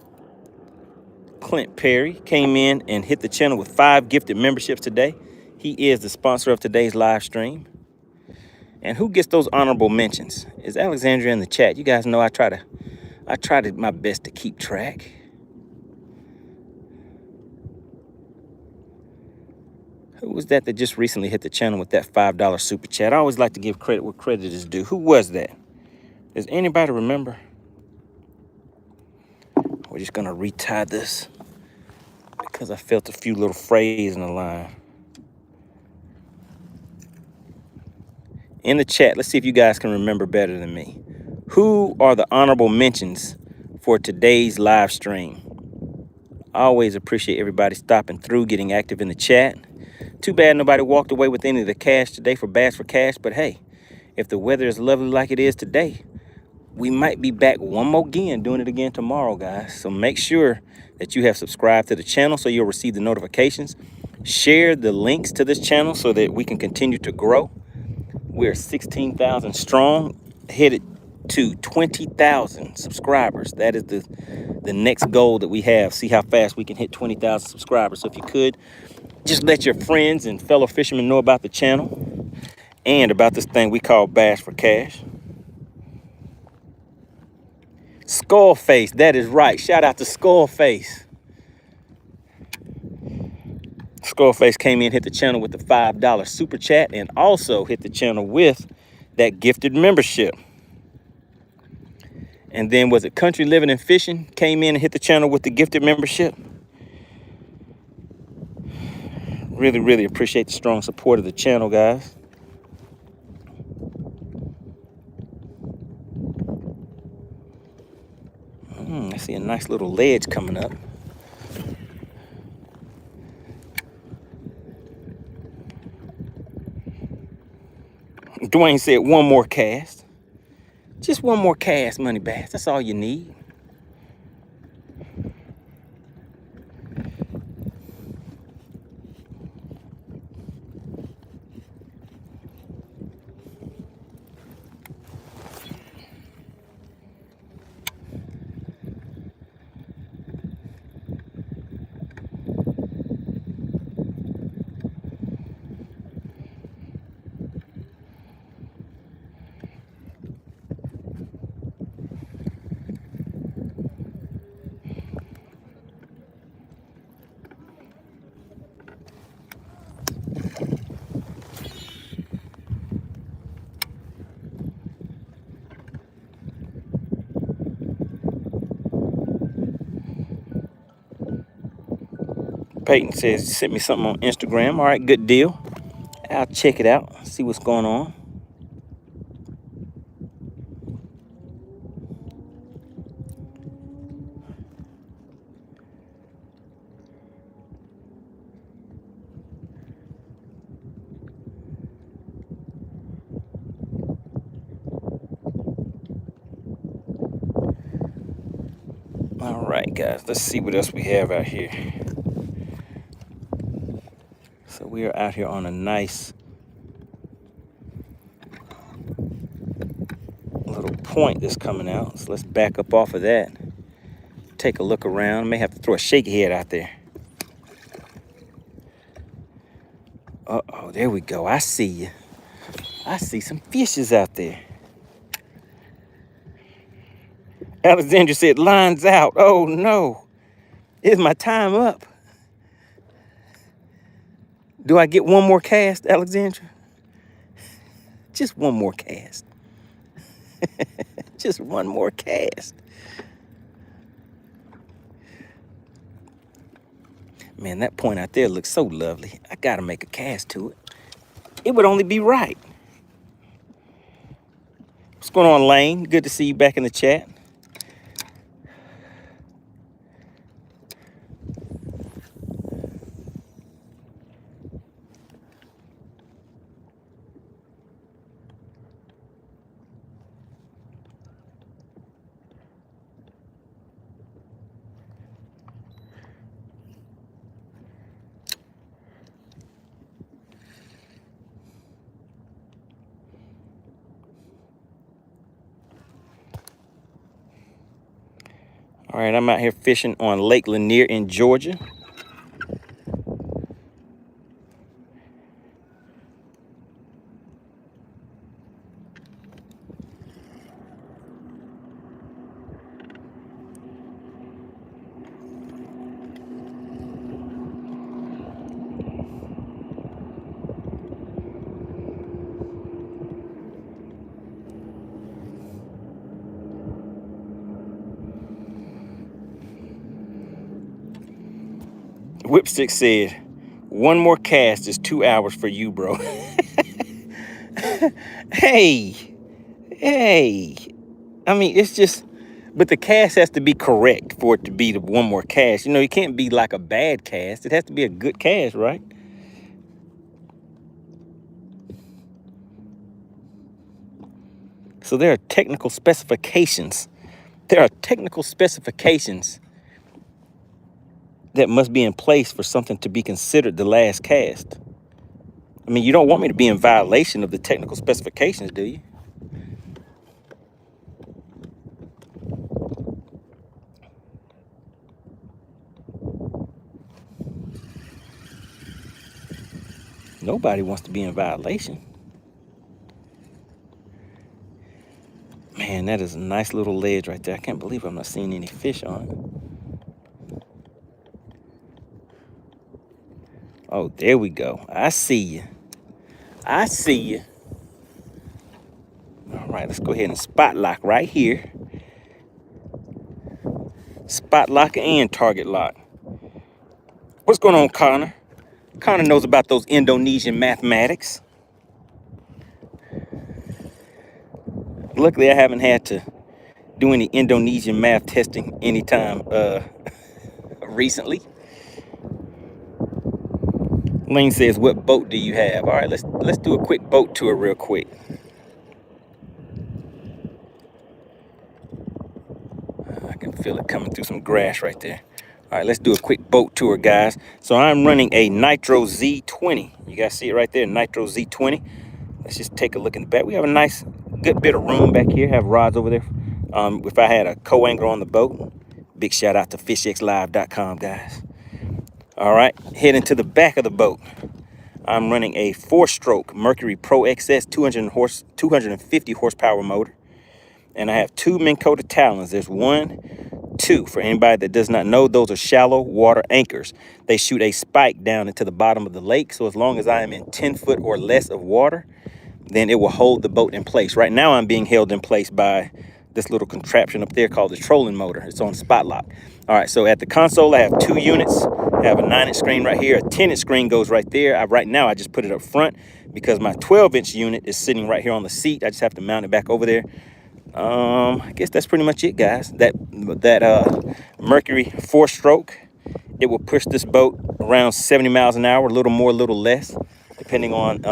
Clint Perry. Came in and hit the channel with 5 gifted memberships today. He is the sponsor of today's live stream. And who gets those honorable mentions? Is Alexandria in the chat? You guys know I try my best to keep track. Who was that just recently hit the channel with that $5 super chat? I always like to give credit where credit is due. Who was that? Does anybody remember? We're just gonna retie this because I felt a few little frays in the line. In the chat, let's see if you guys can remember better than me. Who are the honorable mentions for today's live stream? I always appreciate everybody stopping through, getting active in the chat. Too bad nobody walked away with any of the cash today for Bass for Cash, but hey, if the weather is lovely like it is today, we might be back one more again, doing it again tomorrow, guys. So make sure that you have subscribed to the channel so you'll receive the notifications. Share the links to this channel so that we can continue to grow. We're 16,000 strong, headed to 20,000 subscribers. That is the next goal that we have. See how fast we can hit 20,000 subscribers. So if you could, just let your friends and fellow fishermen know about the channel and about this thing we call Bass for Cash. Skullface, that is right. Shout out to Skullface. Skullface came in, hit the channel with the $5 super chat, and also hit the channel with that gifted membership. And then was it Country Living and Fishing? Came in and hit the channel with the gifted membership. Really, really appreciate the strong support of the channel, guys. I see a nice little ledge coming up. Dwayne said one more cast. Just one more cast, Money Bass. That's all you need. Peyton says, sent me something on Instagram. All right, good deal. I'll check it out, see what's going on. All right, guys, let's see what else we have out here. So we are out here on a nice little little point that's coming out. So let's back up off of that. Take a look around. May have to throw a shaky head out there. Uh-oh, there we go. I see you. I see some fishes out there. Alexandra said, lines out. Oh, no. Is my time up? Do I get one more cast, Alexandra? Just one more cast. Just one more cast. Man, that point out there looks so lovely. I gotta make a cast to it. It would only be right. What's going on, Lane? Good to see you back in the chat. All right, I'm out here fishing on Lake Lanier in Georgia. Whipstick said, one more cast is 2 hours for you, bro. Hey. I mean, it's just, but the cast has to be correct for it to be the one more cast. You know, it can't be like a bad cast. It has to be a good cast, right? So there are technical specifications. There are technical specifications that must be in place for something to be considered the last cast. I mean, you don't want me to be in violation of the technical specifications, do you? Nobody wants to be in violation. Man, that is a nice little ledge right there. I can't believe I'm not seeing any fish on it. Oh, there we go. I see you. I see you. All right, let's go ahead and spot lock right here. Spot lock and target lock. What's going on, Connor? Connor knows about those Indonesian mathematics. Luckily, I haven't had to do any Indonesian math testing anytime recently. Lane says, what boat do you have? All right, let's do a quick boat tour real quick. I can feel it coming through some grass right there. All right, let's do a quick boat tour, guys. So I'm running a Nitro Z20. You guys see it right there, Nitro Z20. Let's just take a look in the back. We have a nice, good bit of room back here. Have rods over there. If I had a co-angler on the boat, big shout out to fishxlive.com, guys. All right, heading to the back of the boat. I'm running a 4-stroke Mercury Pro XS 250 horsepower motor. And I have 2 Minn Kota Talons. There's 1, 2. For anybody that does not know, those are shallow water anchors. They shoot a spike down into the bottom of the lake. So as long as I am in 10 foot or less of water, then it will hold the boat in place. Right now I'm being held in place by this little contraption up there called the trolling motor. It's on spot lock. All right, so at the console, I have 2 units. I have a 9-inch screen right here. A 10-inch screen goes right there. Right now, I just put it up front because my 12-inch unit is sitting right here on the seat. I just have to mount it back over there. I guess that's pretty much it, guys. That Mercury 4-stroke, it will push this boat around 70 miles an hour, a little more, a little less, depending on,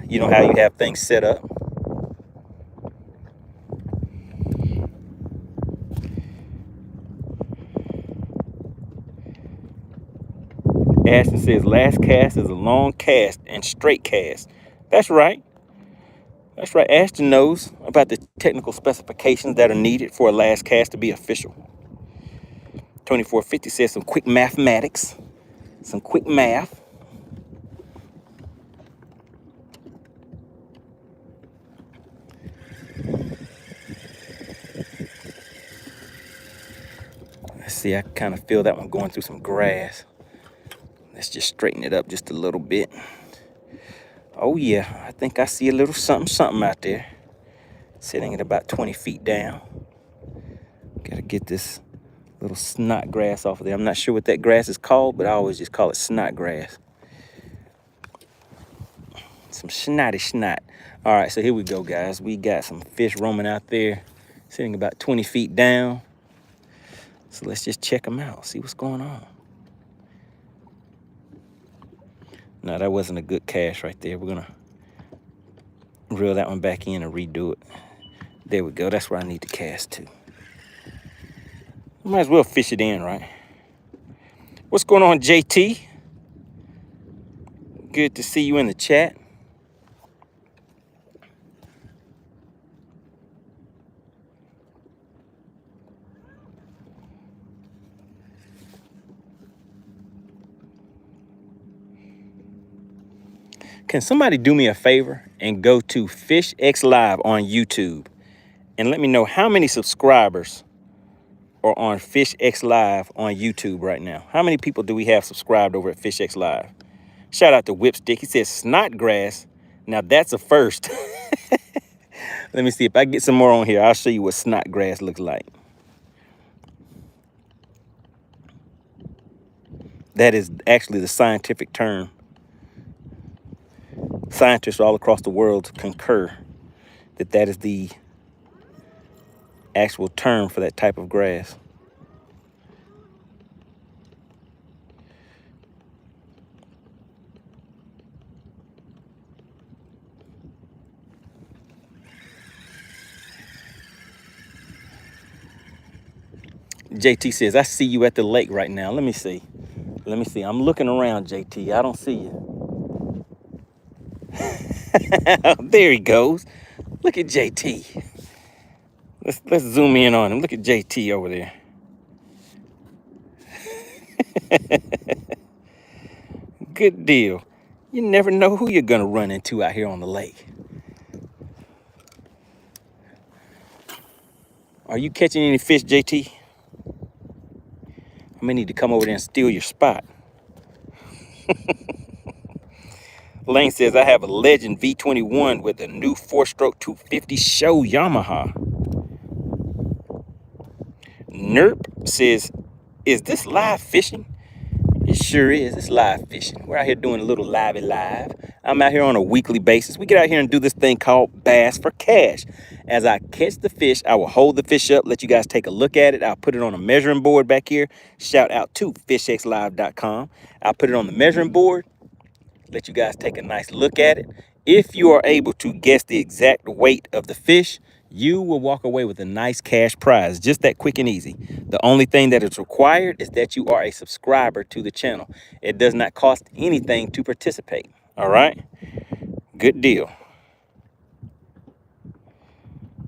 you know, how you have things set up. Ashton says, last cast is a long cast and straight cast. That's right. That's right. Ashton knows about the technical specifications that are needed for a last cast to be official. 2450 says some quick mathematics, some quick math. Let's see, I kind of feel that one going through some grass. Let's just straighten it up just a little bit. Oh yeah, I think I see a little something out there. Sitting at about 20 feet down. Gotta get this little snot grass off of there. I'm not sure what that grass is called, but I always just call it snot grass. Some snotty snot. All right, so here we go, guys. We got some fish roaming out there, sitting about 20 feet down. So let's just check them out, see what's going on. No, that wasn't a good cast right there. We're gonna reel that one back in and redo it. There we go, that's where I need to cast to. Might as well fish it in, right? What's going on, JT? Good to see you in the chat. Can somebody do me a favor and go to Fish X Live on YouTube and let me know how many subscribers are on Fish X Live on YouTube right now? How many people do we have subscribed over at Fish X Live? Shout out to Whipstick. He says snotgrass. Now that's a first. Let me see if I get some more on here. I'll show you what snotgrass looks like. That is actually the scientific term. Scientists all across the world concur that that is the actual term for that type of grass. JT says, I see you at the lake right now. Let me see. Let me see. I'm looking around, JT. I don't see you. There he goes. Look at JT. Let's zoom in on him. Look at JT over there. Good deal. You never know who you're gonna run into out here on the lake. Are you catching any fish, JT? I may need to come over there and steal your spot. Lane says, I have a Legend V21 with a new 4-stroke 250 show Yamaha. Nerp says, is this live fishing? It sure is. It's live fishing. We're out here doing a little livey live. I'm out here on a weekly basis. We get out here and do this thing called Bass for Cash. As I catch the fish, I will hold the fish up, let you guys take a look at it. I'll put it on a measuring board back here. Shout out to fishxlive.com. I'll put it on the measuring board, let you guys take a nice look at it. If you are able to guess the exact weight of the fish, you will walk away with a nice cash prize, just that quick and easy. The only thing that is required is that you are a subscriber to the channel. It does not cost anything to participate, all right? Good deal.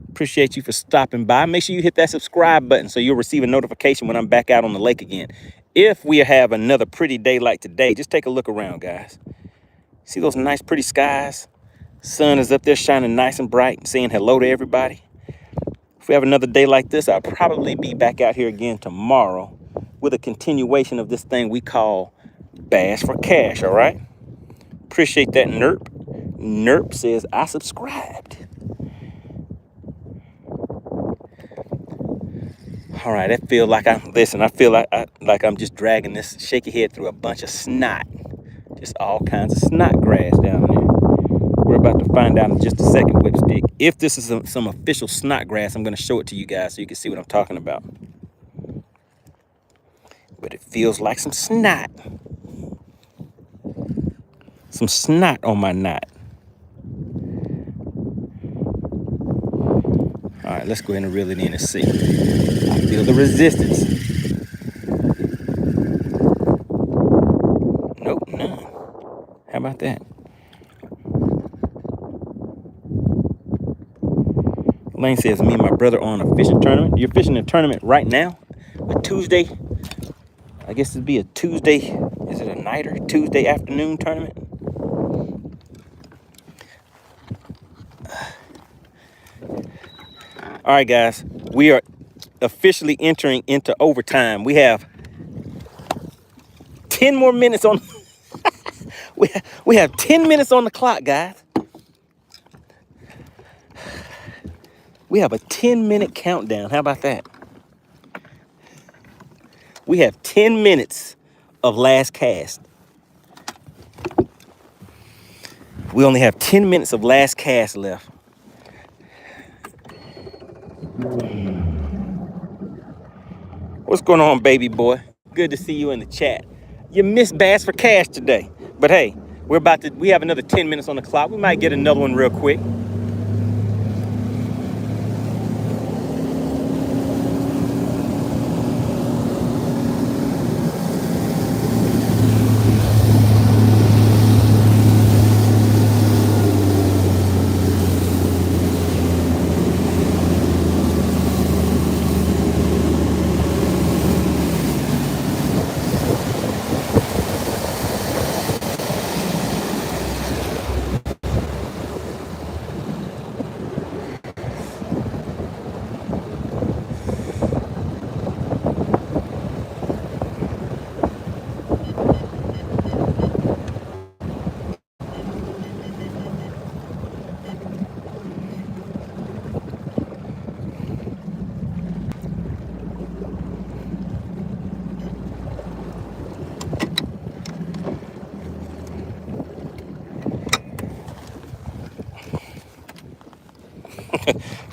Appreciate you for stopping by. Make sure you hit that subscribe button so you'll receive a notification when I'm back out on the lake again. If we have another pretty day like today, just take a look around, guys. See those nice, pretty skies? Sun is up there shining nice and bright and saying hello to everybody. If we have another day like this, I'll probably be back out here again tomorrow with a continuation of this thing we call Bass for Cash, all right? Appreciate that, Nerp. Nerp says, I subscribed. All right, I feel like I feel like I'm just dragging this shaky head through a bunch of snot. Just all kinds of snot grass down there. We're about to find out in just a second, Whipstick. If this is some official snot grass, I'm going to show it to you guys so you can see what I'm talking about. But it feels like some snot. Some snot on my knot. All right, let's go ahead and reel it in and see. I feel the resistance. Nope, none. How about that? Lane says, me and my brother on a fishing tournament. You're fishing a tournament right now? A Tuesday? I guess it'd be a Tuesday. Is it a night or Tuesday afternoon tournament? All right, guys. We are officially entering into overtime. We have 10 more minutes on. we have 10 minutes on the clock, guys. We have a 10-minute countdown. How about that? We have 10 minutes of last cast. We only have 10 minutes of last cast left. What's going on, baby boy? Good to see you in the chat. You missed Bass for Cash today. But hey, we have another 10 minutes on the clock. We might get another one real quick.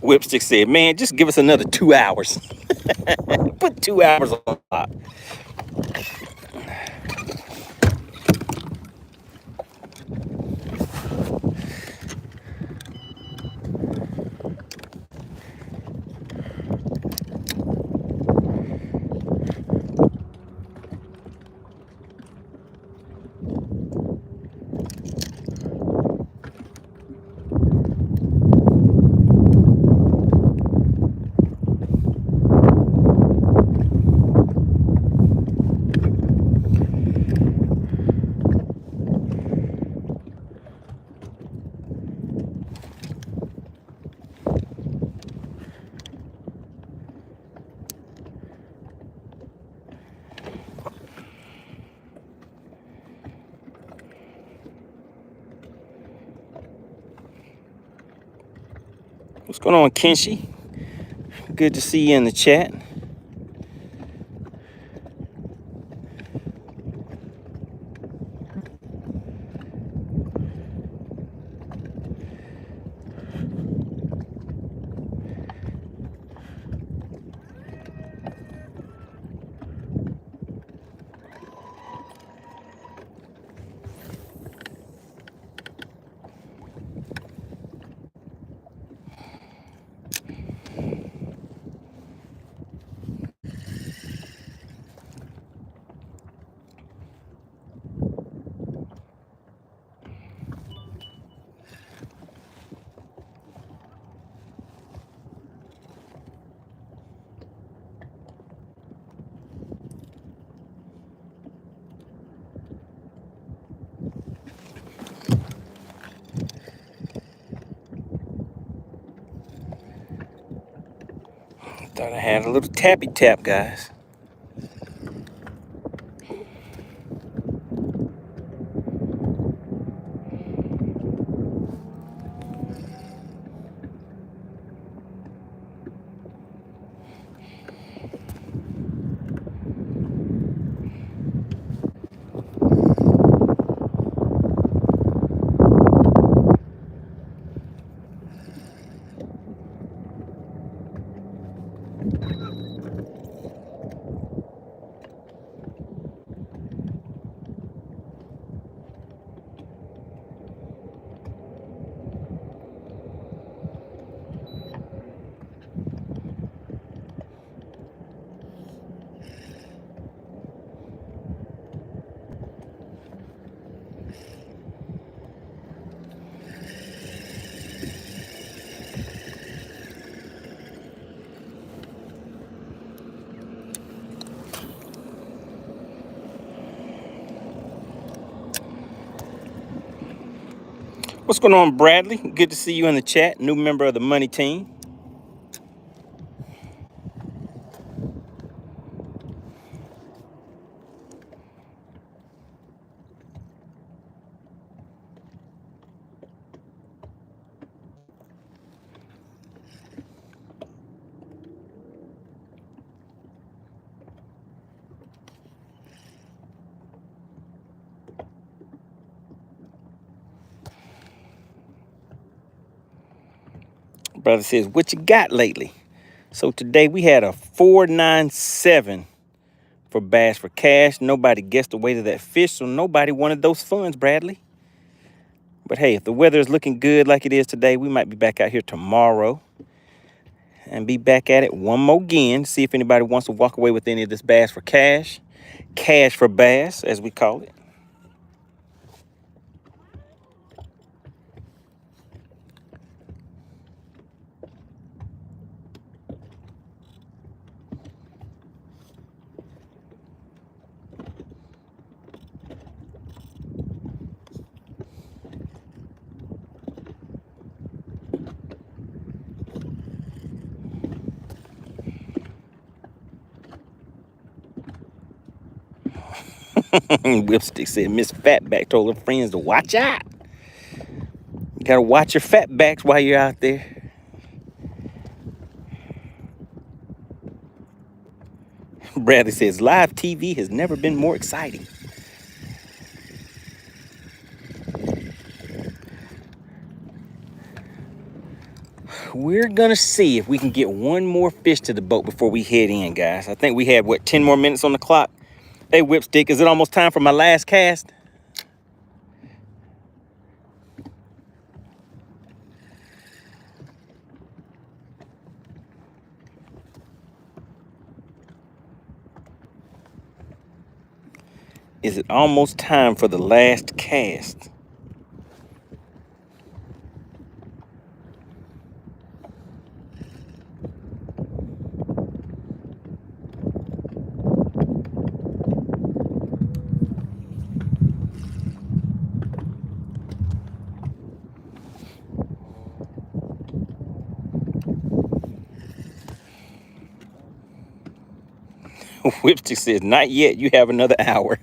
Whipstick said, man, just give us another 2 hours. Put 2 hours on the clock. What's going on, Kenshi? Good to see you in the chat. Thought I had a little tappy tap, guys. What's going on, Bradley? Good to see you in the chat. New member of the Money Team. Brother says, what you got lately? So today we had a 497 for Bass for Cash. Nobody guessed the weight of that fish, so nobody wanted those funds, Bradley. But hey, if the weather is looking good like it is today, we might be back out here tomorrow and be back at it one more again. See if anybody wants to walk away with any of this Bass for Cash. Cash for bass, as we call it. Whipstick said Miss Fatback told her friends to watch out. You gotta watch your fatbacks while you're out there. Bradley says live TV has never been more exciting. We're gonna see if we can get one more fish to the boat before we head in, guys. I think we have, what, 10 more minutes on the clock? Hey, Whipstick, is it almost time for my last cast? Is it almost time for the last cast? Whipstick says, not yet, you have another hour.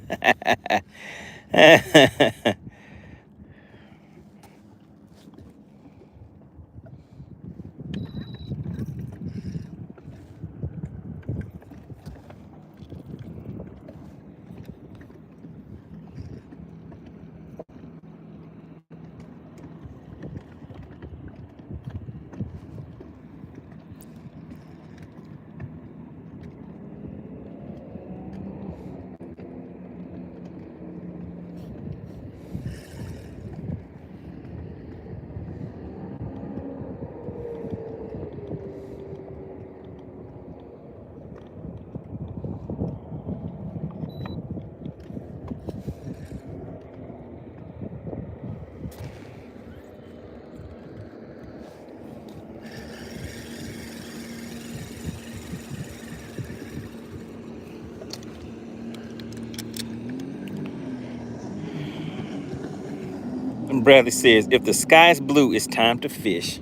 And Bradley says, if the sky's blue, it's time to fish.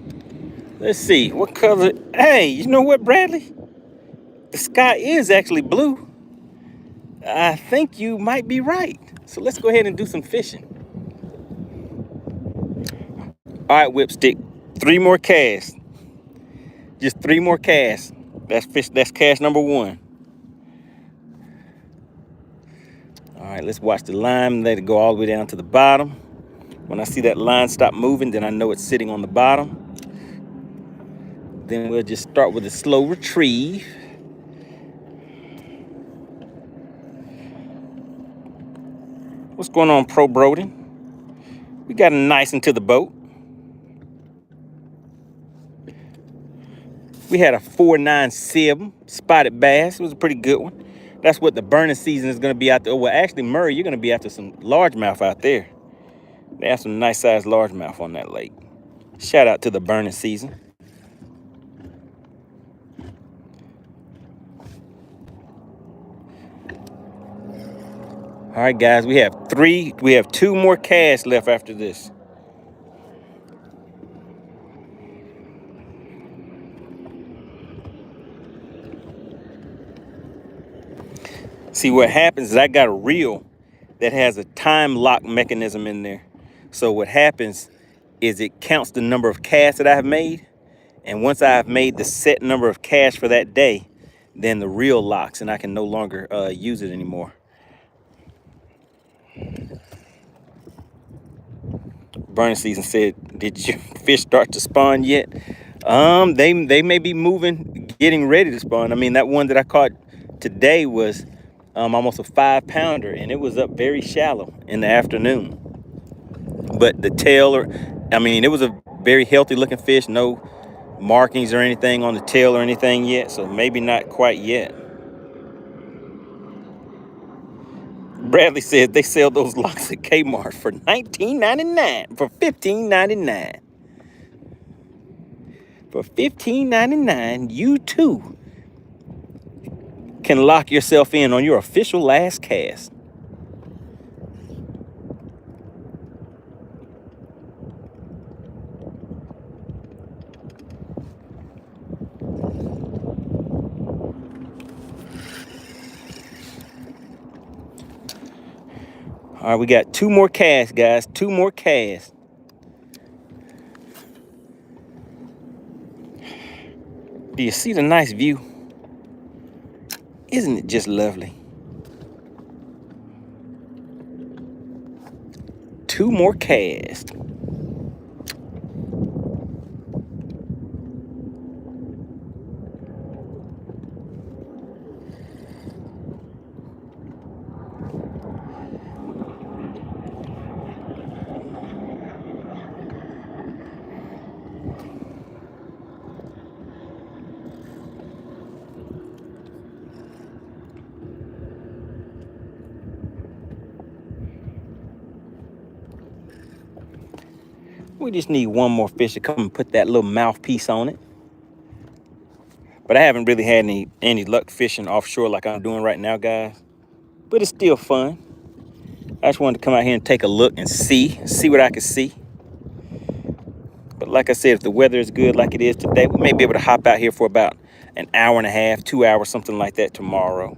Let's see, what color? Hey, you know what, Bradley? The sky is actually blue. I think you might be right. So let's go ahead and do some fishing. All right, Whipstick, 3 more casts. Just 3 more casts. That's cast number 1. All right, let's watch the line, let it go all the way down to the bottom. When I see that line stop moving, then I know it's sitting on the bottom. Then we'll just start with a slow retrieve. What's going on, Pro Broden? We got him nice into the boat. We had a 497 spotted bass. It was a pretty good one. That's what the burning season is going to be out there. Well, actually, Murray, you're going to be after some largemouth out there. They have some nice sized largemouth on that lake. Shout out to the burning season. All right, guys, we have 2 more casts left after this. See, what happens is I got a reel that has a time lock mechanism in there. So what happens is it counts the number of casts that I have made. And once I've made the set number of casts for that day, then the reel locks and I can no longer use it anymore. Burning season said, "Did your fish start to spawn yet?" They may be moving, getting ready to spawn. I mean, that one that I caught today was almost a 5-pounder, and it was up very shallow in the afternoon. But the tail, I mean, it was a very healthy looking fish. No markings or anything on the tail or anything yet, so maybe not quite yet. Bradley said they sell those locks at Kmart for $19.99, for $15.99. For $15.99, you too can lock yourself in on your official last cast. All right, we got 2 more casts, guys. 2 more casts. Do you see the nice view? Isn't it just lovely? 2 more casts. We just need one more fish to come and put that little mouthpiece on it. But I haven't really had any luck fishing offshore like I'm doing right now, guys. But it's still fun. I just wanted to come out here and take a look and see what I can see. But like I said, if the weather is good like it is today, we may be able to hop out here for about an hour and a half, 2 hours, something like that tomorrow.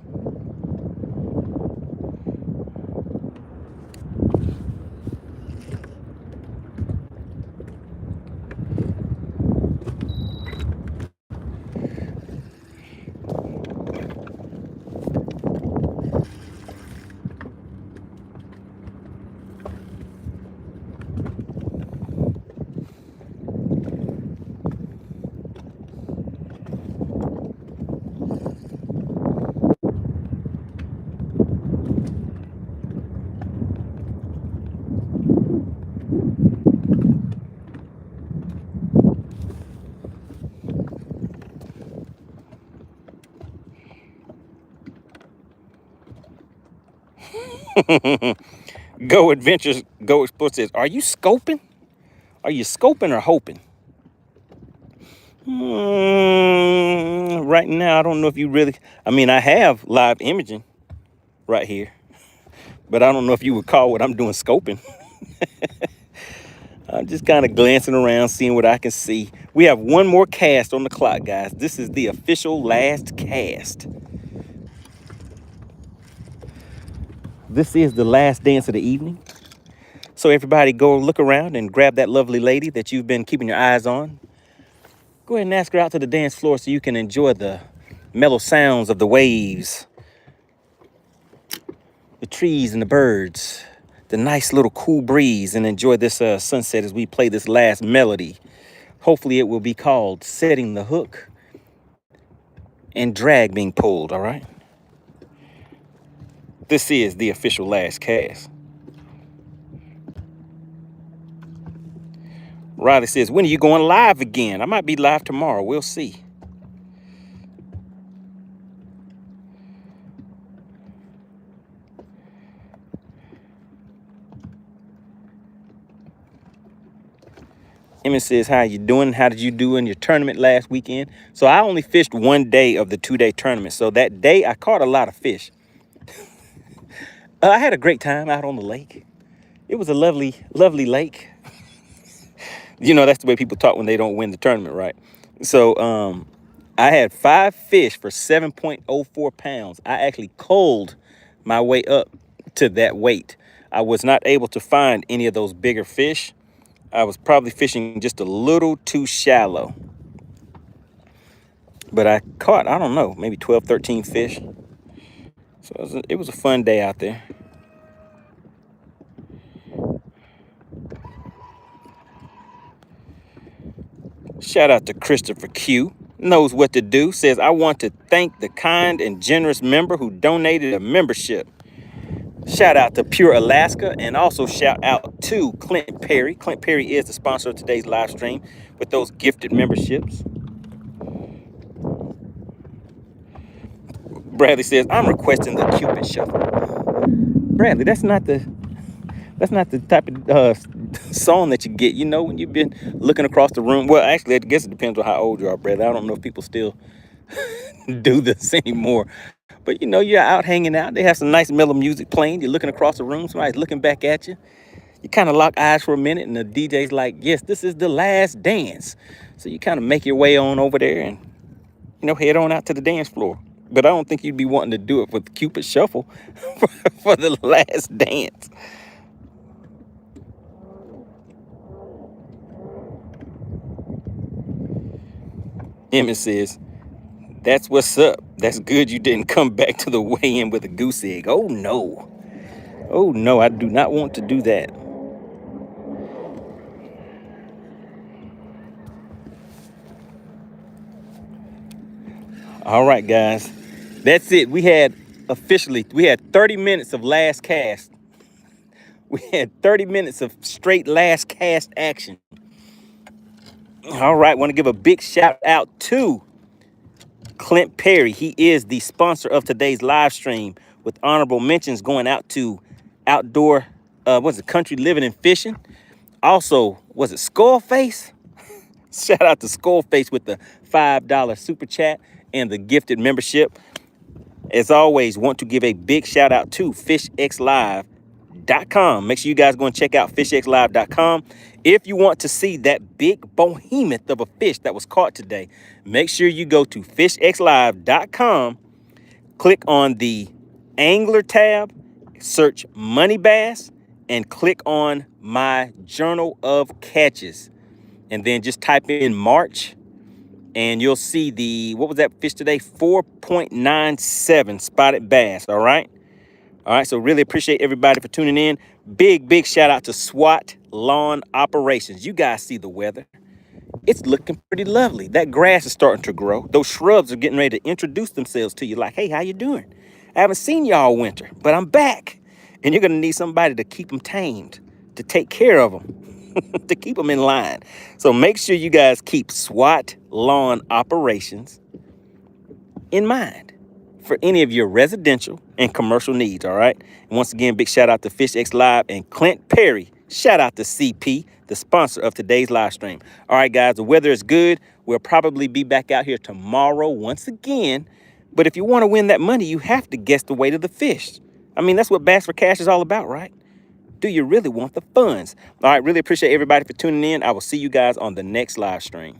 Go Adventures, Go Explore says, are you scoping? Are you scoping or hoping? Right now, I don't know if you really, I mean, I have live imaging right here, but I don't know if you would call what I'm doing scoping. I'm just kind of glancing around, seeing what I can see. We have 1 more cast on the clock, guys. This is the official last cast. This is the last dance of the evening. So everybody go look around and grab that lovely lady that you've been keeping your eyes on. Go ahead and ask her out to the dance floor so you can enjoy the mellow sounds of the waves, the trees and the birds, the nice little cool breeze, and enjoy this sunset as we play this last melody. Hopefully it will be called Setting the Hook and Drag Being Pulled, all right? This is the official last cast. Riley says, when are you going live again? I might be live tomorrow. We'll see. Emmett says, how you doing? How did you do in your tournament last weekend? So I only fished 1 day of the 2-day tournament. So that day I caught a lot of fish. I had a great time out on the lake. It was a lovely, lovely lake. You know, that's the way people talk when they don't win the tournament, right? So I had 5 fish for 7.04 pounds. I actually culled my way up to that weight. I was not able to find any of those bigger fish. I was probably fishing just a little too shallow. But I caught, I don't know, maybe 12, 13 fish. So it was a fun day out there. Shout out to Christopher Q. Knows what to do. Says, I want to thank the kind and generous member who donated a membership. Shout out to Pure Alaska, and also shout out to Clint Perry. Clint Perry is the sponsor of today's live stream with those gifted memberships. Bradley says, I'm requesting the Cupid Shuffle. Bradley, that's not the type of song that you get, you know, when you've been looking across the room. Well, actually, I guess it depends on how old you are, Bradley. I don't know if people still do this anymore. But, you know, you're out hanging out. They have some nice mellow music playing. You're looking across the room. Somebody's looking back at you. You kind of lock eyes for a minute, and the DJ's like, yes, this is the last dance. So you kind of make your way on over there and, you know, head on out to the dance floor. But I don't think you'd be wanting to do it with Cupid Shuffle for the last dance. Emmett says, that's what's up. That's good you didn't come back to the weigh-in with a goose egg. Oh, no. Oh, no, I do not want to do that. All right, guys. That's it. We had 30 minutes of last cast. We had 30 minutes of straight last cast action. All right, want to give a big shout out to Clint Perry. He is the sponsor of today's live stream, with honorable mentions going out to Outdoor, Country Living and Fishing. Also, was it Skullface? Shout out to Skullface with the $5 super chat and the gifted membership. As always, want to give a big shout out to fishxlive.com. Make sure you guys go and check out fishxlive.com. If you want to see that big behemoth of a fish that was caught today, make sure you go to fishxlive.com, click on the angler tab, search Money Bass, and click on my journal of catches. And then just type in March, and you'll see what was that fish today? 4.97 spotted bass, all right? All right, so really appreciate everybody for tuning in. Big shout out to SWAT Lawn Operations. You guys see the weather. It's looking pretty lovely. That grass is starting to grow. Those shrubs are getting ready to introduce themselves to you like, hey, how you doing? I haven't seen y'all all winter, but I'm back. And you're going to need somebody to keep them tamed, to take care of them, to keep them in line. So make sure you guys keep SWAT Lawn Operations in mind for any of your residential and commercial needs, all right? And once again, big shout out to FishX Live and Clint Perry. Shout out to CP, the sponsor of today's live stream. All right, guys, the weather is good. We'll probably be back out here tomorrow once again. But if you want to win that money, you have to guess the weight of the fish. I mean, that's what Bass for Cash is all about, right? Do you really want the funds? All right, really appreciate everybody for tuning in. I will see you guys on the next live stream.